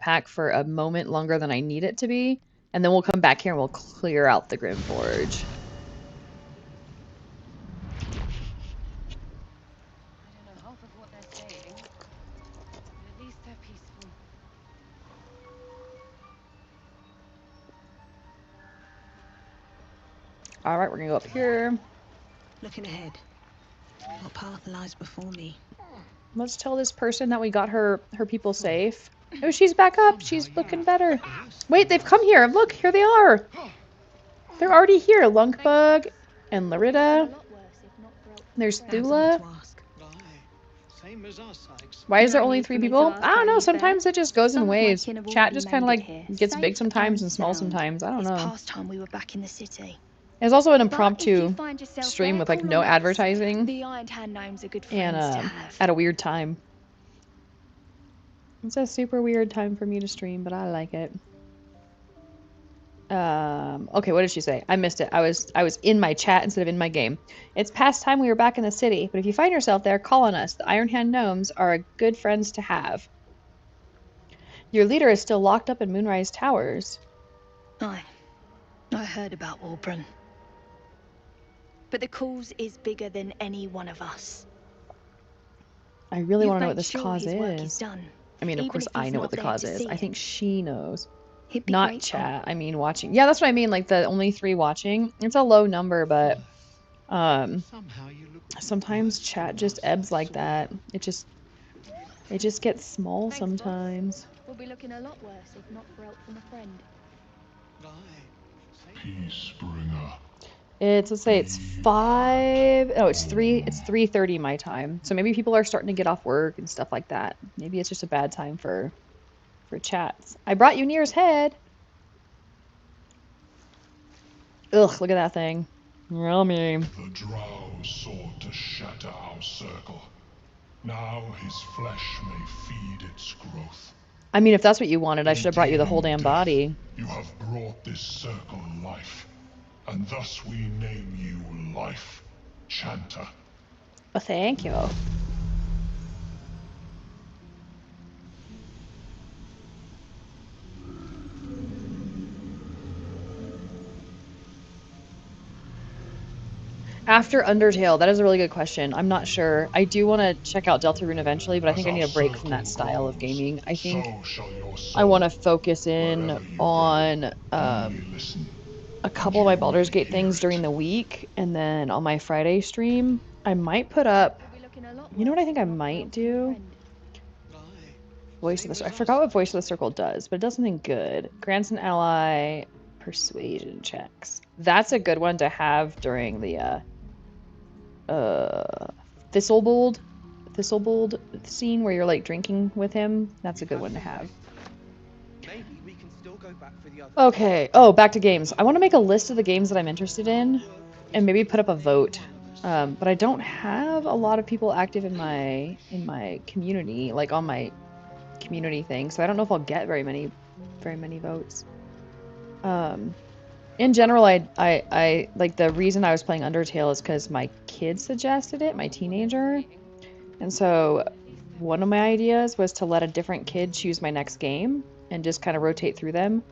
pack for a moment longer than I need it to be. And then we'll come back here and we'll clear out the Grymforge. All right, we're gonna go up here. Looking ahead. What path lies before me? Let's tell this person that we got her people safe. Oh, she's back up. She's looking better. Wait, they've come here. Look, here they are. They're already here. Lunkbug and Larita. There's Thula. Why is there only 3 people? I don't know. Sometimes it just goes in waves. Chat just kind of like gets big sometimes and small sometimes. I don't know. Past time we were back in the city. It's also an impromptu stream with like no advertising The Iron Hand gnomes are good and friends to have. at a weird time. It's a super weird time for me to stream, but I like it. Okay, what did she say? I missed it. I was in my chat instead of in my game. It's past time we were back in the city, but if you find yourself there, call on us. The Iron Hand gnomes are good friends to have. Your leader is still locked up in Moonrise Towers. I heard about Wulbren. But the cause is bigger than any one of us. I really want to know what this sure cause his work is. done, I mean, of even course if I he's know not what the there cause to is. see I it. think she knows. He'd be Not grateful. chat. I mean watching. Yeah, that's what I mean. Like the only 3 watching. It's a low number, but sometimes chat just ebbs like that. It just gets small sometimes. We'll be looking a lot worse if not for help from a friend. Peacebringer. Let's say it's 5. Oh, it's 3. It's 3:30 my time. So maybe people are starting to get off work and stuff like that. Maybe it's just a bad time for chats. I brought you Nere's head. Ugh, look at that thing. Yummy. The drow sought to shatter our circle. Now his flesh may feed its growth. I mean, if that's what you wanted, I should have brought you the whole damn body. You have brought this circle life, and thus we name you Life Chanter. Well, thank you. After Undertale, that is a really good question. I'm not sure. I do want to check out Deltarune eventually, but I think I need a break from that style of gaming. I think I want to focus in on a couple of my Baldur's Gate things during the week, and then on my Friday stream, I might put up... You know what I think I might do? Voice of the Circle. I forgot what Voice of the Circle does, but it does something good. Grants an ally persuasion checks. That's a good one to have during the Thistlebold scene where you're like drinking with him. That's a good one to have. Okay. Oh, back to games. I want to make a list of the games that I'm interested in and maybe put up a vote. But I don't have a lot of people active in my community, like on my community thing, so I don't know if I'll get very many votes. In general, I like the reason I was playing Undertale is because my kid suggested it, my teenager, and so one of my ideas was to let a different kid choose my next game and just kind of rotate through them.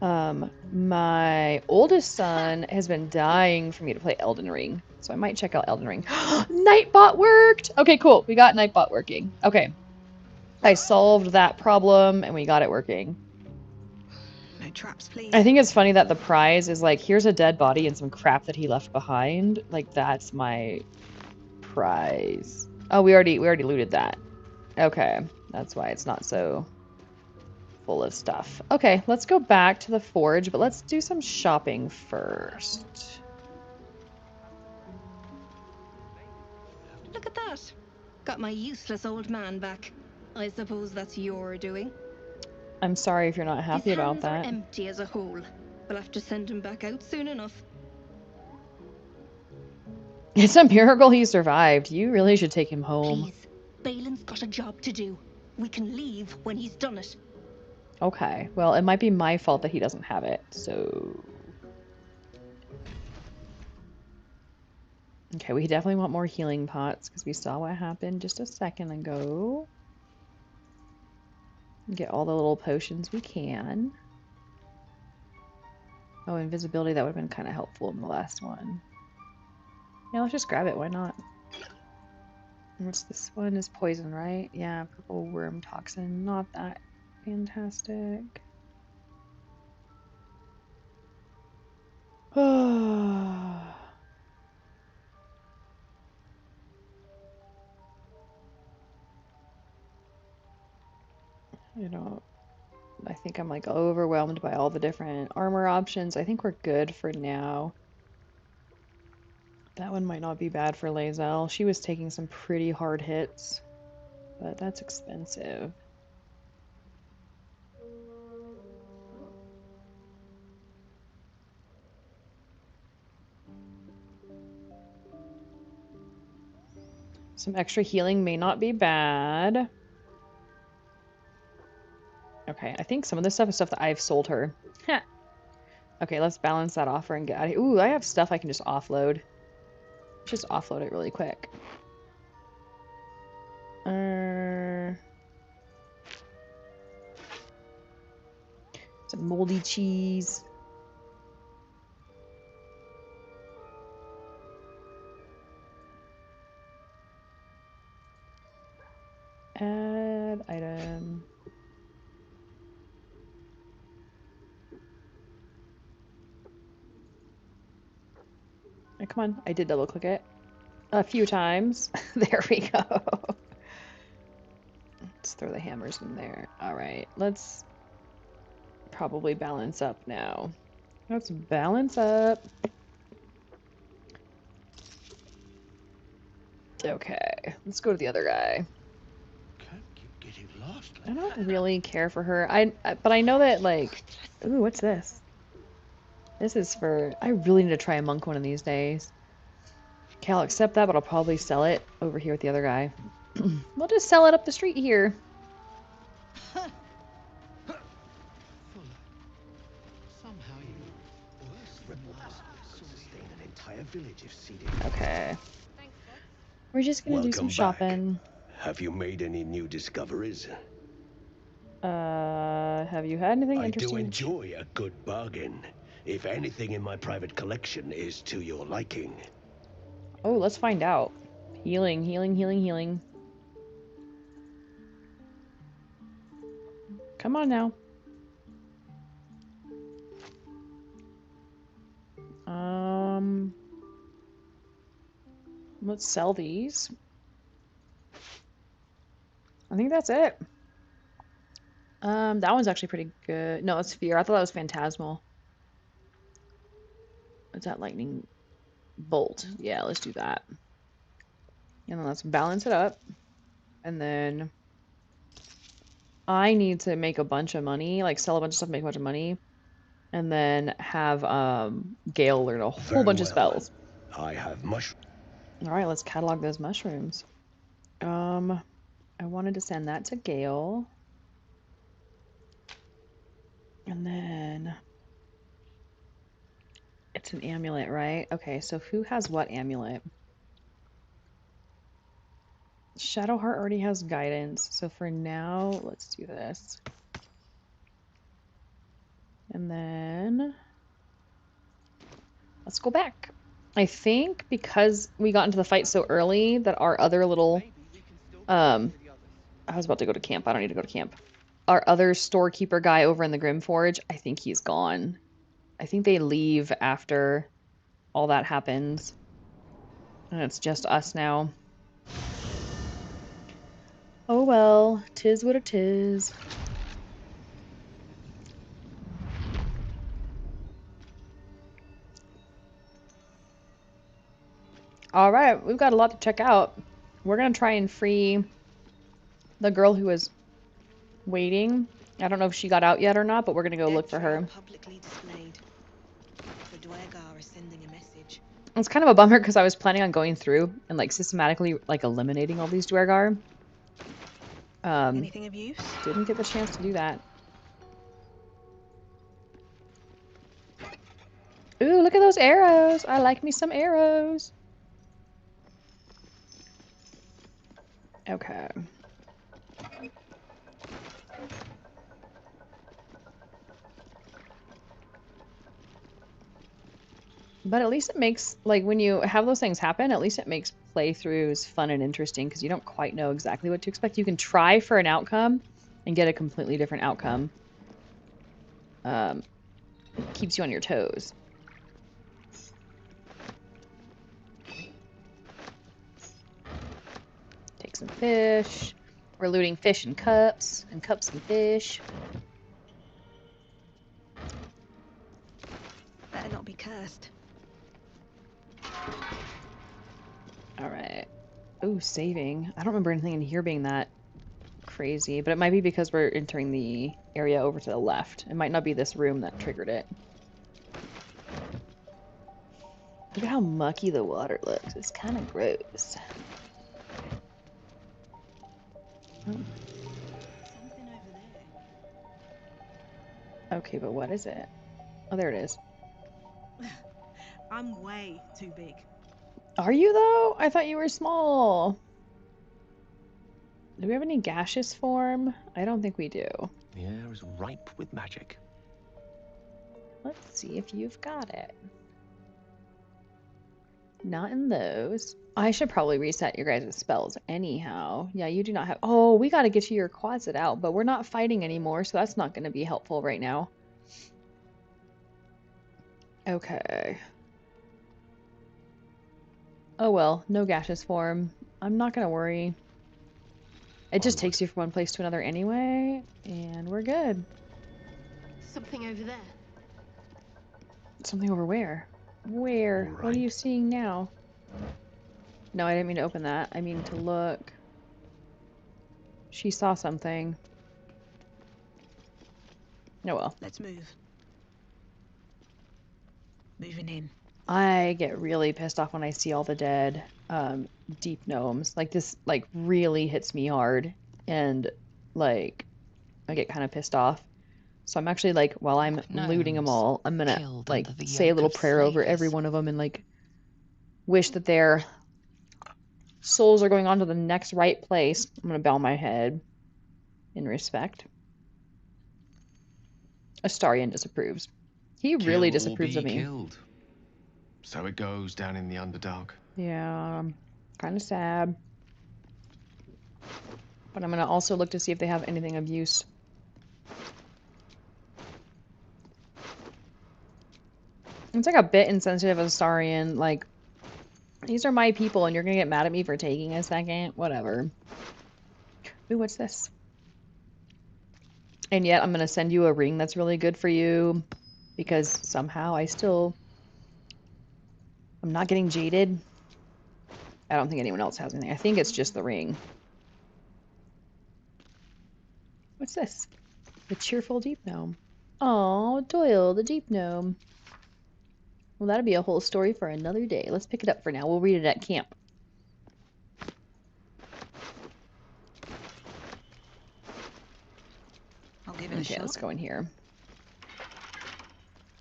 My oldest son has been dying for me to play Elden Ring, so I might check out Elden Ring. Nightbot worked! Okay, cool. We got Nightbot working. Okay. I solved that problem and we got it working. No traps, please. I think it's funny that the prize is like, here's a dead body and some crap that he left behind. Like, that's my prize. Oh, we already looted that. Okay, that's why it's not so full of stuff. Okay, let's go back to the forge, but let's do some shopping first. at that. Got my useless old man back. I suppose that's your doing. I'm sorry if you're not happy His about hands are that. empty as a whole. We'll have to send him back out soon enough. It's a miracle he survived. You really should take him home. Please, Balin's got a job to do. We can leave when he's done it. Okay, well, it might be my fault that he doesn't have it, so... Okay, we definitely want more healing pots, because we saw what happened just a second ago. Get all the little potions we can. Oh, invisibility, that would have been kind of helpful in the last one. Yeah, let's just grab it, why not? What's this one? Is poison, right? Yeah, purple worm toxin, not that fantastic. I don't... I think I'm like overwhelmed by all the different armor options. I think we're good for now. That one might not be bad for Lae'zel. She was taking some pretty hard hits, but that's expensive. Some extra healing may not be bad. Okay, I think some of this stuff is stuff that I've sold her. Heh. Okay, let's balance that offer and get out of here. Ooh, I have stuff I can just offload. Just offload it really quick. Some moldy cheese. Add item. Oh, come on, I did double click it a few times. There we go. Let's throw the hammers in there. All right, let's probably balance up now. Let's balance up. Okay, let's go to the other guy. I don't really care for her. But I know that, like, ooh, what's this? This is for, I really need to try a monk one of these days. Okay, I'll accept that, but I'll probably sell it over here with the other guy. We'll just sell it up the street here. Okay. We're just gonna do some shopping. Have you made any new discoveries? Have you had anything interesting? I do enjoy a good bargain. If anything in my private collection is to your liking. Oh, let's find out. Healing, healing, healing, healing. Come on now. Let's sell these. I think that's it. That one's actually pretty good. No, it's Fear. I thought that was Phantasmal. Is that Lightning Bolt? Yeah, let's do that. And then let's balance it up. And then I need to make a bunch of money, like sell a bunch of stuff, make a bunch of money. And then have Gale learn a whole bunch of spells. I have mushrooms. Alright, let's catalog those mushrooms. I wanted to send that to Gale. And then it's an amulet, right? Okay, so who has what amulet? Shadowheart already has guidance, so for now, let's do this. And then let's go back. I think because we got into the fight so early that our other little I was about to go to camp. I don't need to go to camp. Our other storekeeper guy over in the Grymforge, I think he's gone. I think they leave after all that happens. And it's just us now. Oh well, 'tis what it is. Alright, we've got a lot to check out. We're gonna try and free the girl who was waiting. I don't know if she got out yet or not, but we're gonna go look for her. Publicly displayed. The Duergar is sending a message. It's kind of a bummer because I was planning on going through and like systematically like eliminating all these Duergar. Anything of use? Didn't get the chance to do that. Ooh, look at those arrows! I like me some arrows. Okay. But at least it makes, like, when you have those things happen, at least it makes playthroughs fun and interesting because you don't quite know exactly what to expect. You can try for an outcome and get a completely different outcome. Keeps you on your toes. Take some fish. We're looting fish and cups and fish. Better not be cursed. Alright. Ooh, saving. I don't remember anything in here being that crazy, but it might be because we're entering the area over to the left. It might not be this room that triggered it. Look at how mucky the water looks. It's kind of gross. Oh. Something over there. Okay, but what is it? Oh, there it is. I'm way too big. Are you, though? I thought you were small. Do we have any gaseous form? I don't think we do. The air is ripe with magic. Let's see if you've got it. Not in those. I should probably reset your guys' spells anyhow. Yeah, you do not have... Oh, we got to get you your closet out, but we're not fighting anymore, so that's not going to be helpful right now. Okay. Oh well, no gaseous form. I'm not going to worry. It just takes you from one place to another anyway, and we're good. Something over there. Something over where? Where? Right. What are you seeing now? No, I didn't mean to open that. I mean to look. She saw something. Oh well. Let's move. Moving in. I get really pissed off when I see all the dead deep gnomes. Like this like really hits me hard and like I get kind of pissed off. So I'm actually like while I'm looting them all, I'm gonna like say a little prayer over every one of them and like wish that their souls are going on to the next right place. I'm gonna bow my head in respect. Astarion disapproves. He really disapproves of me. Killed. So it goes down in the Underdark. Yeah, kind of sad. But I'm gonna also look to see if they have anything of use. It's like a bit insensitive of Astarion, like, these are my people and you're gonna get mad at me for taking a second? Whatever. Ooh, what's this? And yet I'm gonna send you a ring that's really good for you because somehow I'm not getting jaded. I don't think anyone else has anything. I think it's just the ring. What's this? The cheerful deep gnome. Oh, Doyle, the deep gnome. Well, that'll be a whole story for another day. Let's pick it up for now. We'll read it at camp. I'll give it a Okay, shot. let's go in here.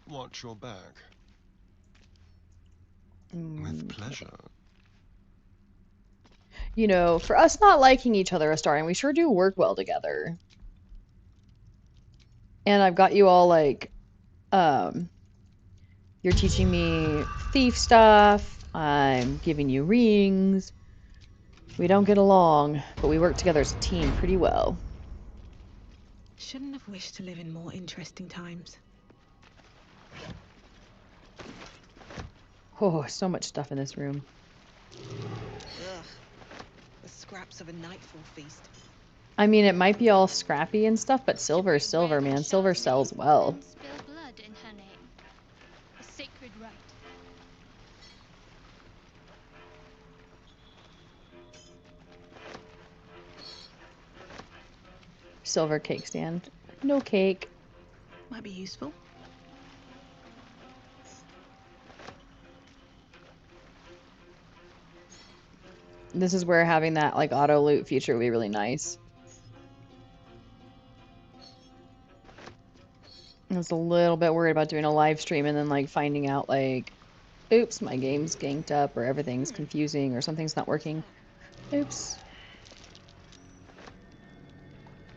Watch your back. With pleasure. You know, for us not liking each other, Astarion, we sure do work well together. And I've got you all like, you're teaching me thief stuff. I'm giving you rings. We don't get along, but we work together as a team pretty well. Shouldn't have wished to live in more interesting times. Oh, so much stuff in this room. Ugh. The scraps of a nightfall feast. I mean, it might be all scrappy and stuff, but silver is silver, man. Silver sells well. Spill blood in her name. A sacred rite. silver cake stand. No cake. Might be useful. This is where having that like auto loot feature would be really nice. I was a little bit worried about doing a live stream and then like finding out like, oops, my game's ganked up or everything's confusing or something's not working. Oops.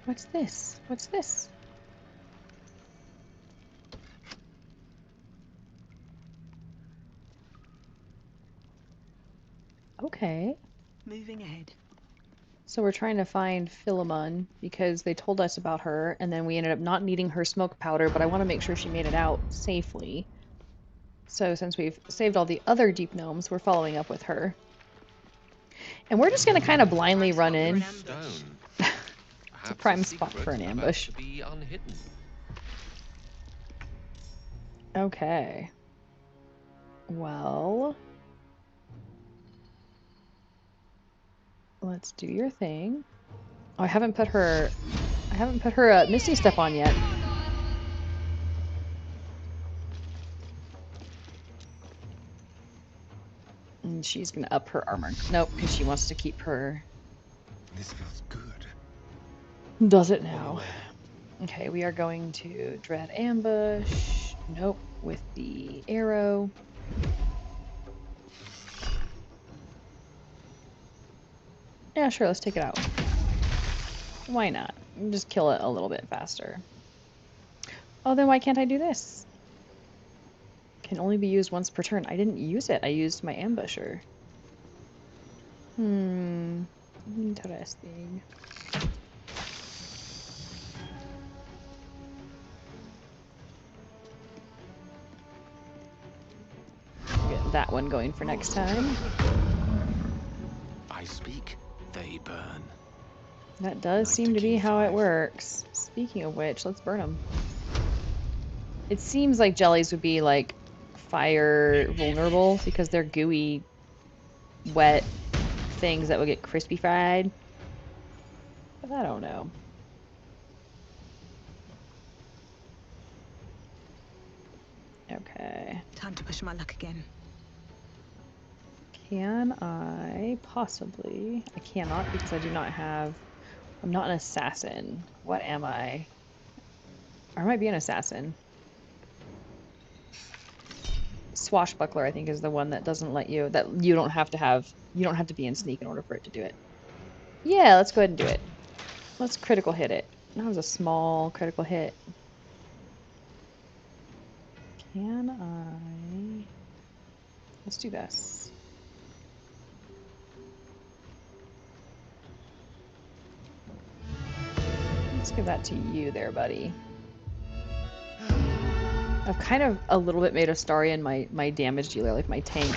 What's this? What's this? Okay. Moving ahead. So we're trying to find Philomeen because they told us about her and then we ended up not needing her smoke powder, but I want to make sure she made it out safely. So since we've saved all the other deep gnomes, we're following up with her. And we're just going to kind of blindly run in. It's a prime spot for an ambush. Okay. Well, let's do your thing. Oh, I haven't put her Misty Step on yet. And she's gonna up her armor. Nope, because she wants to keep her. This feels good. Does it now? Okay, we are going to dread ambush. Nope, with the arrow. Yeah, sure, let's take it out. Why not? Just kill it a little bit faster. Oh, then why can't I do this? Can only be used once per turn. I didn't use it. I used my ambusher. Interesting. Get that one going for next time. I speak, they burn. That does seem to be how it works. Speaking of which, let's burn them. It seems like jellies would be like fire vulnerable because they're gooey, wet things that would get crispy fried. But I don't know. Okay. Time to push my luck again. Can I possibly? I cannot because I do not have... I'm not an assassin. What am I? Or I might be an assassin. Swashbuckler, I think, is the one that doesn't let you... That you don't have to be in sneak in order for it to do it. Yeah, let's go ahead and do it. Let's critical hit it. That was a small critical hit. Can I... Let's do this. Let's give that to you there, buddy. I've kind of a little bit made Astarion my damage dealer, like my tank.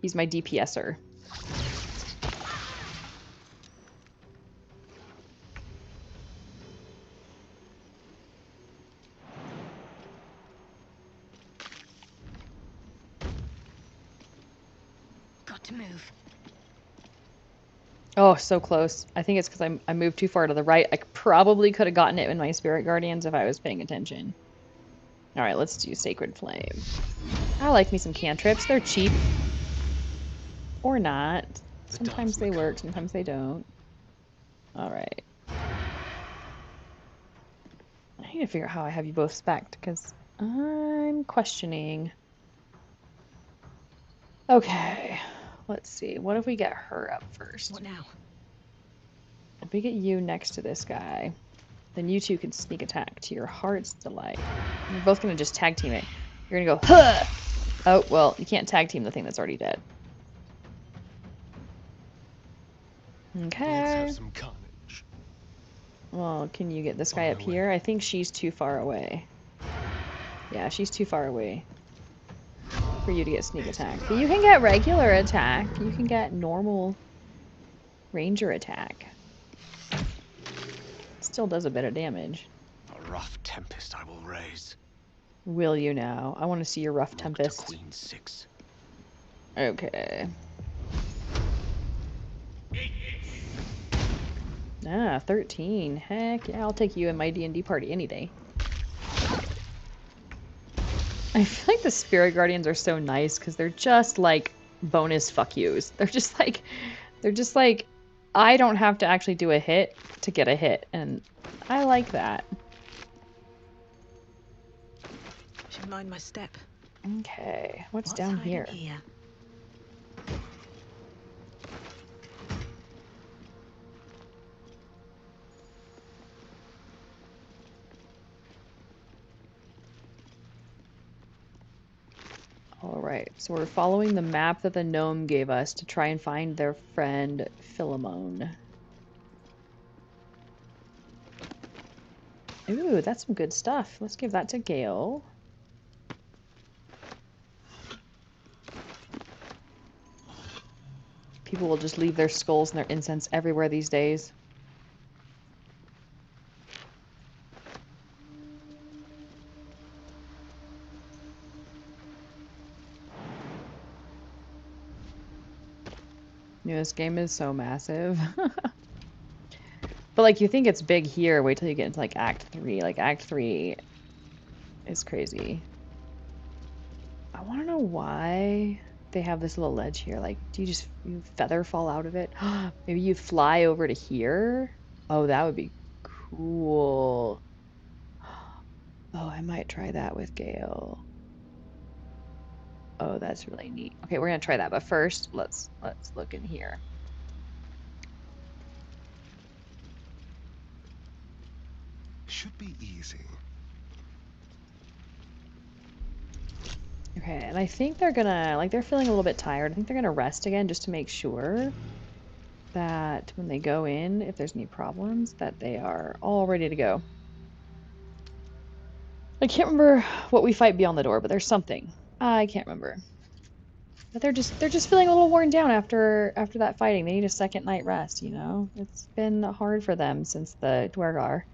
He's my DPSer. Got to move. Oh, so close. I think it's because I moved too far to the right. I probably could have gotten it in my Spirit Guardians if I was paying attention. Alright, let's do Sacred Flame. I like me some cantrips. They're cheap. Or not. Sometimes they work, sometimes they don't. Alright. I need to figure out how I have you both spec'd, because I'm questioning. Okay. Let's see. What if we get her up first? What now? If we get you next to this guy, then you two can sneak attack to your heart's delight. You're both going to just tag team it. You're going to go, huh! Oh, well, you can't tag team the thing that's already dead. Okay. Let's have some carnage. Well, can you get this guy up here? I think she's too far away. Yeah, she's too far away for you to get sneak attack. But you can get regular attack. You can get normal ranger attack. Still does a bit of damage. A rough tempest I will raise. Will you now? I want to see your rough tempest. Queen 6. Okay. Ah, 13. Heck yeah, I'll take you in my D&D party any day. I feel like the Spirit Guardians are so nice because they're just like bonus fuck yous. They're just like, I don't have to actually do a hit to get a hit, and I like that. Should mind my step. Okay, what's down here? Alright, so we're following the map that the gnome gave us to try and find their friend Philomeen. Ooh, that's some good stuff. Let's give that to Gale. People will just leave their skulls and their incense everywhere these days. Yeah, this game is so massive. But like, you think it's big here, wait till you get into like Act 3. Like, Act 3 is crazy. I want to know why they have this little ledge here. Like, do you feather fall out of it? Maybe you fly over to here? Oh, that would be cool. Oh, I might try that with Gale. Oh, that's really neat. Okay, we're gonna try that, but first, let's look in here. Should be easy. Okay, and I think they're gonna, like, they're feeling a little bit tired. I think they're gonna rest again just to make sure that when they go in, if there's any problems, that they are all ready to go. I can't remember what we fight beyond the door, but there's something. I can't remember. But they're just feeling a little worn down after that fighting. They need a second night rest, you know? It's been hard for them since the Duergar.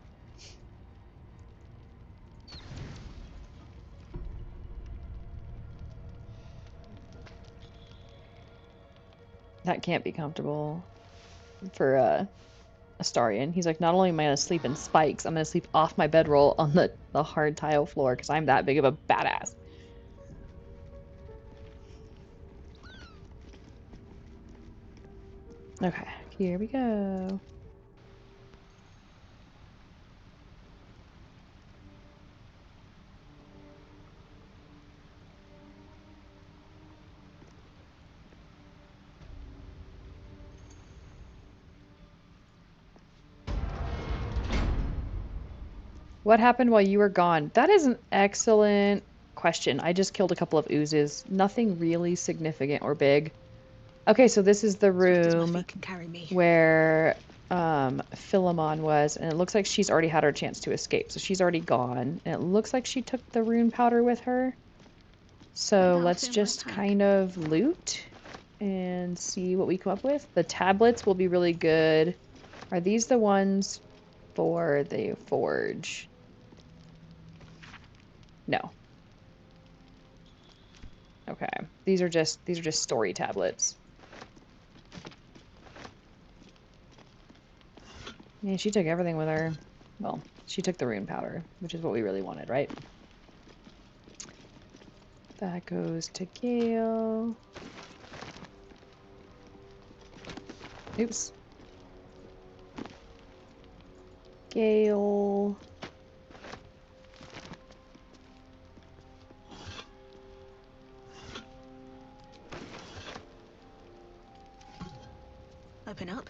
That can't be comfortable for Astarion. He's like, not only am I gonna sleep in spikes, I'm gonna sleep off my bedroll on the hard tile floor because I'm that big of a badass. Okay, here we go. What happened while you were gone? That is an excellent question. I just killed a couple of oozes. Nothing really significant or big. Okay, so this is the room where Philomeen was, and it looks like she's already had her chance to escape. So she's already gone, and it looks like she took the rune powder with her. So let's just kind of loot and see what we come up with. The tablets will be really good. Are these the ones for the forge? No. Okay. These are just story tablets. Yeah, she took everything with her. Well, she took the rune powder, which is what we really wanted, right? That goes to Gale. Oops. Gale. Open up.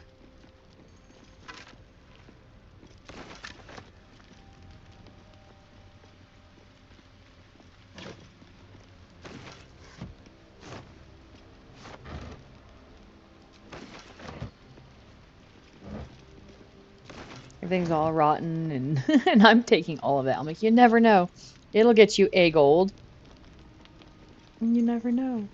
Everything's all rotten, and and I'm taking all of it. I'm like, you never know. It'll get you a gold. You never know.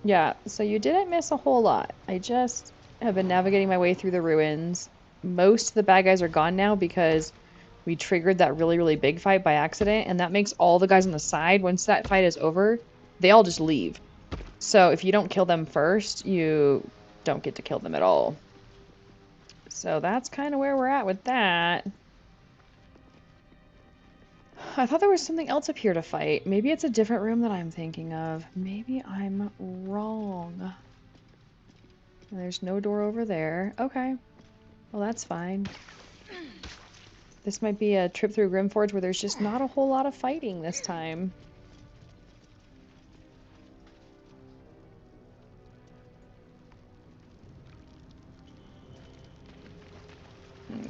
Yeah, so you didn't miss a whole lot. I just have been navigating my way through the ruins. Most of the bad guys are gone now because we triggered that really, really big fight by accident, and that makes all the guys on the side, once that fight is over, they all just leave. So if you don't kill them first, you don't get to kill them at all. So that's kind of where we're at with that. I thought there was something else up here to fight. Maybe it's a different room that I'm thinking of. Maybe I'm wrong. There's no door over there. Okay. Well, that's fine. This might be a trip through Grymforge where there's just not a whole lot of fighting this time.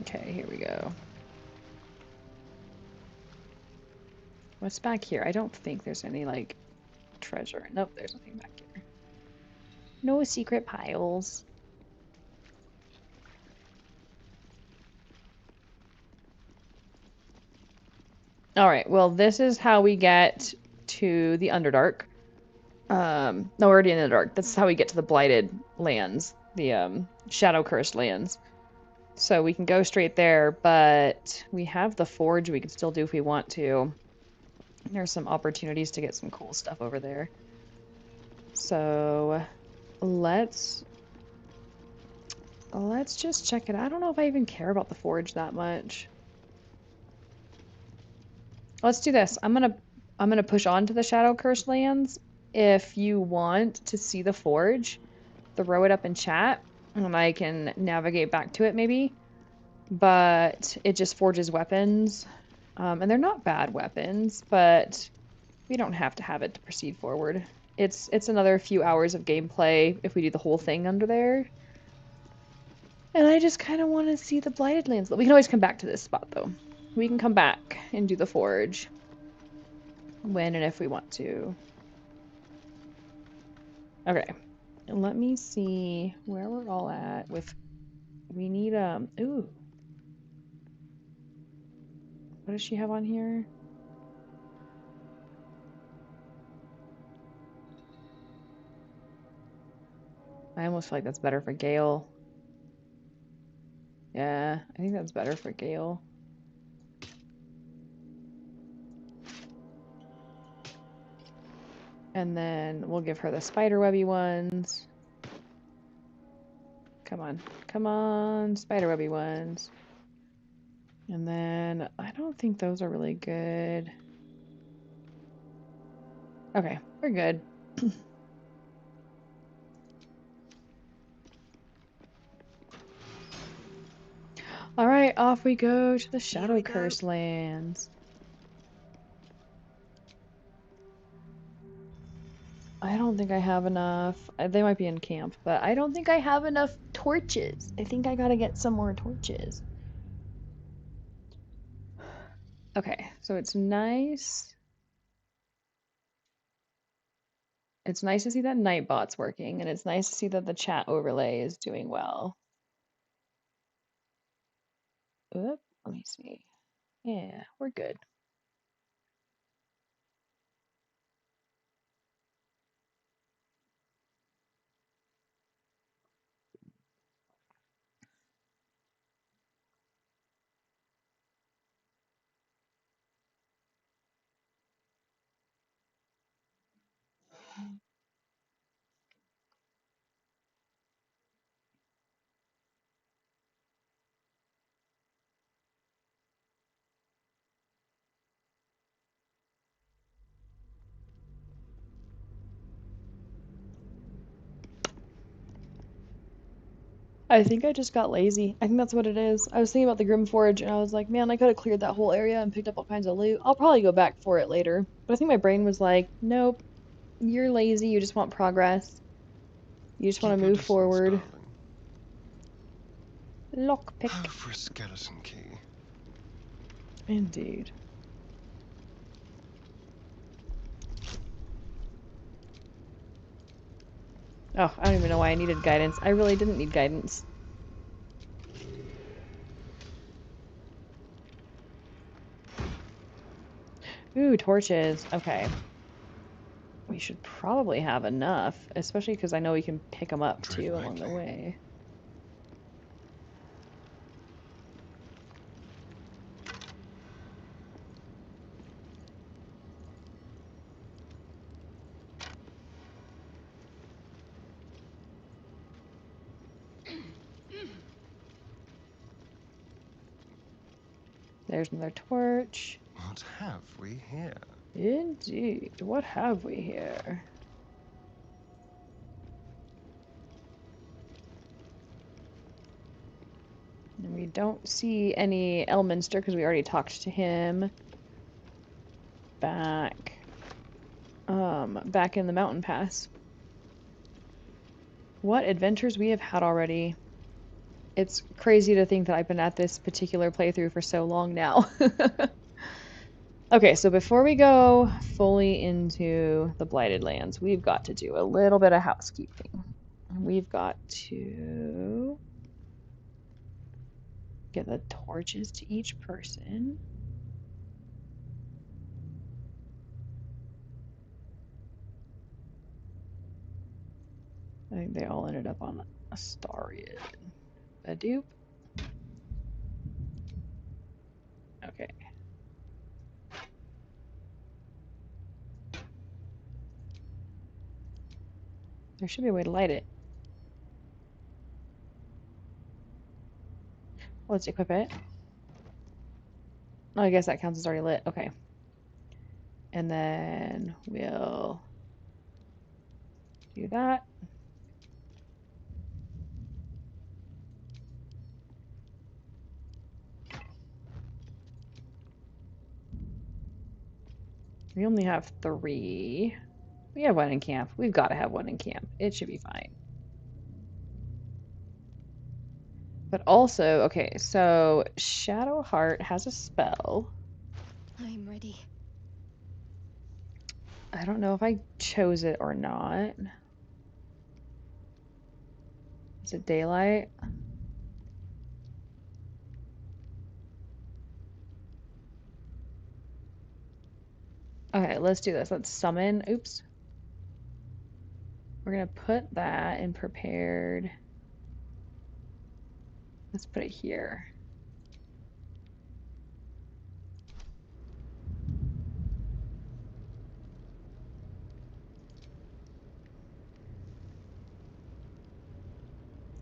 Okay, here we go. What's back here? I don't think there's any, like, treasure. Nope, there's nothing back here. No secret piles. Alright, well, this is how we get to the Underdark. No, we're already in the Underdark. That's how we get to the Blighted lands. The, Shadow-cursed lands. So we can go straight there, but we have the Forge we can still do if we want to. There's some opportunities to get some cool stuff over there. So let's just check it out. I don't know if I even care about the Forge that much. Let's do this. I'm gonna push on to the Shadow-cursed lands. If you want to see the Forge, throw it up in chat, and I can navigate back to it maybe. But it just forges weapons. And they're not bad weapons, but we don't have to have it to proceed forward. It's another few hours of gameplay if we do the whole thing under there. And I just kind of want to see the Blighted Lands. We can always come back to this spot, though. We can come back and do the Forge when and if we want to. Okay. And let me see where we're all at with... We need, ooh. What does she have on here? I almost feel like that's better for Gale. Yeah, I think that's better for Gale. And then we'll give her the spiderwebby ones. Come on. Come on, spiderwebby ones. And then I don't think those are really good. Okay, we're good. Alright, off we go to the Shadow-cursed lands. I don't think I have enough. They might be in camp, but I don't think I have enough torches. I think I gotta get some more torches. Okay, so it's nice. It's nice to see that Nightbot's working, and it's nice to see that the chat overlay is doing well. Oop, let me see. Yeah, we're good. I think I just got lazy. I think that's what it is. I was thinking about the Grymforge, and I was like, man, I could have cleared that whole area and picked up all kinds of loot. I'll probably go back for it later. But I think my brain was like, nope, you're lazy, you just want progress. You just want to move forward. Lockpick. For a skeleton key. Indeed. Oh, I don't even know why I needed guidance. I really didn't need guidance. Ooh, torches. Okay. We should probably have enough, especially because I know we can pick them up too along the way. There's another torch. What have we here? Indeed. What have we here? And we don't see any Elminster because we already talked to him. Back in the mountain pass. What adventures we have had already. It's crazy to think that I've been at this particular playthrough for so long now. Okay, so before we go fully into the Blighted Lands, we've got to do a little bit of housekeeping. We've got to get the torches to each person. I think they all ended up on Astarion. A dupe. Okay. There should be a way to light it. Let's equip it. Oh, I guess that counts as already lit. Okay. And then we'll do that. We only have 3. We have 1 in camp. We've got to have 1 in camp. It should be fine. But also, okay, so Shadowheart has a spell. I'm ready. I don't know if I chose it or not. Is it daylight? Okay, let's do this. Let's summon. Oops. We're gonna put that in prepared. Let's put it here.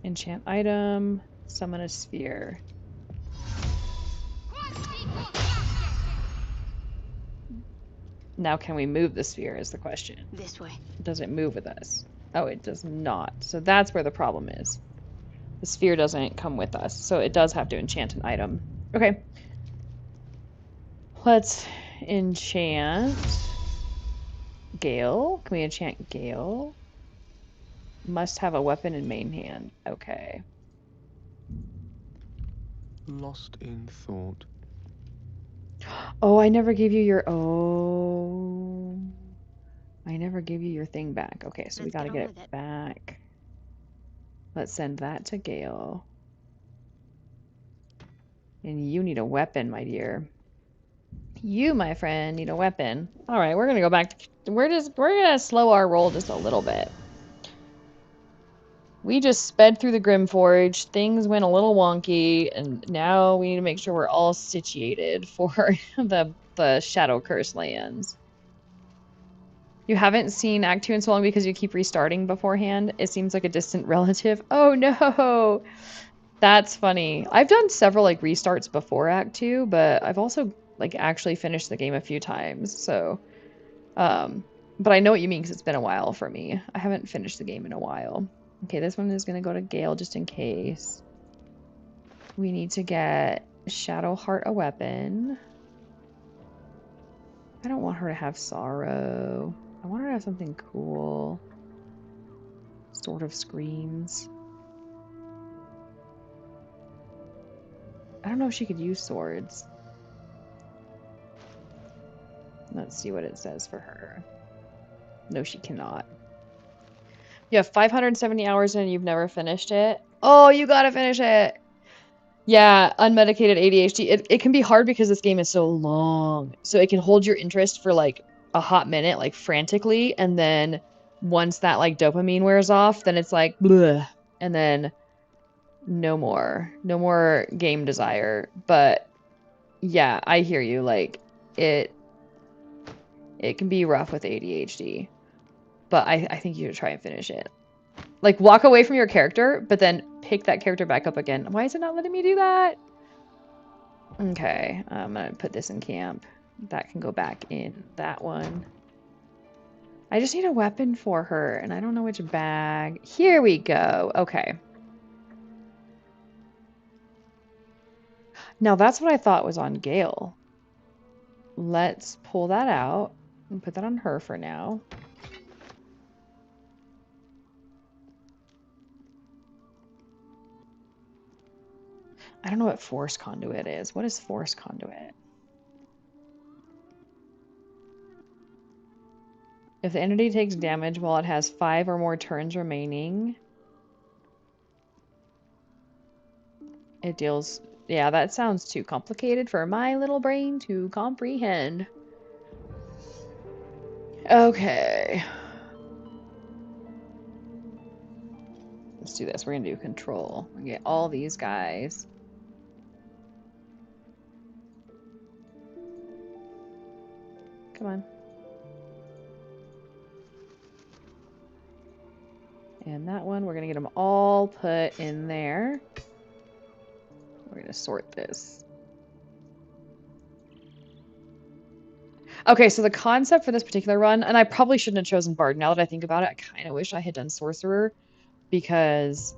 Enchant item, summon a sphere. Now can we move the sphere is the question. This way. Does it move with us? Oh, it does not. So that's where the problem is. The sphere doesn't come with us, so it does have to enchant an item. Okay. Let's enchant Gale. Can we enchant Gale? Must have a weapon in main hand. Okay. Lost in thought. Oh, I never gave you your... Oh. I never gave you your thing back. Okay, so we gotta get it back. Let's send that to Gale. And you need a weapon, my dear. You, my friend, need a weapon. Alright, we're gonna go back to... We're gonna slow our roll just a little bit. We just sped through the Grymforge, things went a little wonky, and now we need to make sure we're all situated for the Shadow Curse lands. You haven't seen Act 2 in so long because you keep restarting beforehand? It seems like a distant relative. Oh no! That's funny. I've done several like restarts before Act 2, but I've also like actually finished the game a few times, so... but I know what you mean because it's been a while for me. I haven't finished the game in a while. Okay, this one is going to go to Gale just in case. We need to get Shadowheart a weapon. I don't want her to have sorrow. I want her to have something cool. Sort of screams. I don't know if she could use swords. Let's see what it says for her. No, she cannot. You have 570 hours and you've never finished it. Oh, you gotta finish it! Yeah, unmedicated ADHD. It can be hard because this game is so long. So it can hold your interest for like a hot minute, like frantically, and then once that like dopamine wears off, then it's like bleh, and then no more. No more game desire. But yeah, I hear you. Like it can be rough with ADHD. But I think you should try and finish it. Like, walk away from your character, but then pick that character back up again. Why is it not letting me do that? Okay, I'm gonna put this in camp. That can go back in that one. I just need a weapon for her, and I don't know which bag. Here we go. Okay. Now that's what I thought was on Gale. Let's pull that out and put that on her for now. I don't know what force conduit is. What is force conduit? If the entity takes damage while it has 5 or more turns remaining, it deals... Yeah, that sounds too complicated for my little brain to comprehend. Okay. Let's do this. We're going to do control. We're going to get all these guys. Come on. And that one, we're going to get them all put in there. We're going to sort this. Okay, so the concept for this particular run, and I probably shouldn't have chosen Bard. Now that I think about it, I kind of wish I had done Sorcerer, because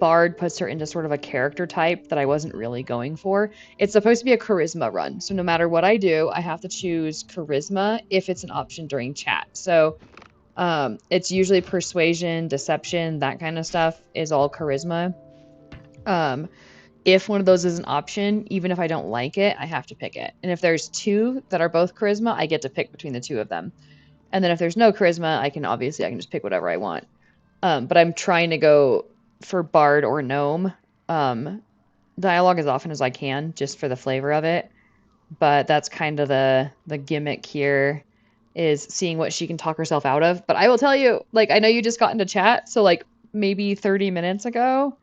Bard puts her into sort of a character type that I wasn't really going for. It's supposed to be a charisma run, so no matter what I do, I have to choose charisma if it's an option during chat. So it's usually persuasion, deception, that kind of stuff is all charisma. If one of those is an option, even if I don't like it, I have to pick it. And if there's 2 that are both charisma, I get to pick between the 2 of them. And then if there's no charisma, I can just pick whatever I want. But I'm trying to go for Bard or Gnome. Dialogue as often as I can, just for the flavor of it. But that's kind of the gimmick here, is seeing what she can talk herself out of. But I will tell you, like, I know you just got into chat, so like maybe 30 minutes ago,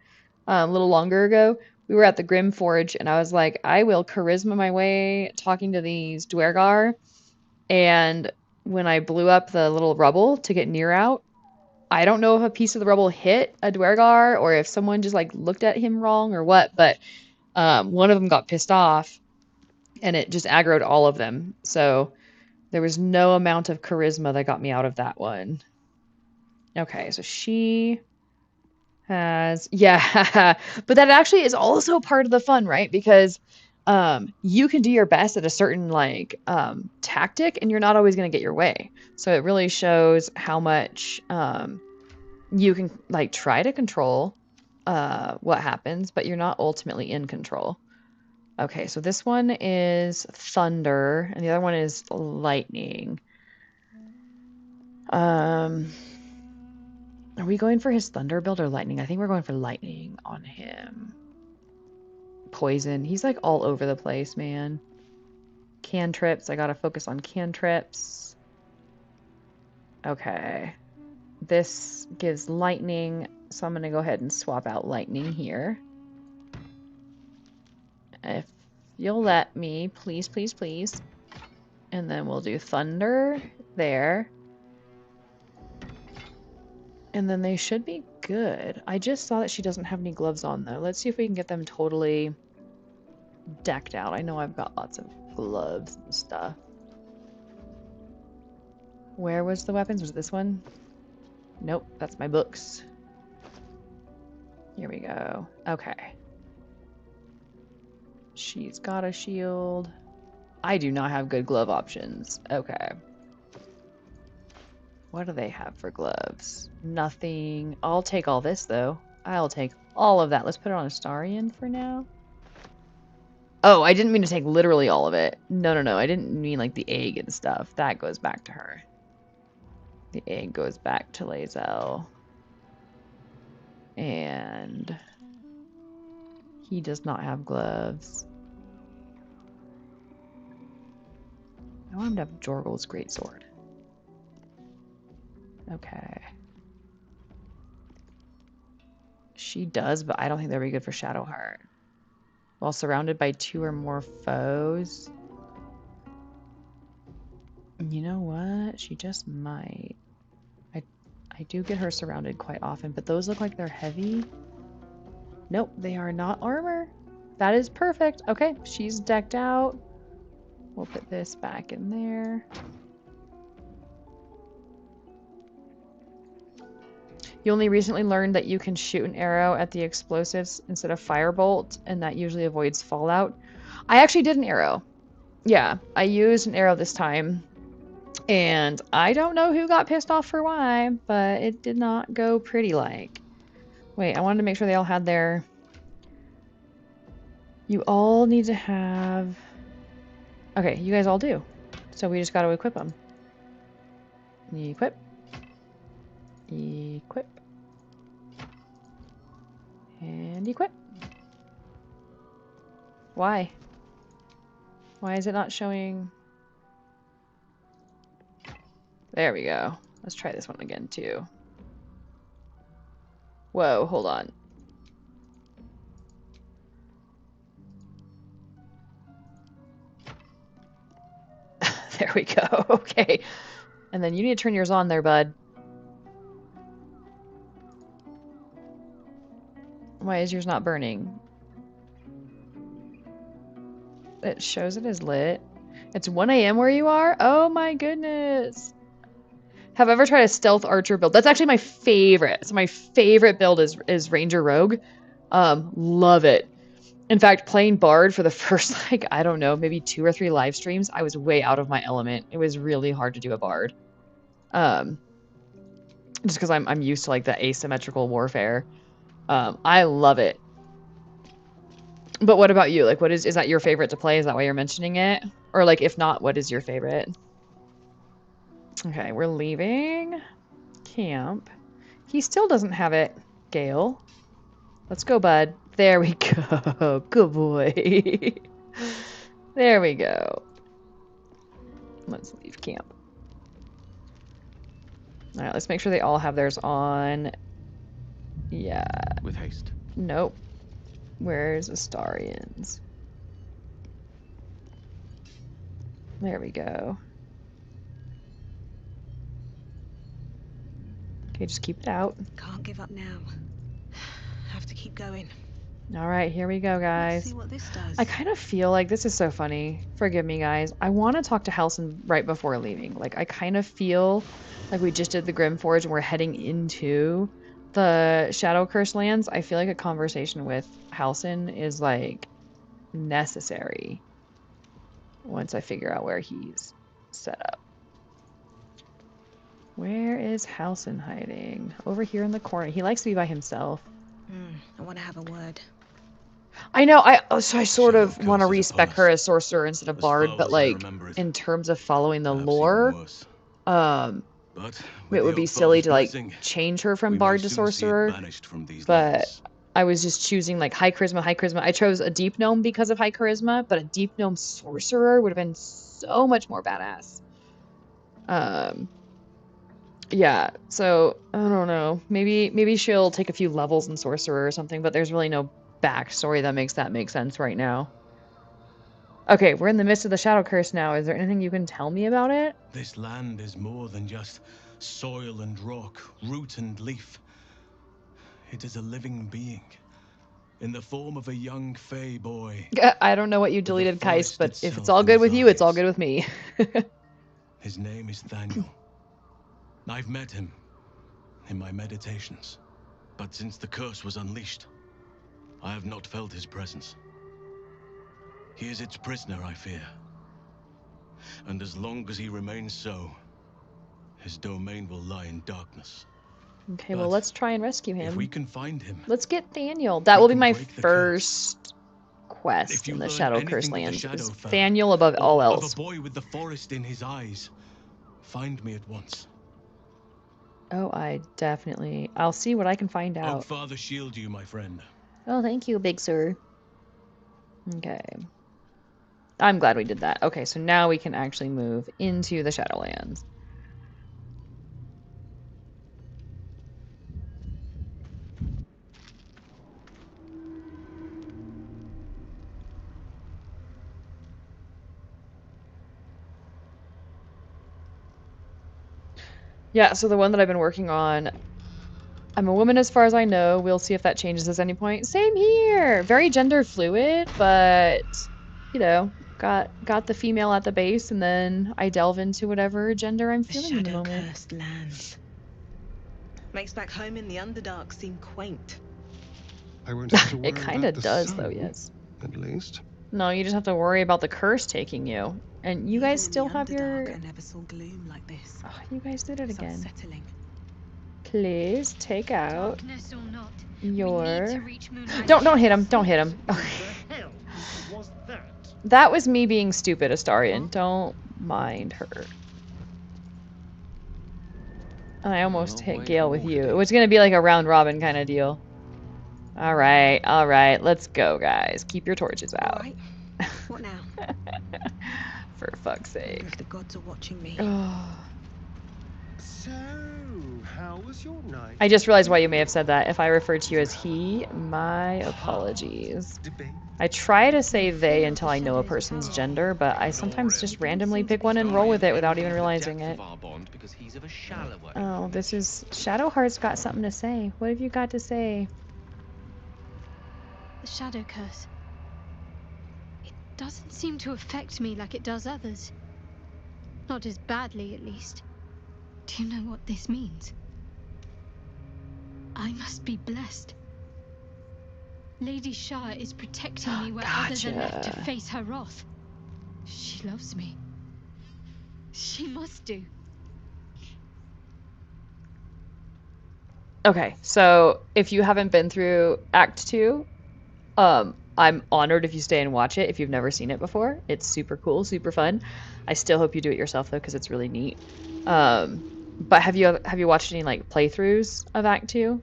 a little longer ago, we were at the Grymforge, and I was like, I will charisma my way talking to these Duergar. And when I blew up the little rubble to get Nere out, I don't know if a piece of the rubble hit a Duergar or if someone just like looked at him wrong or what, but one of them got pissed off and it just aggroed all of them. So there was no amount of charisma that got me out of that one. Okay, so she has, yeah, but that actually is also part of the fun, right? Because you can do your best at a certain like tactic and you're not always going to get your way. So it really shows how much you can like try to control what happens, but you're not ultimately in control. Okay, so this one is thunder and the other one is lightning. Are we going for his thunder build or lightning? I think we're going for lightning on him. Poison. He's like all over the place, man. Cantrips. I gotta focus on cantrips. Okay. This gives lightning, so I'm gonna go ahead and swap out lightning here. If you'll let me, please, please, please. And then we'll do thunder there. And then they should be good. I just saw that she doesn't have any gloves on, though. Let's see if we can get them totally decked out. I know I've got lots of gloves and stuff. Where was the weapons? Was it this one? Nope, that's my books. Here we go. Okay. She's got a shield. I do not have good glove options. Okay. What do they have for gloves? Nothing. I'll take all this, though. I'll take all of that. Let's put it on Astarion for now. Oh, I didn't mean to take literally all of it. No, no, no. I didn't mean like the egg and stuff. That goes back to her. The egg goes back to Lae'zel. And he does not have gloves. I want him to have Jorgel's greatsword. Okay. She does, but I don't think they'll be good for Shadowheart. While surrounded by 2 or more foes. You know what? She just might. I do get her surrounded quite often, but those look like they're heavy. Nope, they are not armor. That is perfect. Okay, she's decked out. We'll put this back in there. You only recently learned that you can shoot an arrow at the explosives instead of firebolt, and that usually avoids fallout. I actually did an arrow. Yeah, I used an arrow this time. And I don't know who got pissed off for why, but it did not go pretty like. Wait, I wanted to make sure they all had their... You all need to have... Okay, you guys all do. So we just got to equip them. Equip. Equip. And equip. Why? Why is it not showing... There we go. Let's try this one again too. Whoa, hold on. There we go. Okay. And then you need to turn yours on there, bud. Why is yours not burning? It shows it is lit. It's 1 a.m. where you are? Oh my goodness. Have I ever tried a stealth archer build? That's actually my favorite. So my favorite build is Ranger Rogue. Love it. In fact, playing Bard for the first, like, I don't know, maybe 2 or 3 live streams, I was way out of my element. It was really hard to do a Bard. Just because I'm used to, like, the asymmetrical warfare. I love it. But what about you? Like, is that your favorite to play? Is that why you're mentioning it? Or, like, if not, what is your favorite? Okay, we're leaving camp. He still doesn't have it, Gale. Let's go, bud. There we go. Good boy. There we go. Let's leave camp. All right, let's make sure they all have theirs on. Yeah. With haste. Nope. Where's Astarians? There we go. Okay, just keep it out. Can't give up now. Have to keep going. All right, here we go, guys. Let's see what this does. I kind of feel like this is so funny. Forgive me, guys. I want to talk to Halsin right before leaving. Like, I kind of feel like we just did the Grymforge and we're heading into the Shadow Curse lands. I feel like a conversation with Halsin is, like, necessary once I figure out where he's set up. Where is Halsin hiding? Over here in the corner. He likes to be by himself. I want to have a word. I know, I sort of want to respec her as sorcerer instead of bard, but like, in terms of following the lore, it would be silly to like change her from bard to sorcerer, but I was just choosing like high charisma. I chose a deep gnome because of high charisma, but a deep gnome sorcerer would have been so much more badass. Yeah, so I don't know. Maybe she'll take a few levels in sorcerer or something, but there's really no backstory that makes that make sense right now. Okay, we're in the midst of the Shadow Curse now. Is there anything you can tell me about it? This land is more than just soil and rock, root and leaf. It is a living being, in the form of a young fey boy. I don't know what you deleted, Kais, but if it's all good with you, it's all good with me. His name is Thaniel. I've met him in my meditations, but since the curse was unleashed, I have not felt his presence. He is its prisoner, I fear. And as long as he remains so, his domain will lie in darkness. Okay, well, let's try and rescue him. If we can find him, let's get Thaniel. That will be my first quest in the Shadow Curse lands. Is Thaniel above all else. Of a boy with the forest in his eyes, find me at once. Oh, I'll see what I can find out. Oh, Father shield you, my friend. Oh, thank you, big sir. Okay. I'm glad we did that. Okay, so now we can actually move into the Shadowlands. Yeah, so the one that I've been working on, I'm a woman as far as I know. We'll see if that changes at any point. Same here. Very gender fluid, but you know, got the female at the base, and then I delve into whatever gender I'm feeling in the moment. Shadow-cursed lands. Makes back home in the Underdark seem quaint. I won't have to worry It kind about of the does, sun, though. Yes. at least. No, you just have to worry about the curse taking you, and you guys still have your. I never saw gloom like this. Oh, you guys did it It's again. unsettling. Please take out Darkness or not, your. reach Moonrise Don't hit him. Don't hit him. hell was that? That was me being stupid, Astarion. Don't mind her. I almost hit Gale with you. It was gonna be like a round robin kind of deal. All right, let's go, guys. Keep your torches out. Right. What now? For fuck's sake. If the gods are watching me. So, how was your night? I just realized why you may have said that. If I referred to you as he, my apologies. I try to say they until I know a person's gender, but I sometimes just randomly pick one and roll with it without even realizing it. Oh, this is... Shadowheart's got something to say. What have you got to say? The shadow curse. It doesn't seem to affect me like it does others. Not as badly, at least. Do you know what this means? I must be blessed. Lady Shah is protecting me where others are left to face her wrath. She loves me. She must do. Okay, so if you haven't been through Act 2, I'm honored if you stay and watch it if you've never seen it before. It's super cool, super fun. I still hope you do it yourself though, because it's really neat. But have you watched any like playthroughs of Act 2?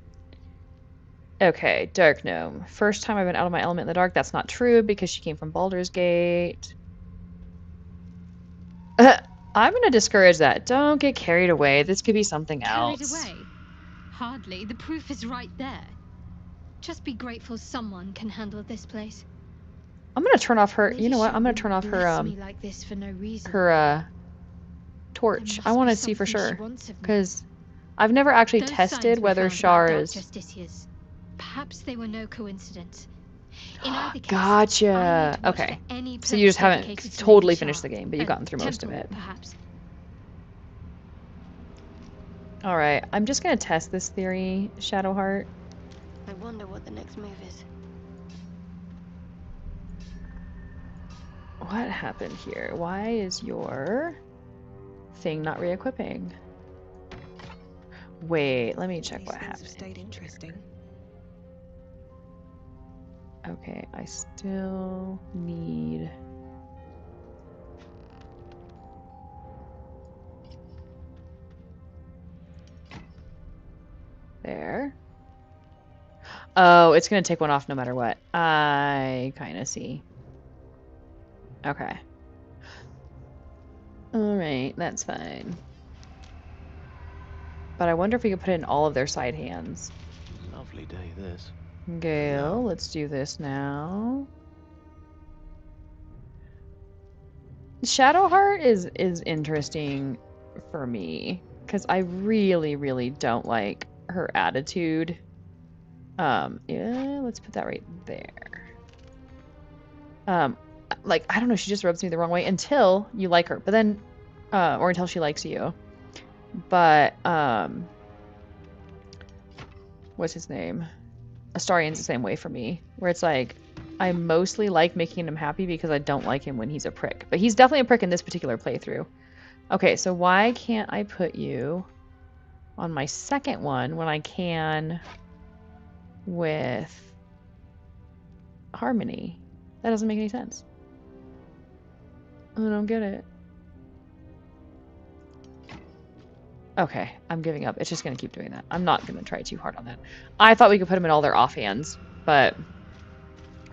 Okay, Dark Gnome. First time I've been out of my element in the dark. That's not true because she came from Baldur's Gate. I'm gonna discourage that. Don't get carried away. This could be something else. Carried away? Hardly. The proof is right there. Just be grateful someone can handle this place. I'm gonna turn off her. You know what? I'm gonna turn off her me like this for no reason. her torch. I want to see for sure because I've never actually tested whether Shar is. Perhaps they were no coincidence. In either case, Gotcha. Okay. So you just haven't totally finished the game, but you've gotten through most of it. Perhaps. All right. I'm just gonna test this theory, Shadowheart. I wonder what the next move is. What happened here? Why is your thing not re-equipping? Wait, let me check what happened. Stayed interesting. Okay, I still need... There. Oh, it's gonna take one off no matter what. I kind of see. Okay. Alright, that's fine. But I wonder if we could put it in all of their side hands. Lovely day, this. Gale, let's do this now. Shadowheart is interesting for me because I really don't like her attitude. Yeah, let's put that right there. Like I don't know, she just rubs me the wrong way until you like her, but then, or until she likes you. But what's his name? Astarion's the same way for me, where it's like I mostly like making him happy because I don't like him when he's a prick. But he's definitely a prick in this particular playthrough. Okay, so why can't I put you on my second one when I can with Harmony? That doesn't make any sense. I don't get it. Okay, I'm giving up. It's just going to keep doing that. I'm not going to try too hard on that. I thought we could put them in all their offhands, but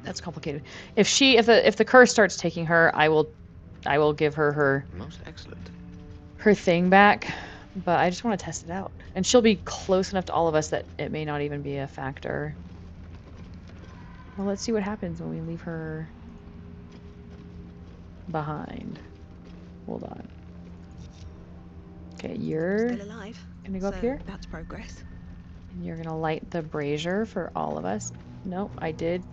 that's complicated. If the curse starts taking her, I will give her Most excellent. her thing back, but I just want to test it out. And she'll be close enough to all of us that it may not even be a factor. Well, let's see what happens when we leave her behind. Hold on. Okay, you're still alive. gonna go up here? About to progress. You're gonna light the brazier for all of us. Nope, I did.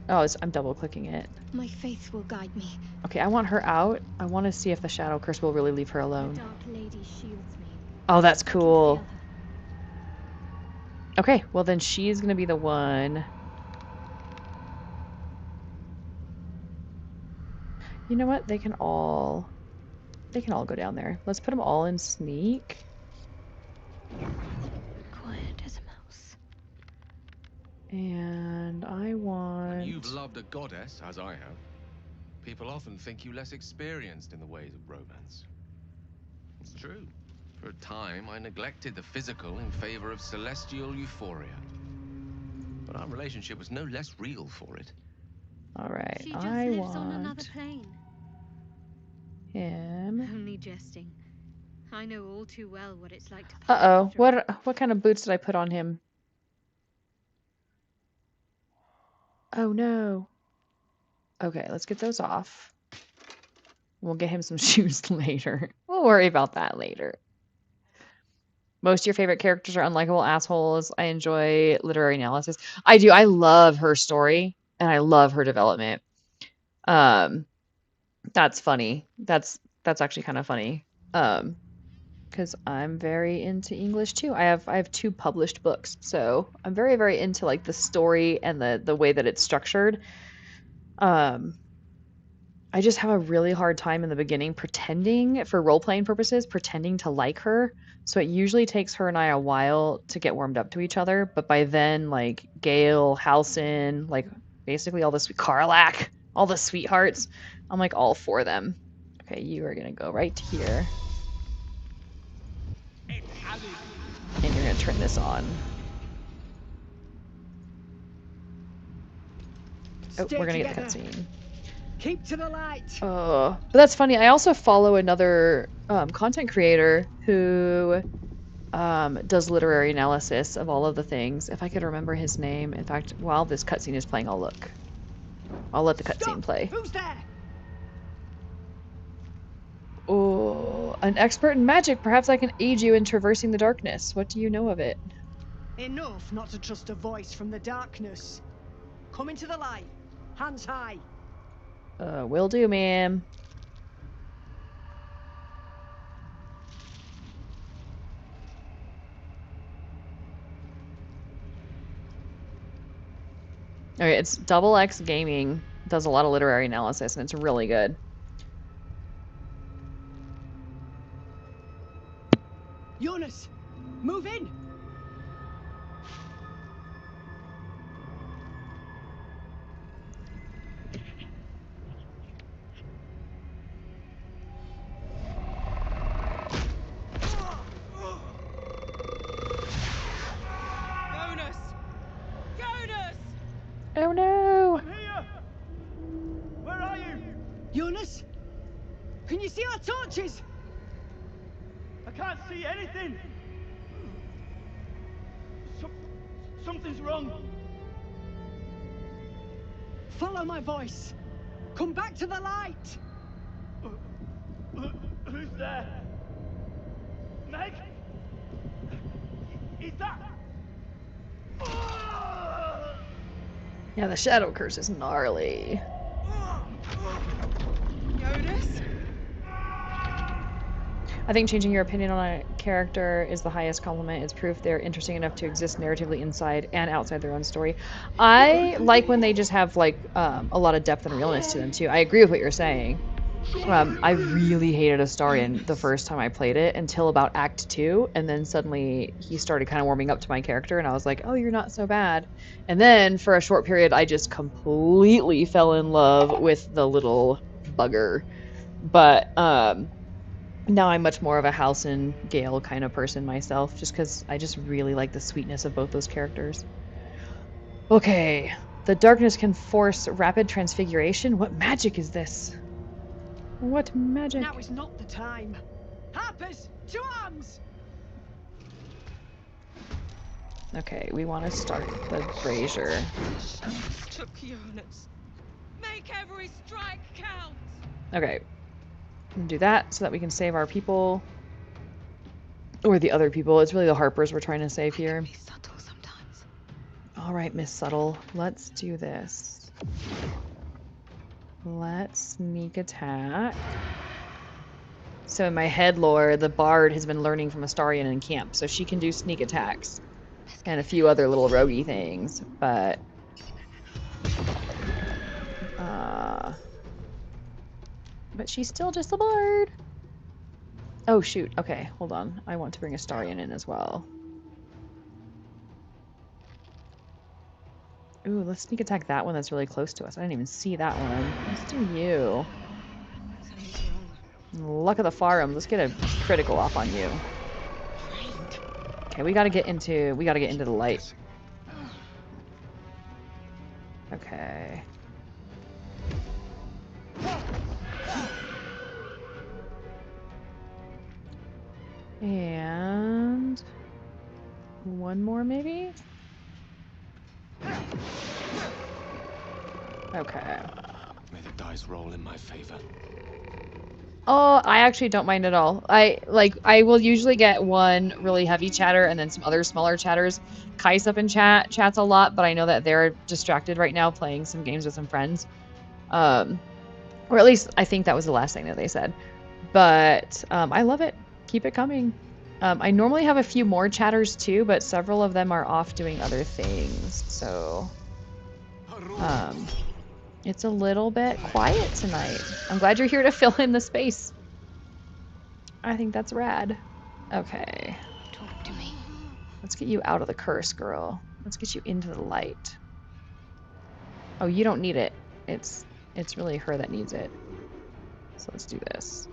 Oh, I'm double clicking it. My faith will guide me. Okay, I want her out. I want to see if the shadow curse will really leave her The alone. Dark Lady shields me. Oh, that's I can cool. feel her. Okay, well then she's gonna be the one. You know what? They can all go down there. Let's put them all in sneak. Quiet as a mouse. And I want... And you've loved a goddess, as I have. People often think you less experienced in the ways of romance. It's true. For a time, I neglected the physical in favor of celestial euphoria. But our relationship was no less real for it. Alright, She just I lives on another want plane. him. Only jesting. I know all too well what it's like to Uh-oh, what kind of boots did I put on him? Oh no. Okay, let's get those off. We'll get him some shoes later. We'll worry about that later. Most of your favorite characters are unlikable assholes. I enjoy literary analysis. I do. I love her story and I love her development. That's funny. That's actually kind of funny. Because I'm very into English too. I have 2 published books, so I'm very, very into like the story and the way that it's structured. I just have a really hard time in the beginning pretending, for role-playing purposes, pretending to like her. So it usually takes her and I a while to get warmed up to each other. But by then, like Gale, Halcyon, like basically all the sweet Karlach, all the sweethearts, I'm like all for them. Okay, you are gonna go right here. And you're gonna turn this on. Oh, we're gonna get the cutscene. Keep to the light. But that's funny. I also follow another content creator who does literary analysis of all of the things. If I could remember his name. In fact, while this cutscene is playing, I'll look. I'll let the cutscene play. Who's there? Oh, an expert in magic. Perhaps I can aid you in traversing the darkness. What do you know of it? Enough not to trust a voice from the darkness. Come into the light. Hands high. Will do, ma'am. Okay, it's Double X Gaming. Does a lot of literary analysis, and it's really good. Jonas, move in. Jonas! Jonas! Oh no! I'm here. Where are you? Jonas? Can you see our torches? I can't see anything. Something's wrong. Follow my voice. Come back to the light. Who's there? Meg? Is that? Yeah, the shadow curse is gnarly. Jonas? I think changing your opinion on a character is the highest compliment. It's proof they're interesting enough to exist narratively inside and outside their own story. I like when they just have like a lot of depth and realness to them too. I agree with what you're saying. I really hated Astarion the first time I played it until about Act 2, and then suddenly he started kind of warming up to my character, and I was like, oh, you're not so bad. And then for a short period, I just completely fell in love with the little bugger. But now I'm much more of a Halcyon Gale kind of person myself, just because I just really like the sweetness of both those characters. Okay, the darkness can force rapid transfiguration. What magic is this? What magic? Now is not the time. Harpers, to arms! Okay, we want to start the brazier. Took Jonas. Make every strike count! Okay, do that so that we can save our people. Or the other people. It's really the Harpers we're trying to save here. All right, Miss Subtle. Let's do this. Let's sneak attack. So in my head lore, the Bard has been learning from Astarion in camp, so she can do sneak attacks. And a few other little roguey things, but... but she's still just a Bard. Oh shoot, okay, hold on. I want to bring Astarion in as well. Ooh, let's sneak attack that one that's really close to us. I didn't even see that one. Let's do you. Luck of the Farum. Let's get a critical off on you. Okay, we gotta get into the light. Okay. And one more maybe? Okay. May the dice roll in my favor. Oh, I actually don't mind at all. I will usually get one really heavy chatter and then some other smaller chatters. Kai's up in chats a lot, but I know that they're distracted right now playing some games with some friends. Or at least I think that was the last thing that they said. But I love it. Keep it coming. I normally have a few more chatters too, but several of them are off doing other things. So it's a little bit quiet tonight. I'm glad you're here to fill in the space. I think that's rad. Okay. Talk to me. Let's get you out of the curse, girl. Let's get you into the light. Oh, you don't need it. It's really her that needs it. So let's do this.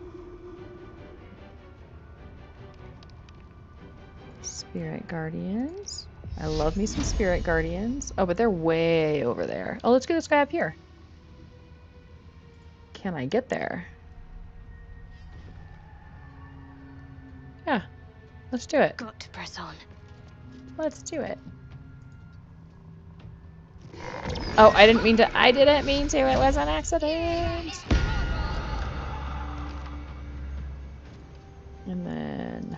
Spirit Guardians. I love me some Spirit Guardians. Oh, but they're way over there. Oh, let's get this guy up here. Can I get there? Yeah. Let's do it. Got to press on. Let's do it. Oh, I didn't mean to. It was an accident. And then...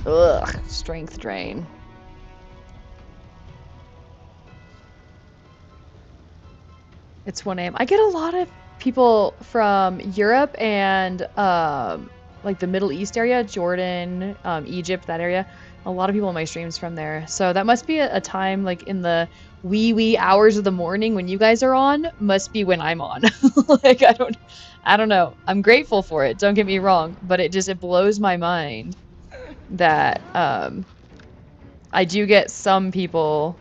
ugh, strength drain. It's 1 a.m. I get a lot of people from Europe and like the Middle East area, Jordan, Egypt, that area. A lot of people in my streams from there. So that must be a time like in the wee hours of the morning when you guys are on. Must be when I'm on. Like I don't know. I'm grateful for it. Don't get me wrong, but it blows my mind that I do get some people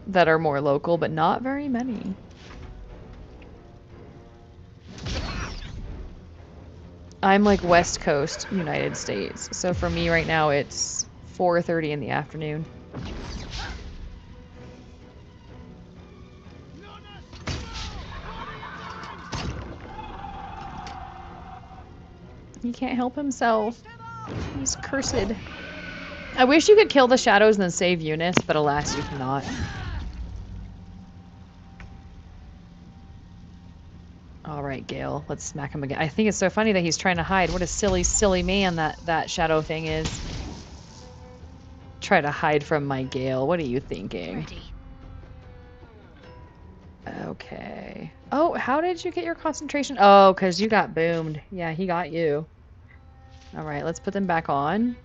that are more local, but not very many. I'm like West Coast, United States. So for me right now, it's 4:30 in the afternoon. He can't help himself. He's cursed. I wish you could kill the shadows and then save Eunice, but alas, you cannot. Alright, Gale. Let's smack him again. I think it's so funny that he's trying to hide. What a silly man that shadow thing is. Try to hide from my Gale. What are you thinking? Ready. Okay. Oh, how did you get your concentration? Oh, because you got boomed. Yeah, he got you. Alright, let's put them back on.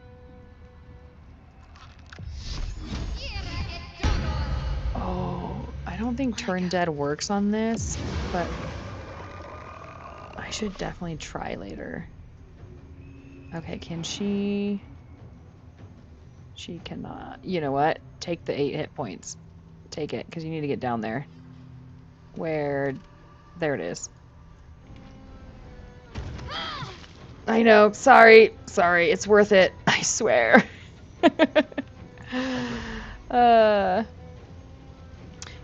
Oh, I don't think Turn Dead works on this, but I should definitely try later. Okay, can she... She cannot. You know what? Take the 8 hit points. Take it, because you need to get down there. Where... There it is. I know. Sorry. Sorry. It's worth it. I swear.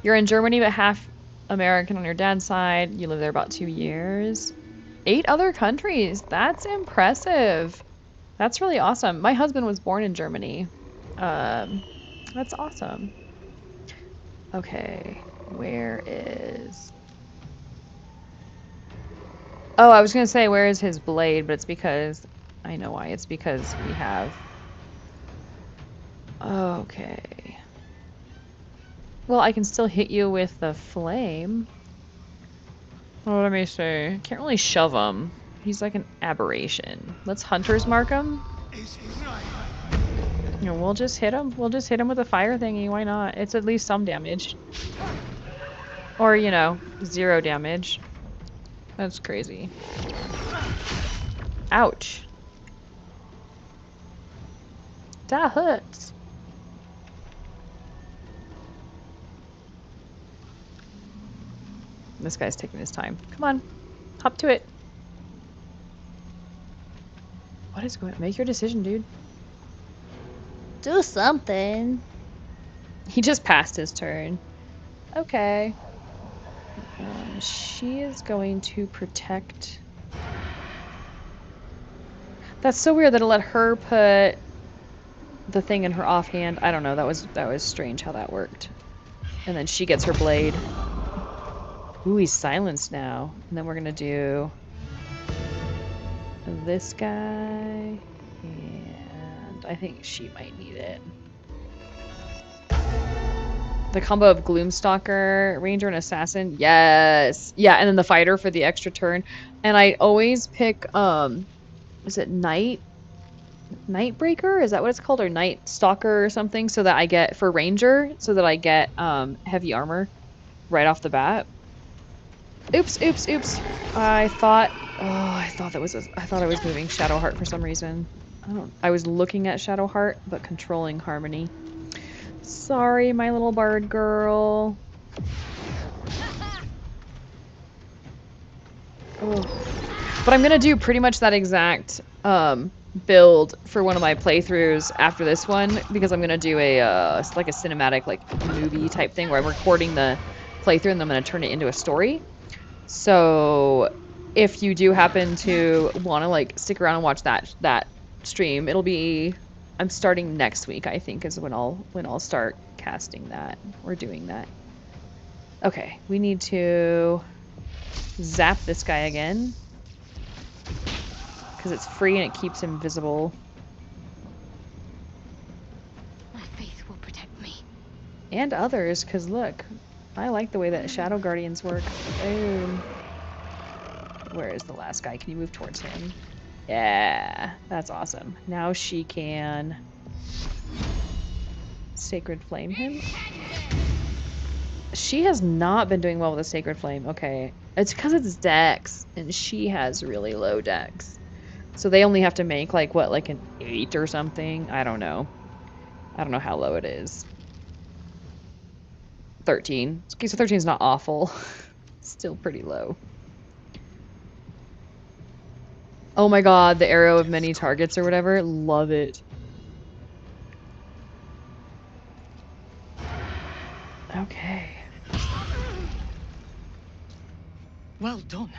You're in Germany, but half American on your dad's side. You live there about 2 years. 8 other countries. That's impressive. That's really awesome. My husband was born in Germany. That's awesome. Okay. Where is... Oh, I was gonna say, where is his blade? But it's because... I know why. It's because we have... Okay. Well, I can still hit you with the flame. Oh, let me see. Can't really shove him. He's like an aberration. Let's hunter's mark him. You know, we'll just hit him. We'll just hit him with a fire thingy. Why not? It's at least some damage. Or, you know, 0 damage. That's crazy. Ouch. That hurts. This guy's taking his time. Come on. Hop to it. What is going on? Make your decision, dude. Do something. He just passed his turn. Okay. She is going to protect... That's so weird that it'll let her put the thing in her offhand. I don't know. That was strange how that worked. And then she gets her blade. Ooh, he's silenced now. And then we're gonna do this guy. And I think she might need it. The combo of Gloomstalker, Ranger, and Assassin. Yes. Yeah, and then the fighter for the extra turn. And I always pick, is it Nightbreaker? Is that what it's called? Or Night Stalker or something? So that I get, for Ranger, so that I get heavy armor right off the bat. Oops, oops, oops. I thought I was moving Shadowheart for some reason. I was looking at Shadowheart, but controlling Harmony. Sorry, my little bard girl. Oh. But I'm gonna do pretty much that exact build for one of my playthroughs after this one, because I'm gonna do a like a cinematic like movie type thing where I'm recording the playthrough and then I'm gonna turn it into a story. So if you do happen to want to like stick around and watch that stream, it'll be, I'm starting next week, I think, is when I'll start casting that or doing that. Okay, we need to zap this guy again because it's free and it keeps him visible. My faith will protect me. And others, because look, I like the way that Shadow Guardians work. Boom. Where is the last guy? Can you move towards him? Yeah, that's awesome. Now she can Sacred Flame him. She has not been doing well with the Sacred Flame. Okay. It's because it's Dex, and she has really low Dex. So they only have to make, like, what, like an 8 or something? I don't know. I don't know how low it is. 13. Okay, so 13 is not awful. Still pretty low. Oh my god, the arrow of many targets or whatever. Love it. Okay. Well done.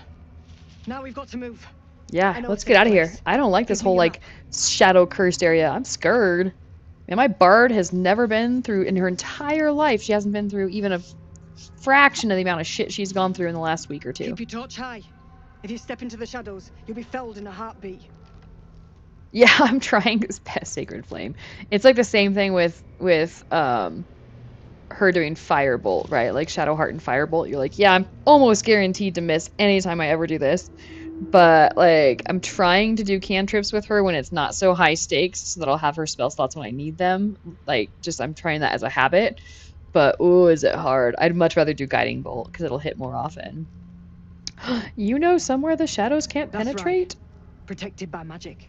Now we've got to move. Yeah, let's get out of here. I don't like this whole, like, shadow cursed area. I'm scared. And my bard has never been through, in her entire life, she hasn't been through even a fraction of the amount of shit she's gone through in the last week or two. Keep your torch high. If you step into the shadows, you'll be felled in a heartbeat. Yeah, I'm trying this best Sacred Flame. It's like the same thing with her doing Firebolt, right? Like Shadowheart and Firebolt. You're like, yeah, I'm almost guaranteed to miss anytime I ever do this. But like, I'm trying to do cantrips with her when it's not so high stakes, so that I'll have her spell slots when I need them. Like, just I'm trying that as a habit. But ooh, is it hard? I'd much rather do Guiding Bolt because it'll hit more often. You know somewhere the shadows can't penetrate? Right. Protected by magic.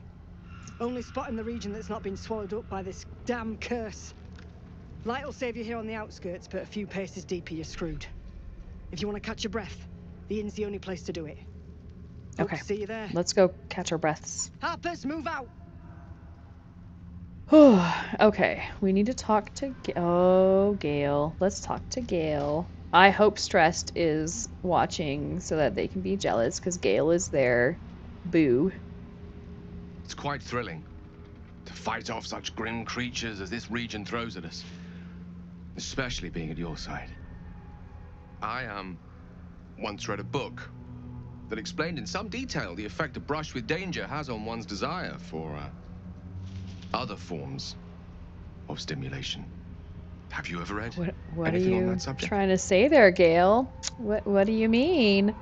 Only spot in the region that's not been swallowed up by this damn curse. Light will save you here on the outskirts, but a few paces deeper you're screwed. If you want to catch your breath, the inn's the only place to do it. Hope Okay. to see you there. Let's go catch our breaths. Harpers, move out! Okay, we need to talk to Gale. Let's talk to Gale. I hope Stressed is watching so that they can be jealous, because Gale is there. Boo. It's quite thrilling to fight off such grim creatures as this region throws at us. Especially being at your side. I once read a book that explained in some detail the effect a brush with danger has on one's desire for other forms of stimulation. Have you ever read What are anything on you that subject? trying to say there, Gale? What do you mean?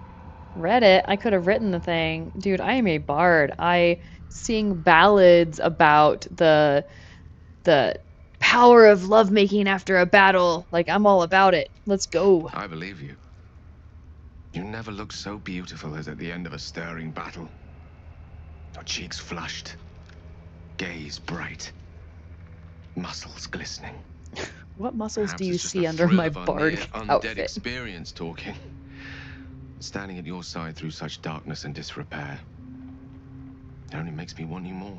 Read it. I could have written the thing. Dude, I am a bard. I sing ballads about the power of lovemaking after a battle. Like, I'm all about it. Let's go. I believe you. You never look so beautiful as at the end of a stirring battle. Your cheeks flushed, gaze bright, muscles glistening. What muscles Perhaps do you it's just see the under thrill my of our bard near undead outfit? experience talking. Standing at your side through such darkness and disrepair. It only makes me want you more.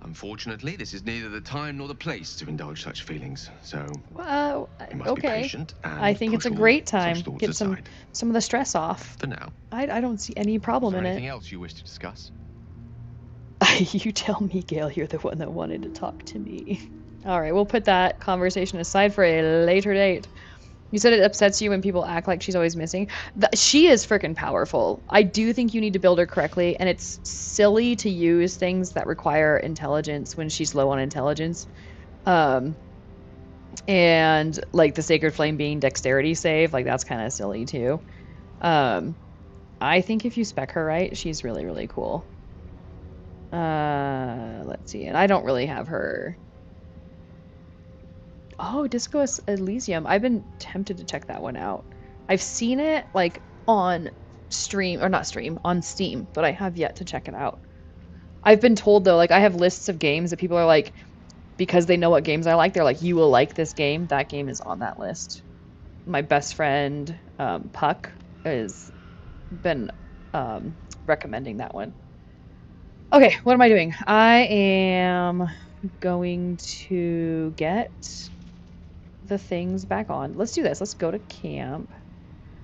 Unfortunately, this is neither the time nor the place to indulge such feelings, so Well, you must be okay. patient and I think it's a push all great such time. thoughts Get aside. some of the stress off. For now. I don't see any problem Is in there it. anything else you wish to discuss? You tell me, Gale, you're the one that wanted to talk to me. All right, we'll put that conversation aside for a later date. You said it upsets you when people act like she's always missing. She is freaking powerful. I do think you need to build her correctly, and it's silly to use things that require intelligence when she's low on intelligence. And like the Sacred Flame being dexterity save, like that's kind of silly too. I think if you spec her right, she's really, really cool. Let's see. And I don't really have her. Oh, Disco Elysium. I've been tempted to check that one out. I've seen it like on stream, or not stream, on Steam, but I have yet to check it out. I've been told though, like I have lists of games that people are like, because they know what games I like, they're like, you will like this game. That game is on that list. My best friend, Puck, has been recommending that one. Okay, what am I doing? I am going to get the things back on. Let's do this. Let's go to camp.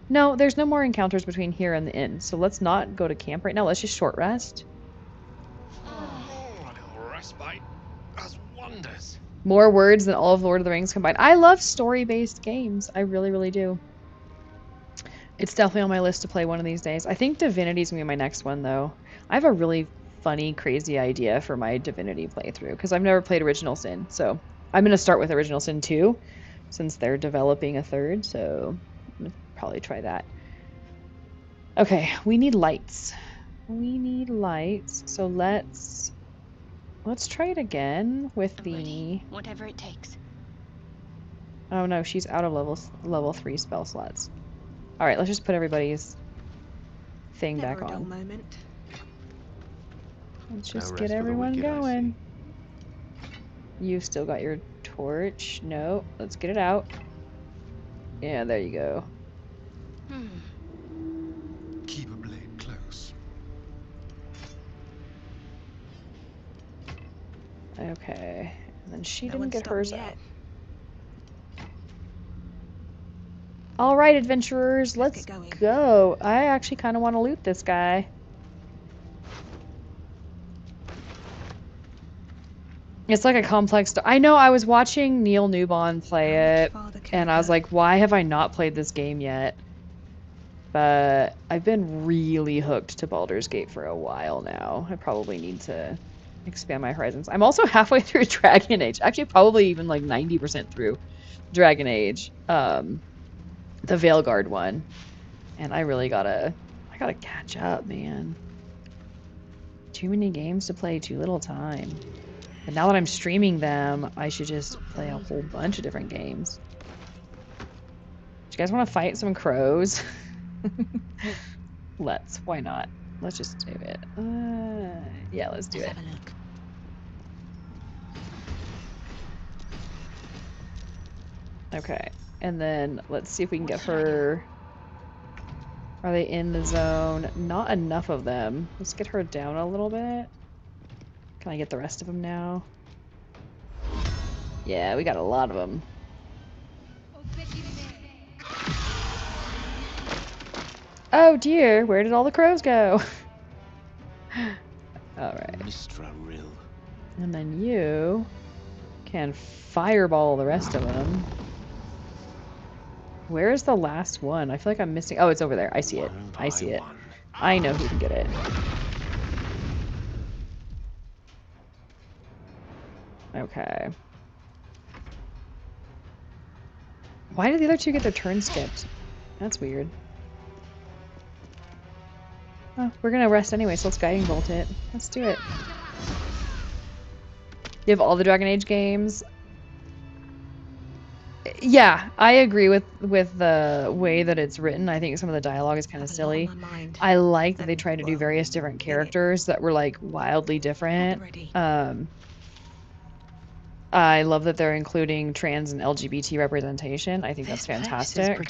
No, there's no more encounters between here and the inn, so let's not go to camp right now. Let's just short rest. Oh, a little respite does wonders. More words than all of Lord of the Rings combined. I love story-based games. I really, really do. It's definitely on my list to play one of these days. I think Divinity's gonna be my next one, though. I have a really funny, crazy idea for my Divinity playthrough, because I've never played Original Sin, so I'm gonna start with Original Sin 2, since they're developing a third, so I'm gonna probably try that. Okay, we need lights. We need lights, so let's try it again with the... Whatever it takes. Oh no, she's out of level 3 spell slots. Alright, let's just put everybody's thing back on. Moment. Let's just get everyone going. You've still got your torch. No, let's get it out. Yeah, there you go. Keep a blade close. Okay. And then she No didn't one's get stopped me hers yet. out. Alright, adventurers, let's go. I actually kind of want to loot this guy. It's like a complex... I know, I was watching Neil Newbon play it, and I was like, why have I not played this game yet? But I've been really hooked to Baldur's Gate for a while now. I probably need to expand my horizons. I'm also halfway through Dragon Age. Actually, probably even like 90% through Dragon Age. The Veilguard one. And I really gotta catch up, man. Too many games to play, too little time. And now that I'm streaming them, I should just play a whole bunch of different games. Do you guys want to fight some crows? Let's. Why not? Let's just do it. Yeah, let's do it. Have a look. Okay. And then let's see if we can get her... Are they in the zone? Not enough of them. Let's get her down a little bit. Can I get the rest of them now? Yeah, we got a lot of them. Oh dear, where did all the crows go? Alright. Mistra Rill. And then you Can fireball the rest of them. Where is the last one? I feel like I'm missing. Oh, it's over there. I see it. I see it. I know who can get it. Okay. Why did the other two get their turn skipped? That's weird. Oh, we're gonna rest anyway, so let's guiding bolt it. Let's do it. You have all the Dragon Age games. Yeah, I agree with the way that it's written. I think some of the dialogue is kind of silly. I like that they tried to do various different characters that were like wildly different. I love that they're including trans and LGBT representation. I think that's fantastic.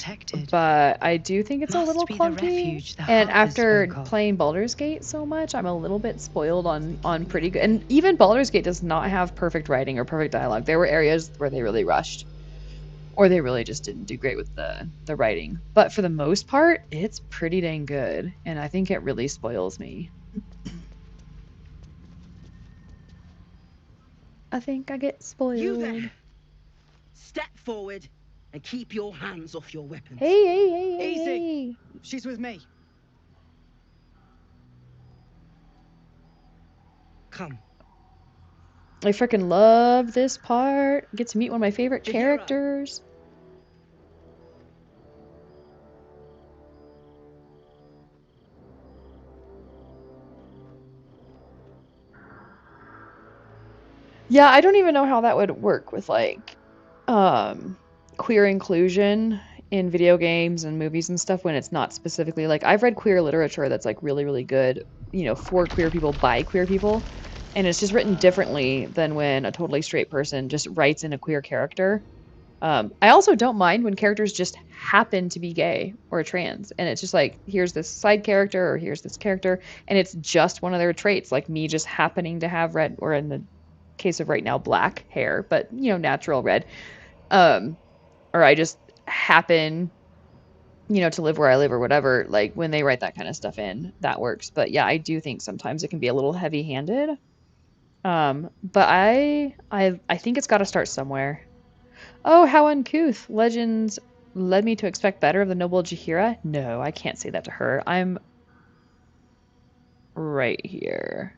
But I do think it's a little clunky. And after playing Baldur's Gate so much, I'm a little bit spoiled on pretty good. And even Baldur's Gate does not have perfect writing or perfect dialogue. There were areas where they really rushed, or they really just didn't do great with the writing. But for the most part, it's pretty dang good, and I think it really spoils me. I think I get spoiled. You there! Step forward and keep your hands off your weapons. Hey. Easy. She's with me. Come. I freaking love this part. Get to meet one of my favorite Jahira. characters. Yeah, I don't even know how that would work with like queer inclusion in video games and movies and stuff when it's not specifically like I've read queer literature that's like really, really good, you know, for queer people by queer people. And it's just written differently than when a totally straight person just writes in a queer character. I also don't mind when characters just happen to be gay or trans. And it's just like, here's this side character or here's this character. And it's just one of their traits, like me just happening to have red, or in the case of right now, black hair, but, you know, natural red. Or I just happen, you know, to live where I live or whatever. Like when they write that kind of stuff in, that works. But yeah, I do think sometimes it can be a little heavy-handed. But I think it's got to start somewhere. Oh, how uncouth. Legends led me to expect better of the noble Jahira. No, I can't say that to her. I'm right here.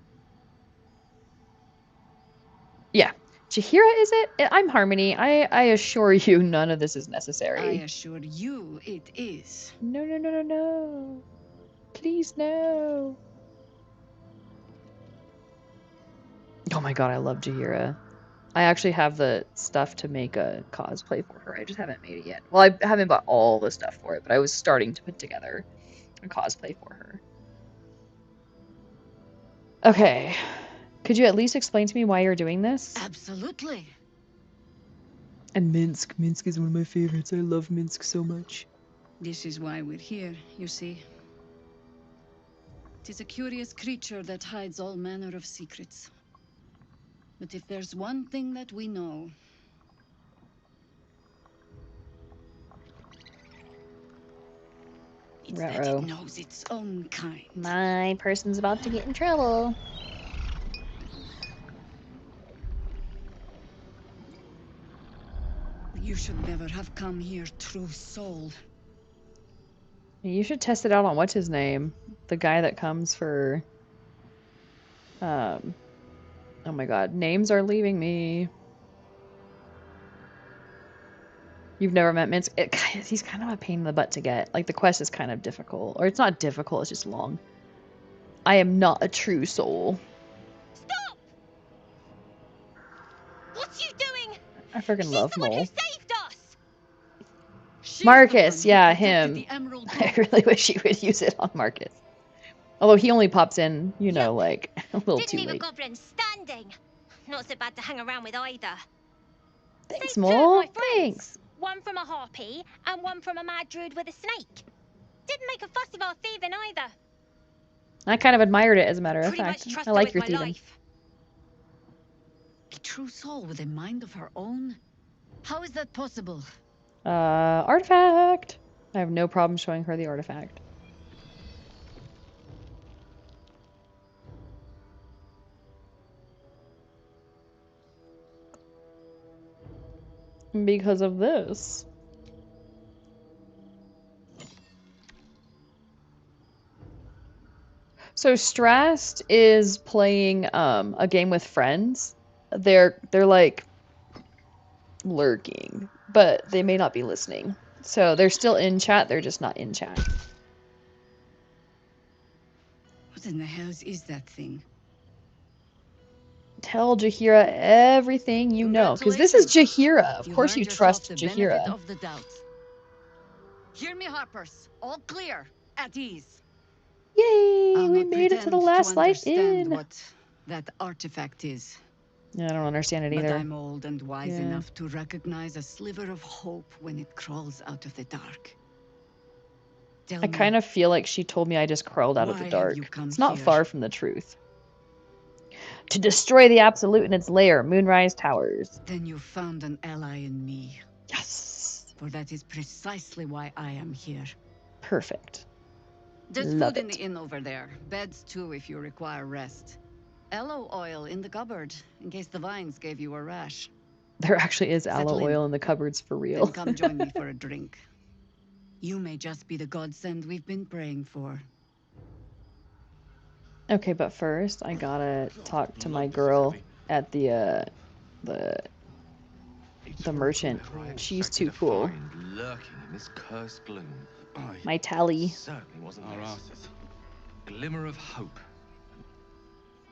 Yeah. Jahira, is it? I'm Harmony. I assure you none of this is necessary. I assure you it is. No. Please, no. Oh my god, I love Jahira. I actually have the stuff to make a cosplay for her. I just haven't made it yet. Well, I haven't bought all the stuff for it, but I was starting to put together a cosplay for her. Okay. Could you at least explain to me why you're doing this? Absolutely. And Minsk. Minsk is one of my favorites. I love Minsk so much. This is why we're here, you see. It is a curious creature that hides all manner of secrets. But if there's one thing that we know, it's that it knows its own kind. My person's about to get in trouble. You should never have come here, true soul. You should test it out on what's his name? The guy that comes for oh my god, names are leaving me. You've never met Minsk? He's kind of a pain in the butt to get. Like, the quest is kind of difficult. Or it's not difficult, it's just long. I am not a true soul. Stop! What's you doing? I freaking love Mole. Who saved us? Marcus, yeah, him. I really wish you would use it on Marcus. Although he only pops in, you know, like, a little Didn't too leave late. a goblin standing. Not so bad to hang around with either. Thanks, Saved two of Mole. my friends. Thanks. One from a harpy and one from a mad druid with a snake. Didn't make a fuss of our thieving either. I kind of admired it, as a matter of Pretty much fact. trust I her like with your my thieving. life. A true soul with a mind of her own? How is that possible? Artifact. I have no problem showing her the artifact. because of this. So Stressed is playing a game with friends. They're like lurking, but they may not be listening. So they're still in chat, they're just not in chat. What in the hells is that thing? Tell Jahira everything you know, because this is Jahira. Of You've course you earned yourself trust the benefit Jahira. of the doubt. Hear me, Harpers. All clear. At ease. Yay! I'll We not made it to the pretend last life understand in. what that artifact is. Yeah, I don't understand it But either. I'm old and wise Yeah. enough to recognize a sliver of hope when it crawls out of the dark. I kind of feel like she told me I just crawled out of the why have dark. you come It's not here? far from the truth. To destroy the Absolute in its lair, Moonrise Towers. Then you found an ally in me. Yes. For that is precisely why I am here. Perfect. There's Love food in it. the inn over there. Beds too if you require rest. Aloe oil in the cupboard, in case the vines gave you a rash. There actually is Settle aloe in. oil in the cupboards for real. Then come join me for a drink. You may just be the godsend we've been praying for. Okay, but first I gotta talk to my girl at the merchant. She's too cool. Lurking in this cursed gloom. My Tally. Certainly wasn't this. Glimmer of hope.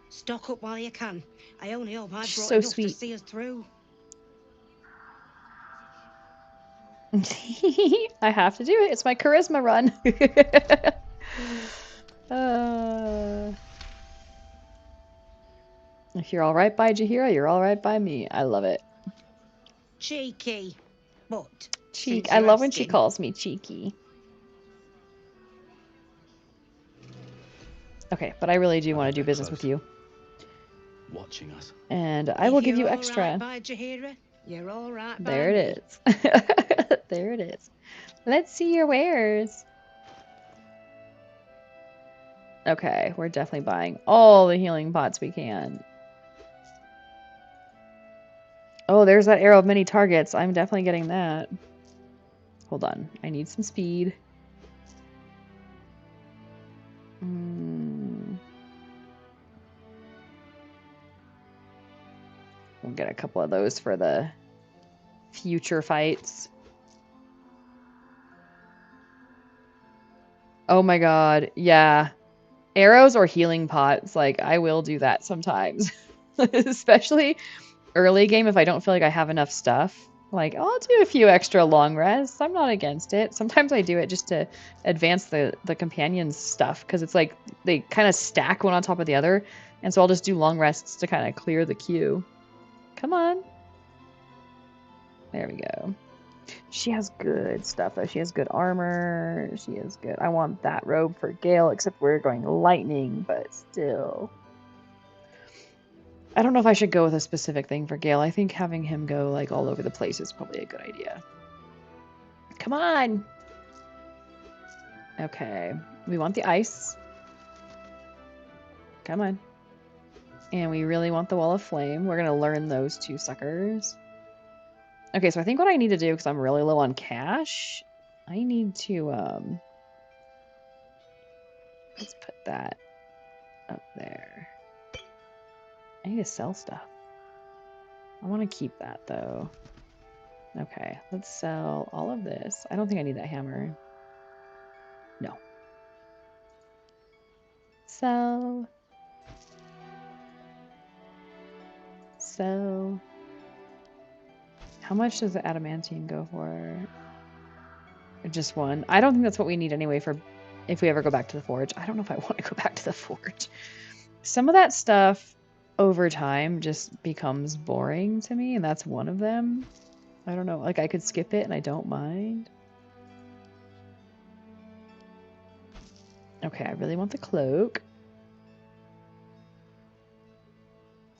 Stock up while you can. I only hope I've She's brought so enough to sweet. see us through. I have to do it. It's my charisma run. If you're all right by Jahira, you're all right by me. I love it. Cheeky. But Cheek. since I you're love when she asking, calls me cheeky. Okay, but I really do want to do business with you. Watching us. And I will give you If you're extra. all right by Jahira, you're all right by There it is. There it is. Let's see your wares. Okay, we're definitely buying all the healing pots we can. Oh, there's that arrow of many targets. I'm definitely getting that. Hold on. I need some speed. We'll get a couple of those for the future fights. Oh my god, yeah. Arrows or healing pots, like, I will do that sometimes. Especially early game if I don't feel like I have enough stuff. Like, I'll do a few extra long rests. I'm not against it. Sometimes I do it just to advance the companion's stuff, because it's like they kind of stack one on top of the other. And so I'll just do long rests to kind of clear the queue. Come on. There we go. She has good stuff, though. She has good armor. She is good. I want that robe for Gale, except we're going lightning, but still. I don't know if I should go with a specific thing for Gale. I think having him go, like, all over the place is probably a good idea. Come on! Okay. We want the ice. Come on. And we really want the wall of flame. We're going to learn those two suckers. Okay, so I think what I need to do, because I'm really low on cash, I need to, let's put that up there. I need to sell stuff. I want to keep that, though. Okay, let's sell all of this. I don't think I need that hammer. No. Sell. Sell. How much does the adamantine go for? Just one. I don't think that's what we need anyway for if we ever go back to the forge. I don't know if I want to go back to the forge. Some of that stuff over time just becomes boring to me, and that's one of them. I don't know. Like, I could skip it and I don't mind. Okay, I really want the cloak.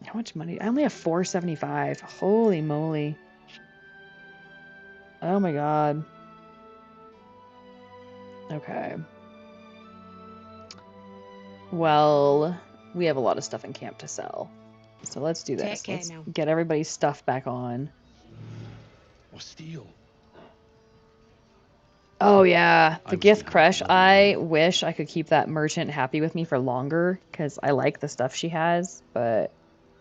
How much money? I only have $475. Holy moly. Oh my god. Okay. Well, we have a lot of stuff in camp to sell. So let's do this. Take care Let's now. get everybody's stuff back on. or steel. Oh yeah, the I was gift behind crush. another I wish I could keep that merchant happy with me for longer because I like the stuff she has, but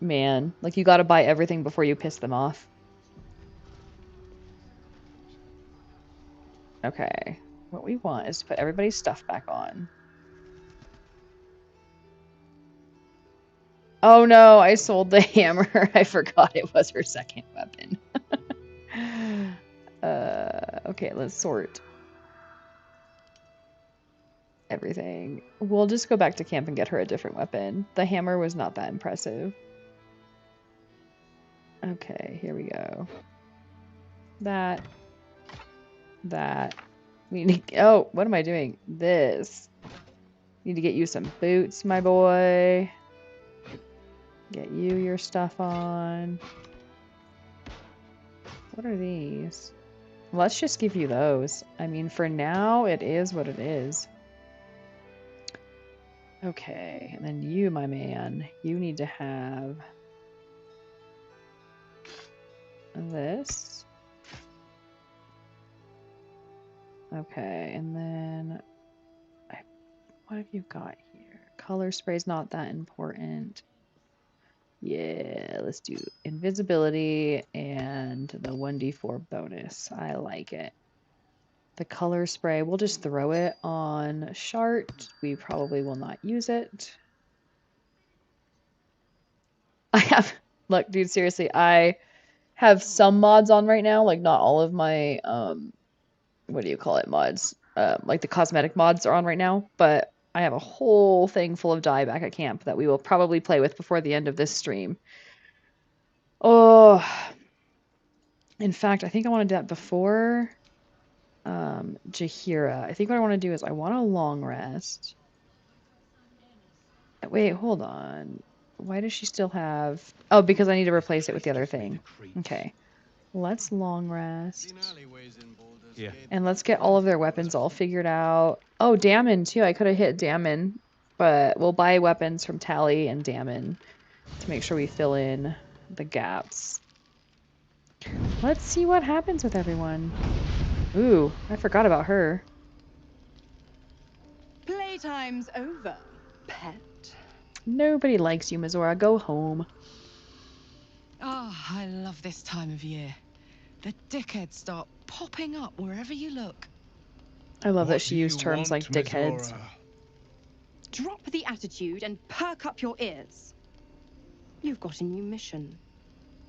man, like you gotta buy everything before you piss them off. Okay, what we want is to put everybody's stuff back on. Oh no, I sold the hammer. I forgot it was her second weapon. Okay, let's sort everything. We'll just go back to camp and get her a different weapon. The hammer was not that impressive. Okay, here we go. That. We need to, oh, what am I doing? This. Need to get you some boots, my boy. Get you your stuff on. What are these? Let's just give you those. I mean, for now, it is what it is. Okay, and then you, my man, you need to have this. Okay, and then what have you got here? Color spray's not that important. Yeah, let's do invisibility and the 1d4 bonus. I like it. The color spray, we'll just throw it on Shart. We probably will not use it. I have, look, dude, seriously, I have some mods on right now, like not all of my, what do you call it, mods? Like the cosmetic mods are on right now, but I have a whole thing full of dye back at camp that we will probably play with before the end of this stream. Oh, in fact, I think I want to do that before Jahira. I think what I want to do is I want a long rest. Wait, hold on. Why does she still have... Oh, because I need to replace it with the other thing. Okay. Let's long rest. Yeah. And let's get all of their weapons all figured out. Oh, Damon, too. I could have hit Damon. But we'll buy weapons from Tally and Damon to make sure we fill in the gaps. Let's see what happens with everyone. Ooh, I forgot about her. Playtime's over, pet. Nobody likes you, Mizora. Go home. Oh, I love this time of year. The dickheads start popping up wherever you look. I love that What she do used you terms like want, dickheads. Mizora? Drop the attitude and perk up your ears. You've got a new mission.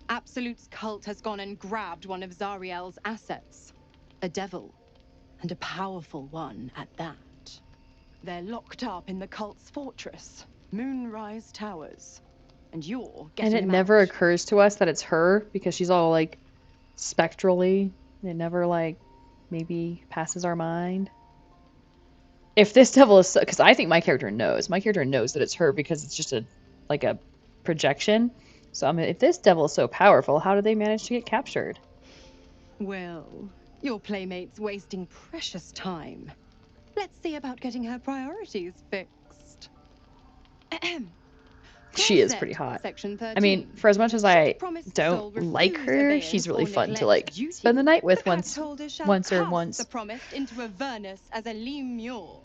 Absolute's cult has gone and grabbed one of Zariel's assets. A devil, and a powerful one at that. They're locked up in the cult's fortress, Moonrise Towers. And you're getting And it them never out. occurs to us that it's her because she's all like spectrally. It never like maybe passes our mind. If this devil is, because I think my character knows. My character knows that it's her because it's just a like a projection. So I mean, if this devil is so powerful, how did they manage to get captured? Well, your playmate's wasting precious time. Let's see about getting her priorities fixed. She is pretty hot. I mean, for as much as I don't like her, she's really fun to like spend the night with once or once. The promised into Avernus as a lemure.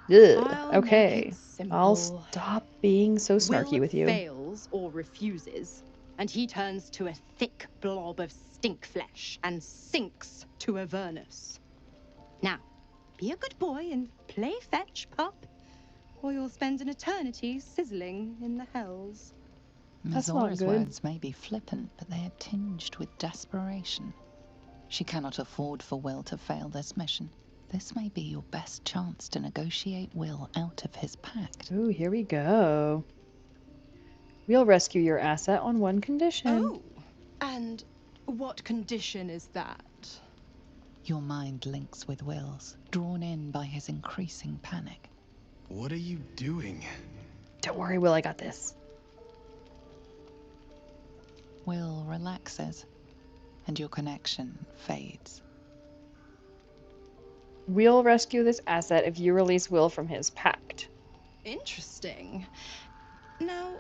Ugh, okay. I'll stop being so snarky Will with you. fails or refuses, and he turns to a thick blob of stink flesh and sinks to Avernus. Now, be a good boy and play fetch, pup, or you'll spend an eternity sizzling in the hells. That's not Mizora's good. words may be flippant, but they are tinged with desperation. She cannot afford for Will to fail this mission. This may be your best chance to negotiate Will out of his pact. Ooh, here we go. We'll rescue your asset on one condition. Oh, and what condition is that? Your mind links with Will's, drawn in by his increasing panic. What are you doing? Don't worry, Will, I got this. Will relaxes, and your connection fades. We'll rescue this asset if you release Will from his pact. Interesting. Now,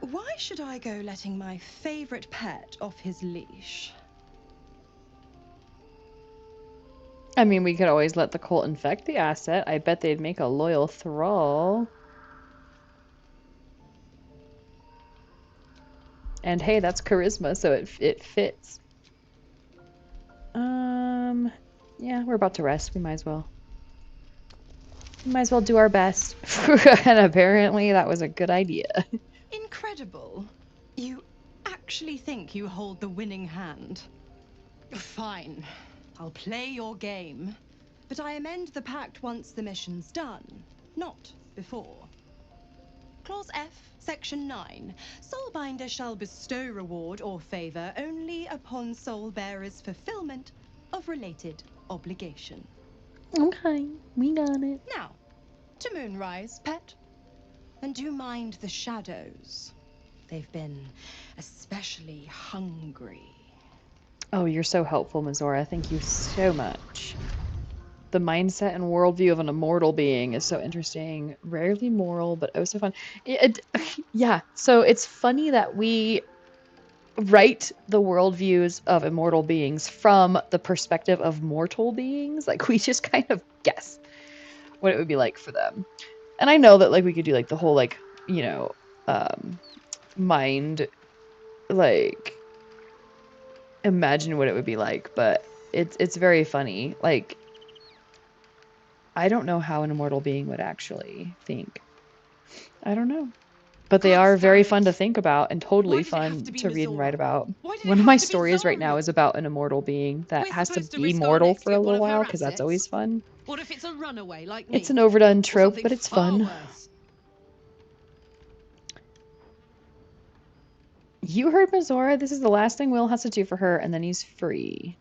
Why should I go letting my favorite pet off his leash? I mean, we could always let the cult infect the asset. I bet they'd make a loyal thrall. And hey, that's charisma, so it fits. Yeah, we're about to rest. We might as well. We might as well do our best. And apparently that was a good idea. Incredible. You actually think you hold the winning hand? Fine. I'll play your game. But I amend the pact once the mission's done, not before. Clause F, Section 9. Soulbinder shall bestow reward or favor only upon soul bearer's fulfillment of related obligation. Okay, we got it. Now, to Moonrise, pet. And do mind the shadows. They've been especially hungry. Oh, you're so helpful, Mizora. Thank you so much. The mindset and worldview of an immortal being is so interesting. Rarely moral, but oh so fun. Yeah, so it's funny that we write the worldviews of immortal beings from the perspective of mortal beings. Like, we just kind of guess what it would be like for them. And I know that, like, we could do, like, the whole, like, you know, mind, like, imagine what it would be like, but it's very funny. Like, I don't know how an immortal being would actually think. I don't know. But they are very fun to think about and totally fun to read and write about. One of my stories right now is about an immortal being that has to be mortal for a little while because that's always fun. What if it's a runaway like me? It's an overdone trope, but it's fun. Worse. You heard Mizora. This is the last thing Will has to do for her, and then he's free.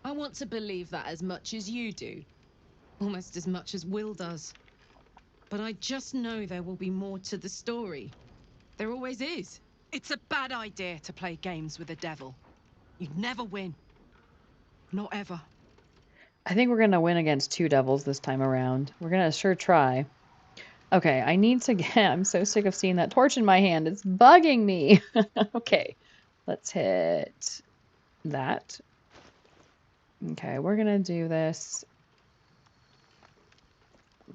I want to believe that as much as you do. Almost as much as Will does. But I just know there will be more to the story. There always is. It's a bad idea to play games with the devil. You'd never win. Not ever. I think we're going to win against two devils this time around. We're going to sure try. Okay, I need to get... I'm so sick of seeing that torch in my hand. It's bugging me. Okay, let's hit that. Okay, we're going to do this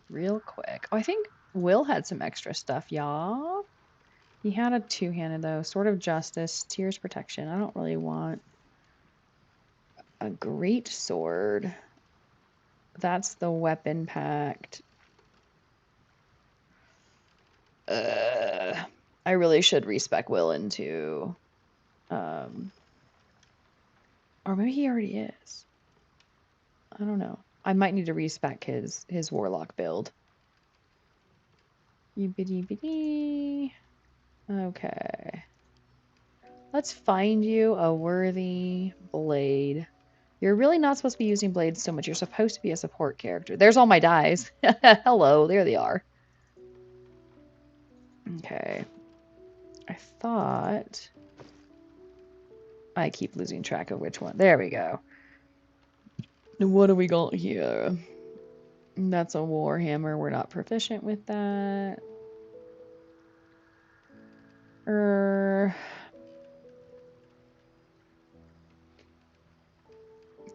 real quick. Oh, I think Will had some extra stuff, y'all. He had a two-handed, though. Sword of Justice, Tears Protection. I don't really want a great sword. That's the weapon pact. I really should respec Will into... or maybe he already is. I don't know. I might need to respec his warlock build. Yibbity-bitty. Okay. Let's find you a worthy blade. You're really not supposed to be using blades so much. You're supposed to be a support character. There's all my dies. Hello, there they are. Okay. I thought... I keep losing track of which one. There we go. What do we got here? That's a warhammer. We're not proficient with that.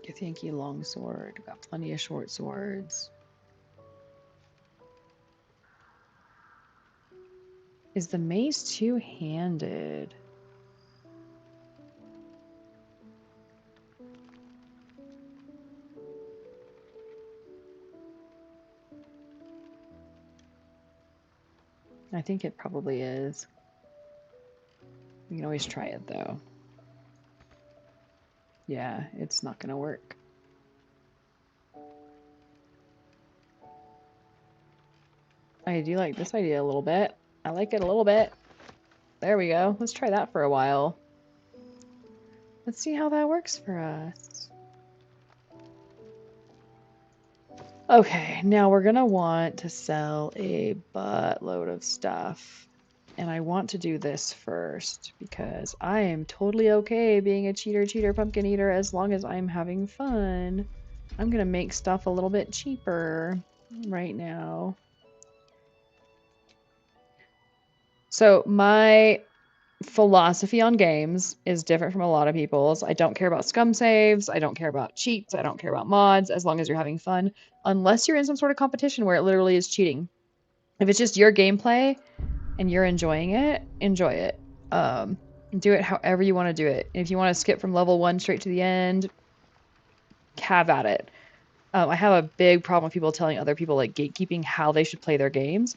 Githyanki longsword. We've got plenty of short swords. Is the mace two-handed? I think it probably is. We can always try it though. Yeah, it's not gonna work. I do like this idea a little bit. I like it a little bit. There we go. Let's try that for a while. Let's see how that works for us. Okay, now we're gonna want to sell a buttload of stuff. And I want to do this first because I am totally okay being a cheater, pumpkin eater as long as I'm having fun. I'm gonna make stuff a little bit cheaper right now. So my philosophy on games is different from a lot of people's. I don't care about scum saves. I don't care about cheats. I don't care about mods as long as you're having fun. Unless you're in some sort of competition where it literally is cheating. If it's just your gameplay and you're enjoying it, enjoy it. Do it however you want to do it. If you want to skip from level 1 straight to the end, have at it. I have a big problem with people telling other people like gatekeeping how they should play their games.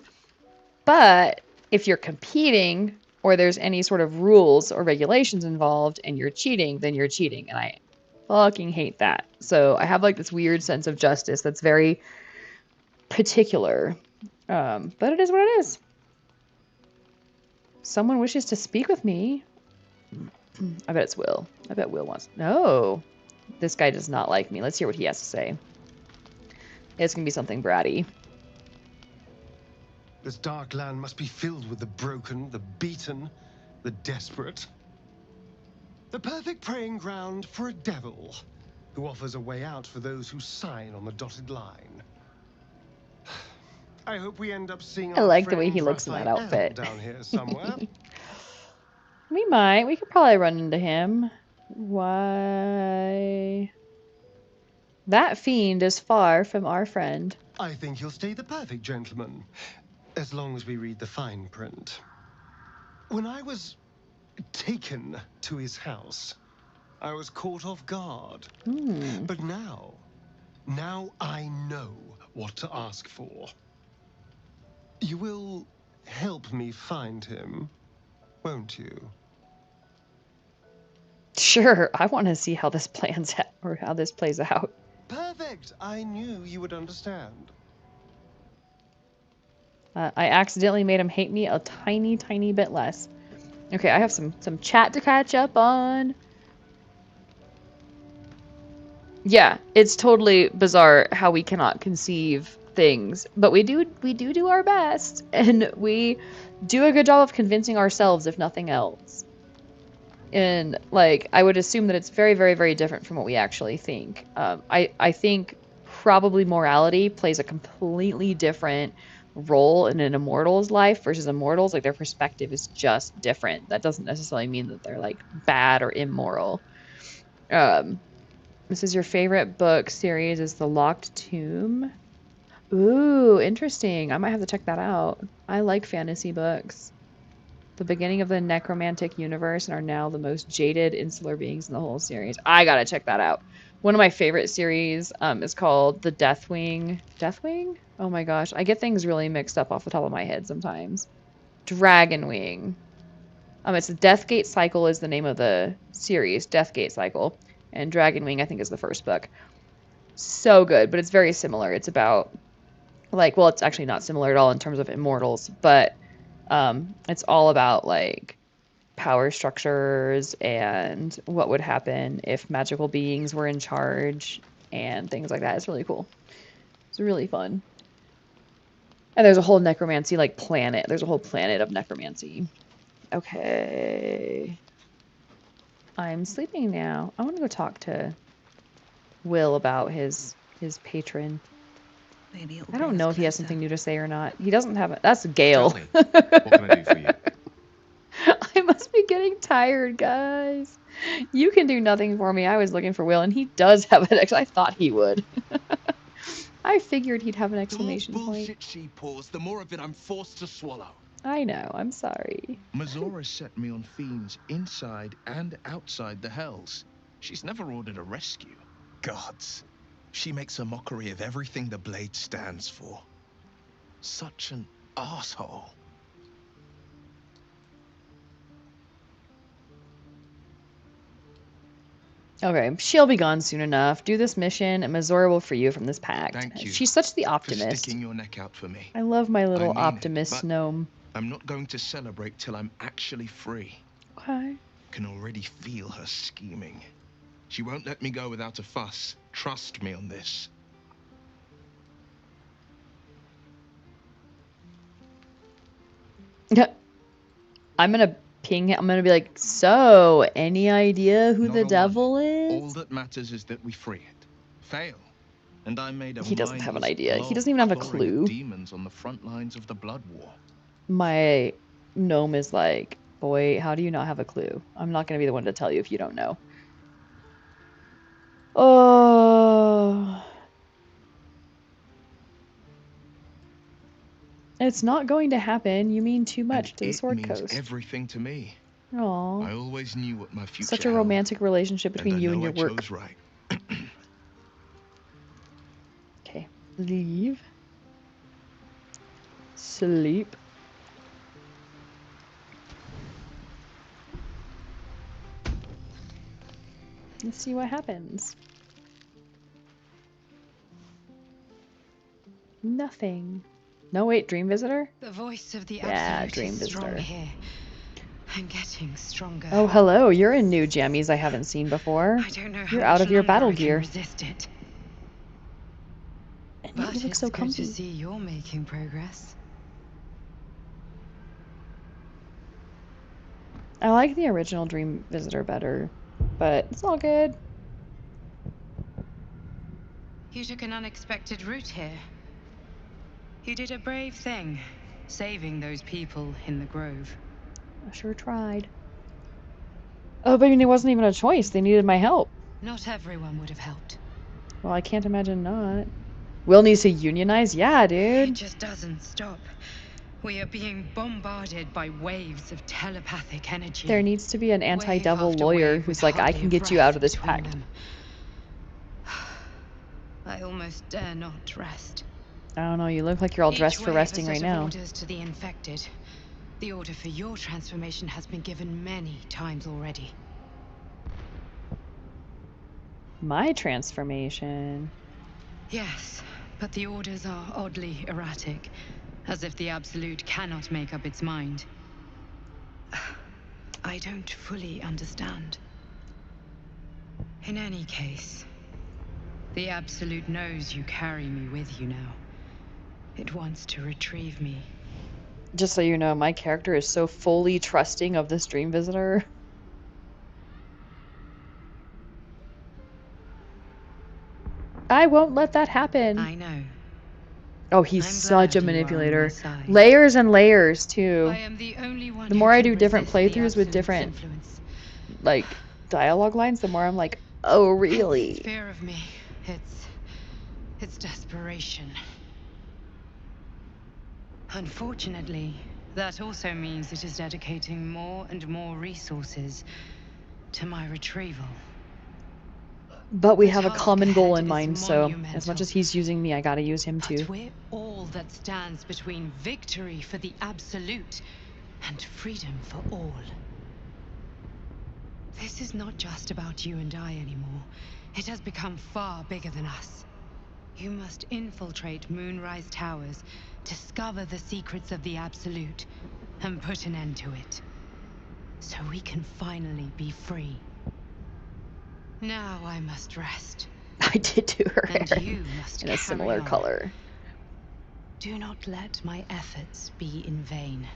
But if you're competing or there's any sort of rules or regulations involved and you're cheating, then you're cheating. And I fucking hate that. So I have like this weird sense of justice that's very particular. But it is what it is. Someone wishes to speak with me. I bet it's Will. I bet Will wants... No. This guy does not like me. Let's hear what he has to say. It's going to be something bratty. This dark land must be filled with the broken, the beaten, the desperate. The perfect preying ground for a devil who offers a way out for those who sign on the dotted line. I hope we end up seeing I like the way he looks in that outfit. Down here somewhere. We might. We could probably run into him. Why? That fiend is far from our friend. I think he'll stay the perfect gentleman, as long as we read the fine print. When I was taken to his house, I was caught off guard. But now I know what to ask for. You will help me find him, won't you? Sure, I want to see how this plans out, or how this plays out. Perfect. I knew you would understand. I accidentally made him hate me a tiny, tiny bit less. Okay, I have some chat to catch up on. Yeah, it's totally bizarre how we cannot conceive things, but we do our best, and we do a good job of convincing ourselves, if nothing else. And like, I would assume that it's very, very, very different from what we actually think. I think probably morality plays a completely different role in an immortal's life versus immortals. Like, their perspective is just different. That doesn't necessarily mean that they're like bad or immoral. This is your favorite book series is The Locked Tomb. Ooh, interesting. I might have to check that out. I like fantasy books. The beginning of the necromantic universe and are now the most jaded insular beings in the whole series. I gotta check that out. One of my favorite series is called The Deathwing. Deathwing? Oh my gosh. I get things really mixed up off the top of my head sometimes. Dragonwing. It's the Deathgate Cycle is the name of the series. Deathgate Cycle. And Dragonwing, I think, is the first book. So good, but it's very similar. It's about, like, well, it's actually not similar at all in terms of immortals, but it's all about, like, power structures and what would happen if magical beings were in charge and things like that. It's really cool. It's really fun. And there's a whole necromancy, like, planet. There's a whole planet of necromancy. Okay. I'm sleeping now. I want to go talk to Will about his patron. Maybe I don't know if he has something new to say or not. He doesn't have it. That's Gale. Tell me, what can I do for you? I must be getting tired, guys. You can do nothing for me. I was looking for Will, and he does have an I thought he would. I figured he'd have an exclamation point. The more bullshit she pours, the more of it I'm forced to swallow. I know. I'm sorry. Mazora set me on fiends inside and outside the Hells. She's never ordered a rescue. Gods. She makes a mockery of everything the blade stands for. Such an asshole. Okay, she'll be gone soon enough. Do this mission, and Mazora will free you from this pact. Thank you. She's such the For optimist. sticking your neck out for me. I love my little I mean optimist but gnome. I'm not going to celebrate till I'm actually free. Okay. Can already feel her scheming. She won't let me go without a fuss. Trust me on this. I'm gonna ping him. I'm gonna be like, so, any idea who Not the a devil one. is? All that matters is that we free it. Fail, and I made a He doesn't have an mindless idea. He blob doesn't even have a clawing clue. at demons on the front lines of the blood war. My Gnome is like, boy, how do you not have a clue? I'm not going to be the one to tell you if you don't know. Oh. It's not going to happen. You mean too much to the Sword It means Coast. everything to me. Aww. I always knew what my future Such a romantic held, relationship between you and your work. I chose right. Okay. Leave. Sleep. Let's see what happens. Nothing. No, wait, Dream Visitor? The voice of the Yeah, Absolute Dream is strong Visitor. here. I'm getting stronger. Oh, hello. You're in new jammies I haven't seen before. I don't know how You're out of your much battle longer I can gear. resist it. And But you look so it's good comfy. to see you're making progress. I like the original Dream Visitor better, but it's all good. You took an unexpected route here. You did a brave thing, saving those people in the grove. I sure tried. Oh, but I mean, it wasn't even a choice. They needed my help. Not everyone would have helped. Well, I can't imagine not. Will needs to unionize? Yeah, dude. It just doesn't stop. We are being bombarded by waves of telepathic energy. There needs to be an anti-devil Wave after lawyer wave who's with like, I hardly can a get you breath out of this between pact. them. I almost dare not rest. I don't know, you look like you're all dressed for resting right now. Orders to the infected. The order for your transformation has been given many times already. My transformation? Yes, but the orders are oddly erratic, as if the Absolute cannot make up its mind. I don't fully understand. In any case, the Absolute knows you carry me with you now. It wants to retrieve me. Just so you know, my character is so fully trusting of this Dream Visitor. I won't let that happen. I know. Oh, he's such a manipulator. Layers and layers, too. I am the only one the more I do different playthroughs with different, like, dialogue lines, the more I'm like, oh, really? It's fear of me. It's desperation. Unfortunately, that also means it is dedicating more and more resources to my retrieval. But we have a common goal in mind, so as much as he's using me, I gotta use him too. But we're all that stands between victory for the Absolute and freedom for all. This is not just about you and I anymore. It has become far bigger than us. You must infiltrate Moonrise Towers, discover the secrets of the Absolute, and put an end to it. So we can finally be free. Now I must rest. I did do her and hair you must in a similar on. color. Do not let my efforts be in vain.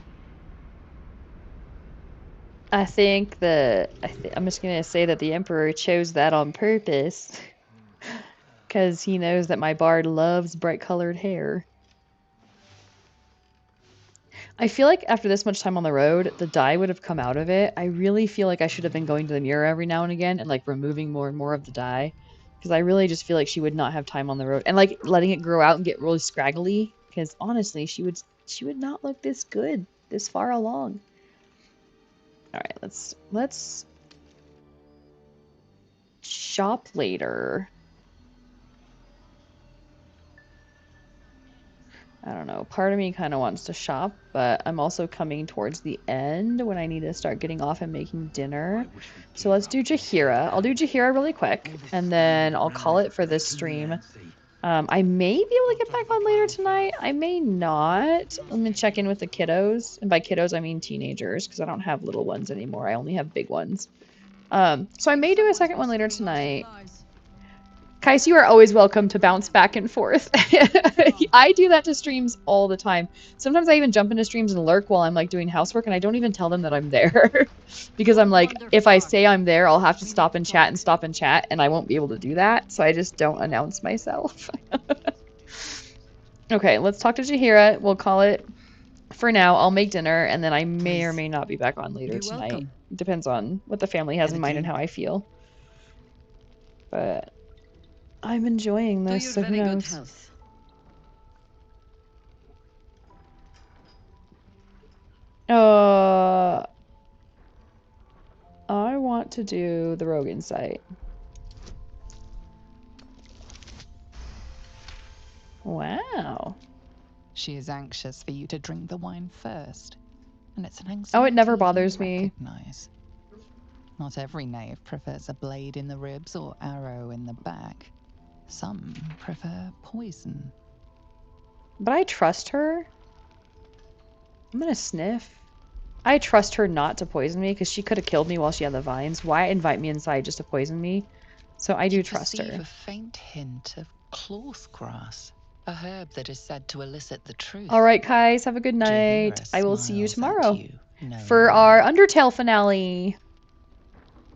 I think that I'm just gonna say that the Emperor chose that on purpose, because he knows that my bard loves bright-colored hair. I feel like after this much time on the road, the dye would have come out of it. I really feel like I should have been going to the mirror every now and again and like removing more and more of the dye, because I really just feel like she would not have time on the road and like letting it grow out and get really scraggly. Because honestly, she would not look this good this far along. All right, let's shop later. I don't know. Part of me kind of wants to shop, but I'm also coming towards the end when I need to start getting off and making dinner. So let's do Jahira. I'll do Jahira really quick, and then I'll call it for this stream. I may be able to get back on later tonight. I may not. Let me check in with the kiddos. And by kiddos, I mean teenagers, because I don't have little ones anymore. I only have big ones. So I may do a second one later tonight. Kais, you are always welcome to bounce back and forth. I do that to streams all the time. Sometimes I even jump into streams and lurk while I'm like doing housework, and I don't even tell them that I'm there. Because I'm like, if I say I'm there, I'll have to stop and chat, and I won't be able to do that. So I just don't announce myself. Okay, let's talk to Jahira. We'll call it for now, I'll make dinner, and then I may or may not be back on later tonight. welcome. It depends on what the family has Have in a mind and drink. how I feel. But I'm enjoying To this, your so who very good knows? health. I want to do the Rogan site. Wow. She is anxious for you to drink the wine first, and it's an anxiety Oh, it never you bothers me. recognize. Not every knave prefers a blade in the ribs or arrow in the back. Some prefer poison. But I trust her. I'm gonna sniff. I trust her not to poison me because she could have killed me while she had the vines. Why invite me inside just to poison me? So I do trust Perceive her. a faint hint of cloth grass, a herb that is said to elicit the truth. All right, guys, have a good night. Jahira I will see you smiles at tomorrow you, for our Undertale finale.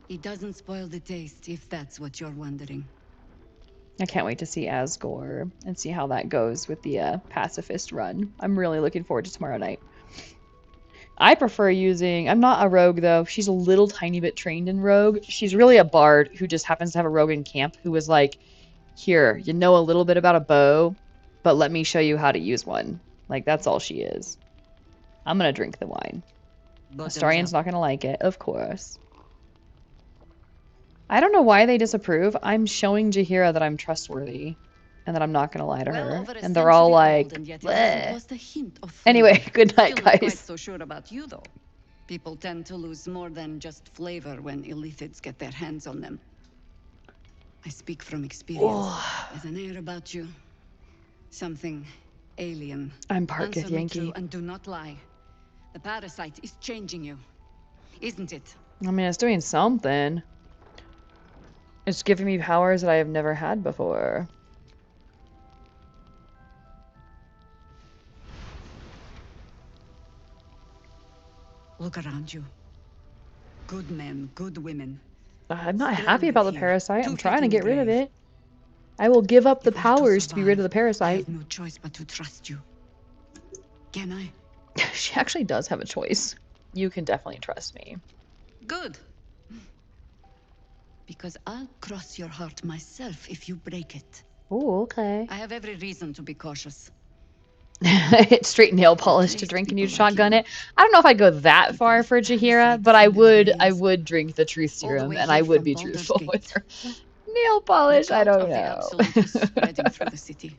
It doesn't spoil the taste, if that's what you're wondering. I can't wait to see Asgore and see how that goes with the pacifist run. I'm really looking forward to tomorrow night. I prefer using... I'm not a rogue, though. She's a little tiny bit trained in rogue. She's really a bard who just happens to have a rogue in camp who was like, here, you know a little bit about a bow, but let me show you how to use one. Like, that's all she is. I'm gonna drink the wine. Astarian's not gonna like it, of course. I don't know why they disapprove. I'm showing Jahira that I'm trustworthy and that I'm not gonna lie to her. And they're all like, bleh. Anyway, good night, Still not quite guys. so sure about you, though. People tend to lose more than just flavor when illithids get their hands on them. I speak from experience. There's an air about you. Something alien. I'm Parketh Answer me Yankee. true and do not lie. The parasite is changing you, isn't it? I mean, it's doing something. It's giving me powers that I have never had before. Look around you. Good men, good women. I'm not happy about the parasite. I'm trying to in the get rid of it. I will give up the powers to be rid of the I parasite. have no choice but to trust you. Can I? She actually does have a choice. You can definitely trust me. Good. Because I'll cross your heart myself if you break it. Oh, okay. I have every reason to be cautious. It's straight nail polish to drink and you shotgun it. I don't know if I'd go that far for Jahira, but I would drink the truth serum and I would be truthful with her. Nail polish, I don't know. Spreading through the city.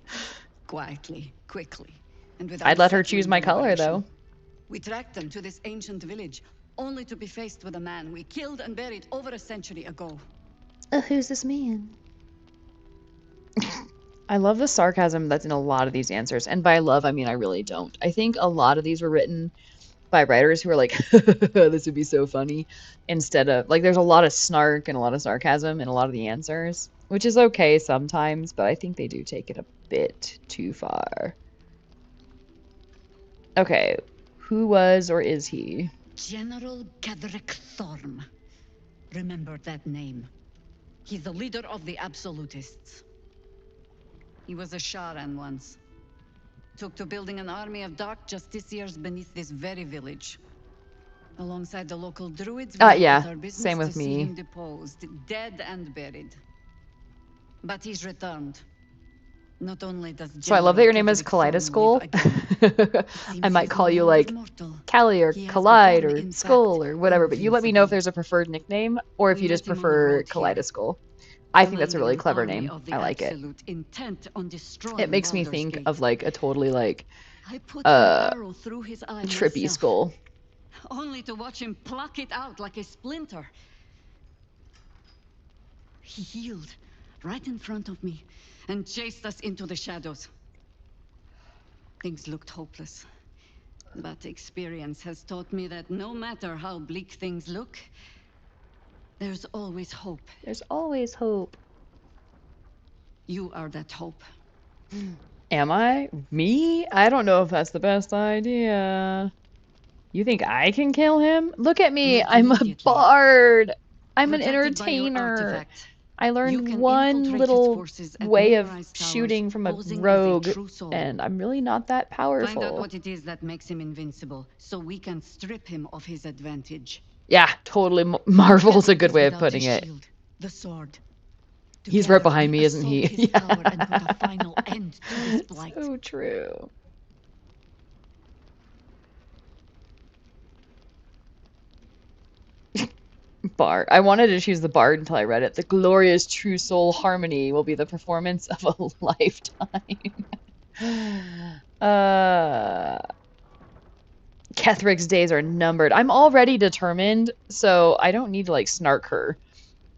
Quietly, quickly, and without I'd let her settling choose my color deliberation. though. We tracked them to this ancient village, only to be faced with a man we killed and buried over a century ago. Who's this man? I love the sarcasm that's in a lot of these answers. And by love, I mean I really don't. I think a lot of these were written by writers who are like, this would be so funny. Instead of, like, there's a lot of snark and a lot of sarcasm in a lot of the answers. Which is okay sometimes, but I think they do take it a bit too far. Okay, who was or is he? General Cadric Thorm. Remember that name. He's the leader of the Absolutists. He was a Sharan once. Took to building an army of dark justiciars beneath this very village. Alongside the local druids, we Yeah, put our business same with to see me. him deposed, dead and buried. But he's returned. Not only does So I love that your name is General Kaleidoskull. I might call you like Callie or Collide or Skull or whatever, but you let me know if there's a preferred nickname or if you just prefer Kaleidoskull. I think that's a really clever name. I like it. It makes me think of like a totally like trippy skull. Only to watch him pluck it out like a splinter. He healed right in front of me and chased us into the shadows. Things looked hopeless. But experience has taught me that no matter how bleak things look, there's always hope. There's always hope. You are that hope. Am I? Me? I don't know if that's the best idea. You think I can kill him? Look at me. I'm a bard. I'm an entertainer. I learned can one infiltrate his little forces at way of Moonrise Towers, shooting from a posing as a rogue, true soul. and I'm really not that Find out powerful. what it is that makes him invincible, so we can strip him of his advantage. Yeah, totally. Marvel's a good way of putting it. Shield, the sword. He's right behind me, isn't he? His power and put a final end to this blight. So true. Bard. I wanted to choose the Bard until I read it. The glorious true soul harmony will be the performance of a lifetime. Kethric's days are numbered. I'm already determined, so I don't need to like snark her.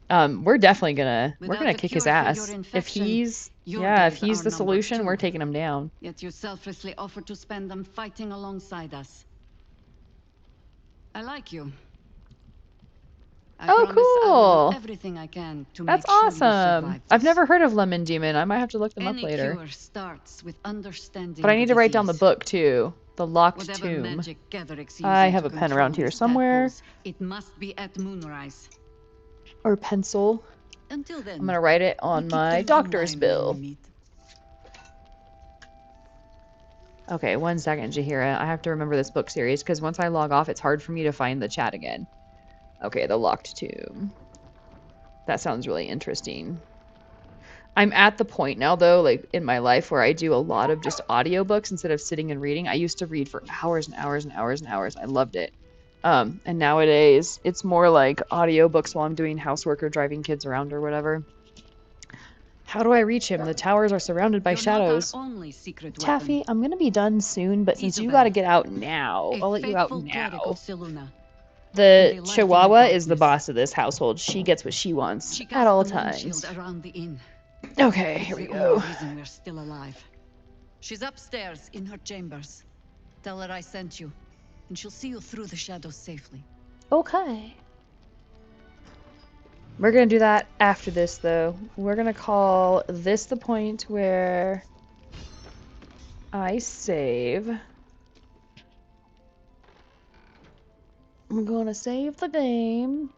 We're definitely gonna kick his ass. If he's the solution, we're taking him down. Yet you selflessly offer to spend them fighting alongside us. I like you. Oh, cool! Everything I can to That's make sure awesome. I've never heard of Lemon Demon. I might have to look them up later. Cure starts with understanding but I need to write down the disease. book too. The Locked Whatever Tomb. magic Kethric's I using have to a pen control around here his somewhere. tadpoles, it must be at Moonrise. Or pencil. Until then, I'm gonna write it on my doctor's bill. Okay, 1 second, Jahira. I have to remember this book series because once I log off, it's hard for me to find the chat again. Okay, the Locked Tomb. That sounds really interesting. I'm at the point now, though, like in my life where I do a lot of just audiobooks instead of sitting and reading. I used to read for hours and hours and hours and hours. I loved it. And nowadays, it's more like audiobooks while I'm doing housework or driving kids around or whatever. How do I reach him? The towers are surrounded by shadows. Taffy, I'm gonna be done soon, but since you gotta get out now, I'll let you out now. The Chihuahua is the boss of this household. She gets what she wants at all times. Okay, here we go. Reason we're still alive. She's upstairs in her chambers. Tell her I sent you, and she'll see you through the shadows safely. Okay. We're gonna do that after this, though. We're gonna call this the point where I save. I'm gonna save the game.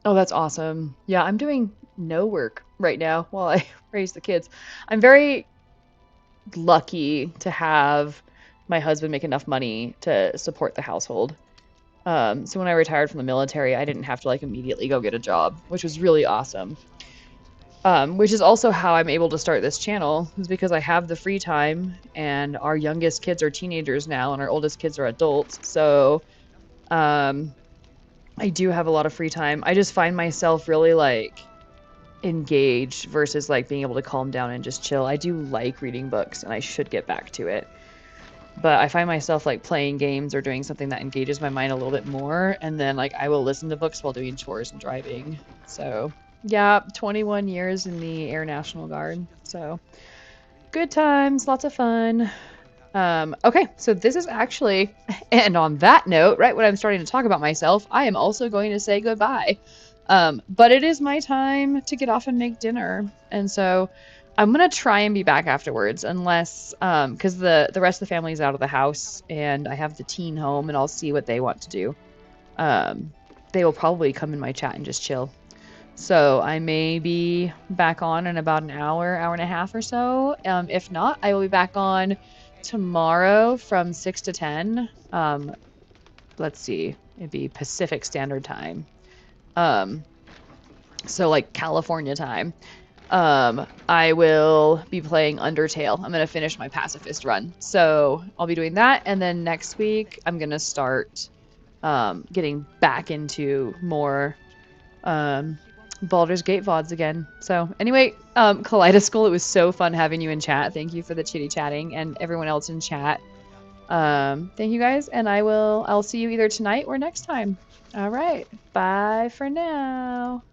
Oh, that's awesome. Yeah, I'm doing no work right now while I raise the kids. I'm very lucky to have my husband make enough money to support the household. So when I retired from the military, I didn't have to like immediately go get a job, which was really awesome. Which is also how I'm able to start this channel, is because I have the free time, and our youngest kids are teenagers now, and our oldest kids are adults. So, I do have a lot of free time. I just find myself really like engaged versus like being able to calm down and just chill. I do like reading books, and I should get back to it. But I find myself like playing games or doing something that engages my mind a little bit more, and then like I will listen to books while doing chores and driving. So yeah, 21 years in the Air National Guard. So good times, lots of fun. Okay, so this is actually, and on that note, right when I'm starting to talk about myself, I am also going to say goodbye. But it is my time to get off and make dinner, and so I'm gonna try and be back afterwards, unless because the rest of the family is out of the house, and I have the teen home, and I'll see what they want to do. They will probably come in my chat and just chill. So I may be back on in about an hour, hour and a half or so. If not, I will be back on tomorrow from 6 to 10. Let's see, it'd be Pacific Standard Time. So like California time. I will be playing Undertale. I'm going to finish my pacifist run. So I'll be doing that. And then next week, I'm going to start getting back into more Baldur's Gate VODs again. So anyway, Kaleidoskull, it was so fun having you in chat. Thank you for the chitty chatting, and everyone else in chat. Thank you guys, and I'll see you either tonight or next time. All right, bye for now.